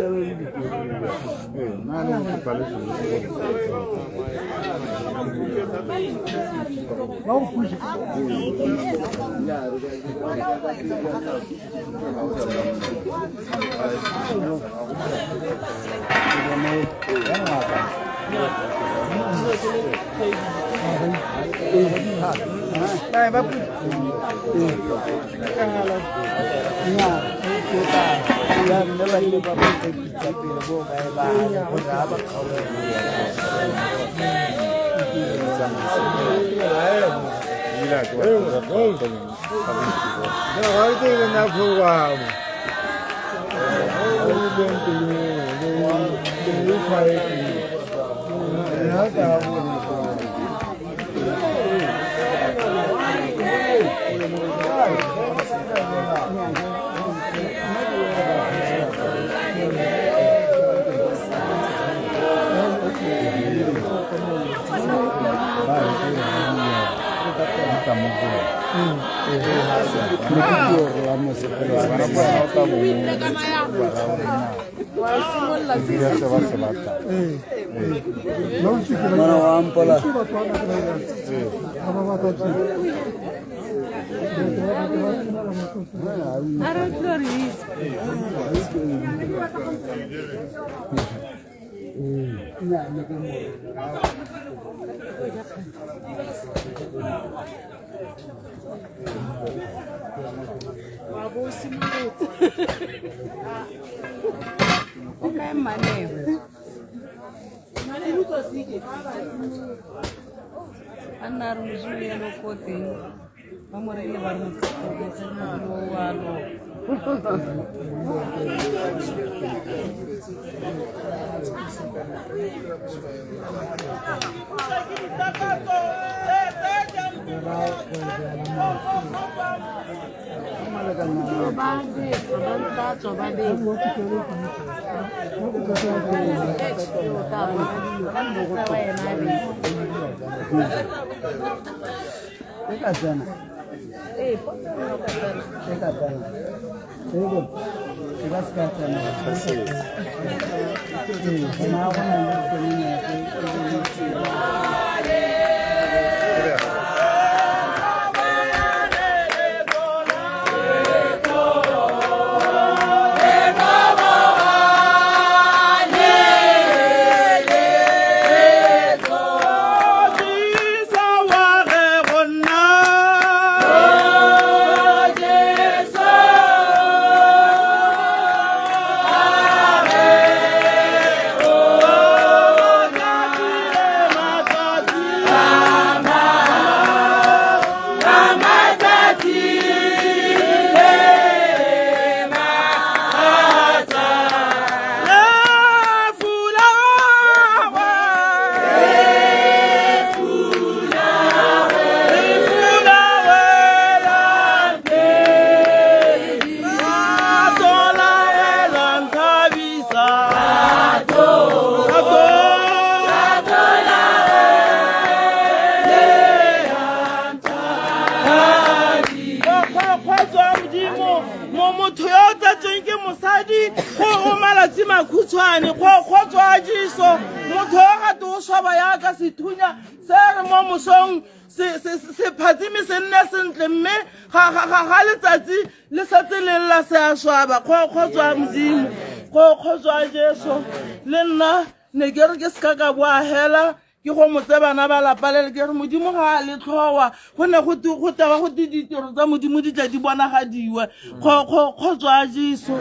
ke go motse bana ba lapalele ke re modimo ga a le tlhowa go ne go taba go ditiro tsa modimo di tla di bonagadiwe go tswa Jesu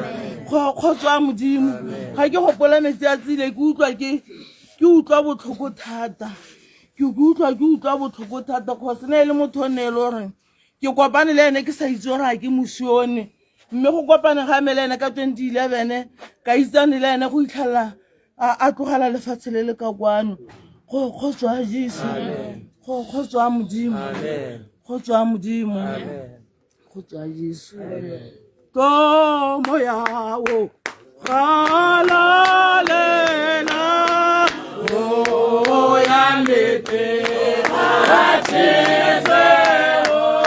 go tswa modimo ga ke gopola metsi a tsile ke utlwa botlhoko thata ke utlwa botlhoko thata go se ne le motho ne le gore ke kopane le ene ke sa itse gore ke mosione mme go kopane ga me le ene ka 2011 ka itsane le ene go itlhala a tlogela lefatshe le le ka kwano go tswa Jesu go tswa modimo go tswa modimo go tswa Jesu tomo yawo halalela o ya mete atse o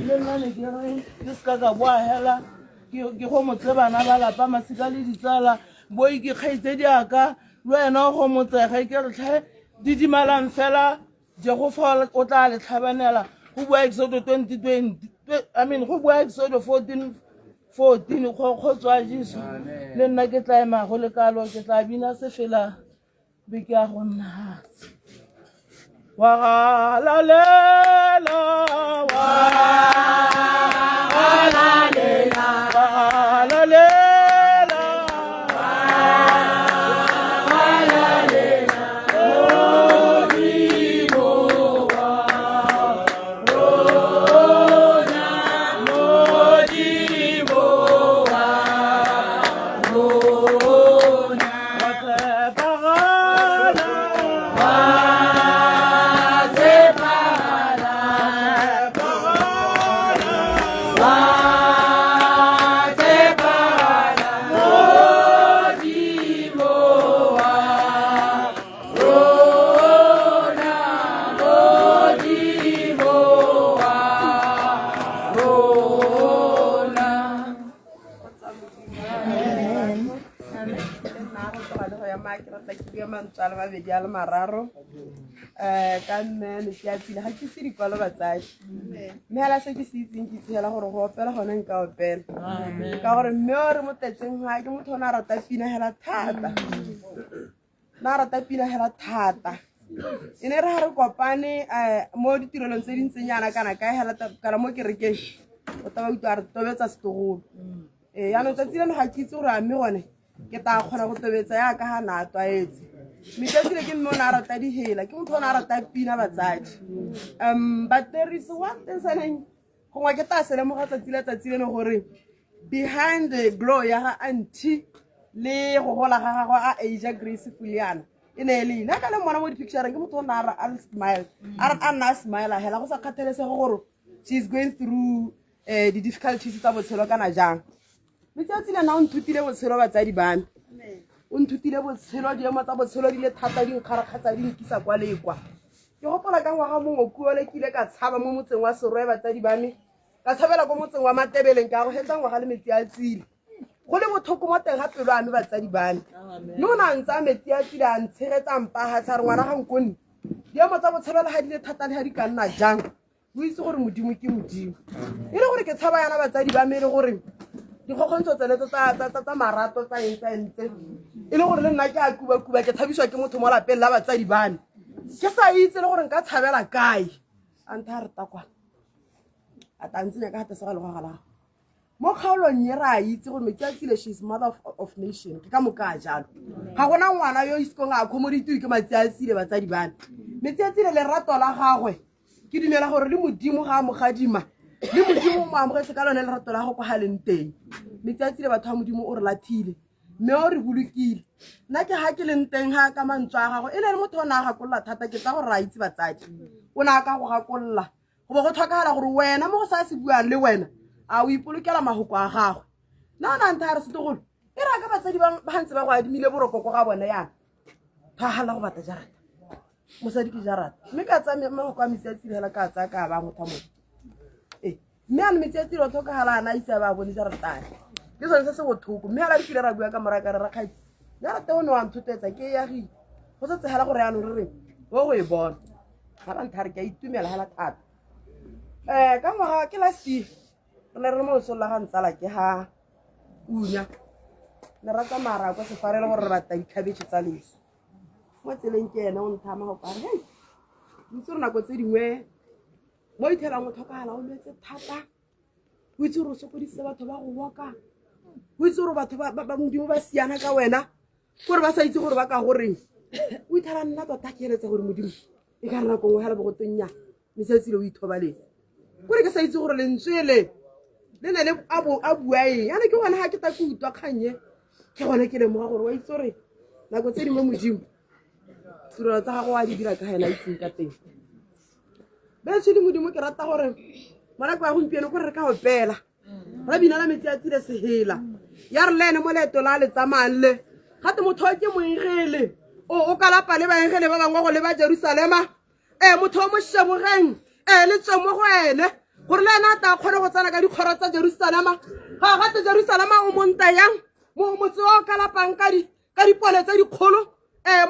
le nna ne ke re ke se ka boa hela ke go motse bana ba lapa masika le ditsala boi ke kgaitsedi aka le wena go motsega ke re tlhe didimalang fela je go fola o tla le tlhabanela go bua Exodus 2020 go bua Exodus 14 go tswa Jesu le nna ke tla ema go le kalo ke tla bina se fela be ke a go nna wa la lela wa la lela wa la lela wa la lela modimo wa rona modimo wa rona wa tsepagala mantswale mabedi a le mararo ka mme ke a tsile ga ke se dikwalo batsadi mme hela se ke se itseng ke itsegela gore go opela gone nka opela ka gore mme o re mo tetseng ga ke motho o ne a rata pina hela thata e ne re ga re kopane mo ditirelong tse dintsenyana kana kae hela kana mo kerekeng o taba utlwa re tobetsa setogolo yaanong tsatsi leno ga ke itse gore a mme gone ke ta kgona go tobetsa yaka ga na tlwaetse metsatsile ke mme o ne a rata dihela ke motho o ne a rata pina batsadi but there is one thing saneng gongwe ke ta se lemoga tsatsi leno gore behind the glow ya ga aunty le go gola ga gagwe a Asia Grace Fuliana e ne e le ina ka le mona mo di-pictureng ke motho o ne a smile a nna a smile hela go sa kgathalesege gore she is going through di-difficulties tsa botshelo kana jang letsatsi lena o nthutile botshelo batsadi bame o nthutile botshelo diemo tsa botshelo di le thata di nkgarakgatsa di nkisa kwa le kwa ke gopola ka ngwaga mongwe kuole ke ile ka tshaba mo motseng wa Seroe batsadi bame ka tshabela ko motseng wa Matebeleng ka go hetsa ngwaga le metsi a tsile go le bothoko mo teng ga pelo a me batsadi bame mme o ne a ntse a metsi a tsile a ntshegetsa mpagatsa re ngwana ga nkone diemo tsa botshelo le ga di le thata le ga di ka nna jang o itse gore modimo ke modimo e le gore ke tshaba yana batsadi bame e le gore dikgokgontsho tsenetso tsa marato tsa entse e le gore le nna ke a kuba ke tshabiswa ke motho mo lapeng la batsadi bane ke sa itse le gore nka tshabela kae a ntha a reta kwana a tantsenya ka gatesega le goga lago mo kgaolong ye re a itse gore metsi a tsile she is mother of nation ke ka moka jalo ga gona ngwana yo isekong a accomodatiwe ke matsi a tsile batsadi bane metsi a tsile lerato la gagwe ke dumela gore le modimo ga a mogadima le modimo mo amogetse ka lone lerato la go kwa galeng teng metsi a tsile batho ba modimo o re lathile mme o re bolokile nna ke ga ke leng teng ga ka mantswe a gago e ne le motho o ne a gakolola thata ke tsa gore ra itse batsadi o ne a ka go gakolola go bo go tlhokagala gore wena mo go sa se buang le wena a o ipolokela mahoko a gagwe nna o na ntha a re setogolo e re ka batsadi ba ntse ba go adimile borokoko ga bone yana thagala go bata jarata mosadi ke jarata mme ka tsaya mahoko a metsi a tsile hela ka tsaya ka ba motho mo mme a metsi a tsile o tlhokagala a na isa ba bone jaratane ke sone se se bothoko mme hela di kile ra bua ka moraka re rakgaitse jarata o ne wa nthotetsa ke yagile go setse hela gore yaanong re reng o go e bona ga ba ntha re ke a itumela hela thata ka ngwaga ke last year re ne re le mo lesolo ga ntsala ke ga unya ne ra tsamaya kwa sefare le gore re bata dikhabetšhe tsa leso mo tseleng ke ene o nthama go kare hei ntse re nako tse dingwe mo ithelang o tlhokagala o lwetse thata o itse gore o sokodisitse batho ba go woka o itse gore batho ba modimo ba siana ka wena gore ba sa itse gore ba ka goreng o ithela nna tota ke eletsa gore modimo e ka re nako ngwe hela bogotong nya mesetsile o ithobaletse kore ke sa itse gore lentswele le ne le a bua eng yana ke gone ga ke ta ke utlwa kganye ke gone ke lemoga gore wa itse gore nako tse dingwe modimo tirelo tsa gago a di dira ka ga ena itseng ka teng betshedi modimo ke rata gore monako ya gompieno kore re ka opela ra bina la metsi a tsile segela ya re le ene mo leeto la le tsamayang le gate motho o ke moengele o ka lapa le baengele ba bangwe go le ba Jerusalema motho o mo shebogeng le tswe mo go ene gore le ena a ta kgone go tsena ka dikgoro tsa jerusalema ga gate jerusalema o monta yang motse o ka lapang ka dipone tse dikgolo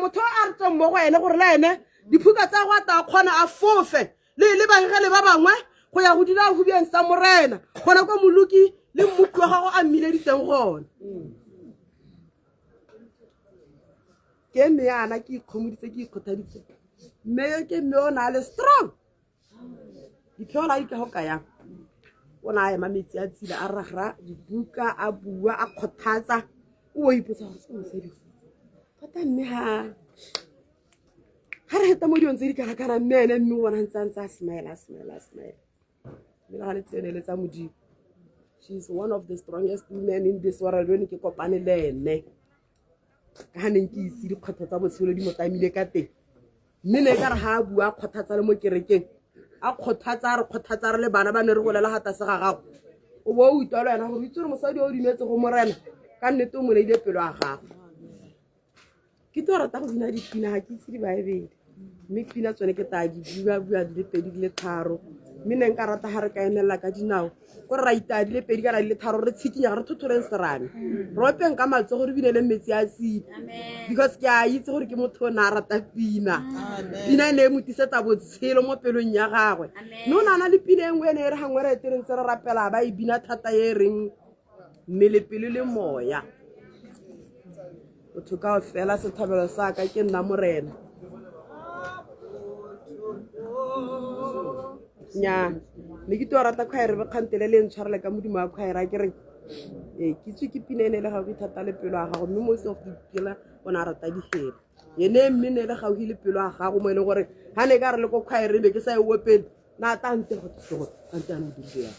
motho a re tswang mo go ene gore le ene diphuka tsa go a ta kgona a fofe le bagegele ba bangwe go ya go dira go bieng sa morena gona kwa moloki le mmutlwa gago a mmileditseng gona ke mme yana ke ikgomoditse ke ikgothaditse mme ke mme o na le strong ditlhola di ka go ka yang o na ema metsi a tsile a ragra dibuka a bua a kgothatsa o ipotsa gore se mosedi tota mme ga re heta mo dilong tse di kana-kana mme ene mme o bona ntse a ntse a smile mme le ga le tsenele tsa modimo she's one of the strongest women in this world when ke kopane le ene ka ga neng ke itse dikgwetlho tsa botshelo di mo tamile ka teng mme ne ka re ga a bua a kgothatsa le mo kerekeng a kgothatsa re le bana ba ne re golela gata se ga gago o bo o itwa le wena gore itse gore mosadi o dimetse go morena ka nnete o mo neile pelo a gago ke to rata go bina dipina ga ke itse di baebedi mme ke pina tsone ke taa di bua di le pedi di le tharo mme ne nka rata ga re ka emelela ka dinao gore ra itaa di le pedi kana di le tharo re tshikinya re thotholeng serame re openg ka matso gore binele metsi a tsile because ke a itse gore ke motho o ne a rata pina e ne e mo tisetsa botshelo mo pelong ya gagwe mme o nana le pina e nngwe e ne e re gangwe re etereng tse re rapela ba e bina thata e reng mmelepelo le moya motho kao fela sethabelo sa ka ke nna morena nya mme ke to rata khwaere be kgantele le ntshwarele ka modimo wa khwaere a ke re ke tswe ke pinene le ga go ithata le pelo a gago mme mo se go ikela o na rata digere ene mme ne le ga go ile pelo a gago mo ile gore ha ne ka re le go khwaere be ke sa e opele na tante go tsogo tante a mo direla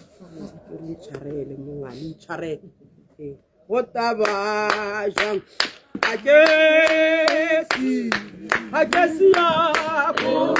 re tshwarele mongane tshwarele go taba jang a ke si ya go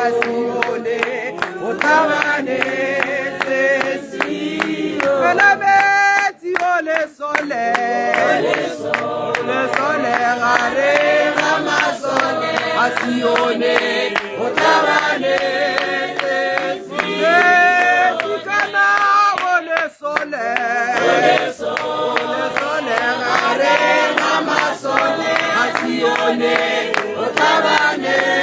asione utabane sesio wena beti ole sole gare gamasole asione utabane sesio kana ole sole gare gamasole asione utabane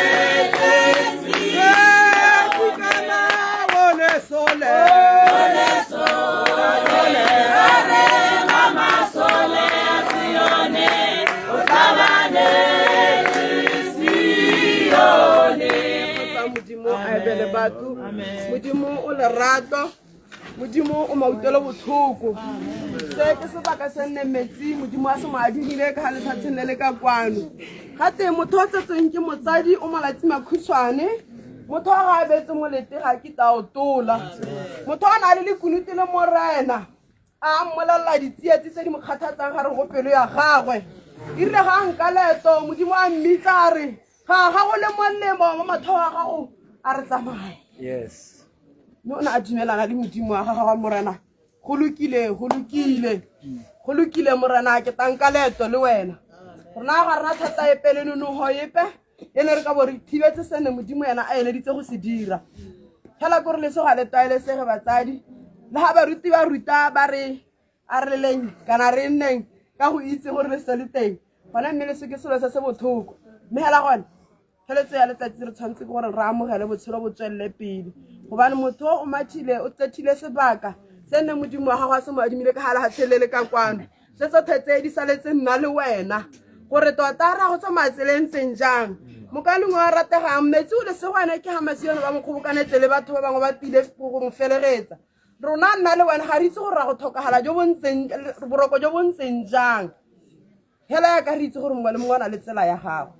modimo o lerato modimo o mautelo botlhoko se ke sebaka se nne metsi modimo a se mo adimile ka letsatsing le le ka kwano gate motho o tsetseng ke motsadi o malatsi makhutshwane motho a ga betse mo lete ga ke taotola motho a na le lekunuti le morena a mmolelela ditsietsi tse di mo kgathatsang gare go pelo ya gagwe irile ga nka leeto modimo a mmitsa a re ga go le molemo mo mathao a gago a re tsamaye Yes. mme o ne a dumelana le modimo wa gagwe wa morena go lokile morena ke tanka leeto le wena rona ga rena thata epe le nonogo epe e ne re ka bo re thibetse sene modimo yena a eleditse go se dira fela kore le sego a le tlwaelesege batsadi le ga baruti ba ruta ba re a re leng kana re nneng ka go itse gore le se le teng gona mme le se ke selo se se botlhoko mme hela gone pheletso ya letsatsi re tshwanetse ke gore re amogele botshelo bo tswelele pele gobane motho o mathile o tsethile sebaka se nne modimo wa gago a se mo adimile ka gala ga tshelele ka kwano se tsotlhe tse di saletse nna le wena gore tota ra go tsamaya tseleng tseng jang mokaleng wa rategang metsi o le segwane ke ga masione ba mo kgobokanetse le batho ba bangwe ba tile go mo felegetsa rona nna le wena ga re itse gore ra go tlhokagala boroko jo bo ntseng jang hela ya ka re itse gore mongwe le mongwe o na le tsela ya gago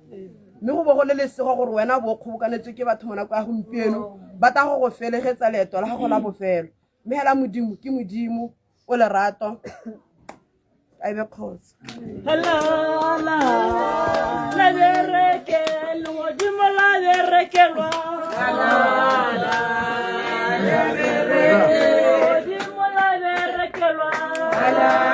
mme go bo go le lesego gore wena bo kgobokanetswe ke batho mo nako ya gompieno ba tla go go felegetsa leeto la gago la bofelo mme hela modimo ke modimo o lerato a ebe kgotsa la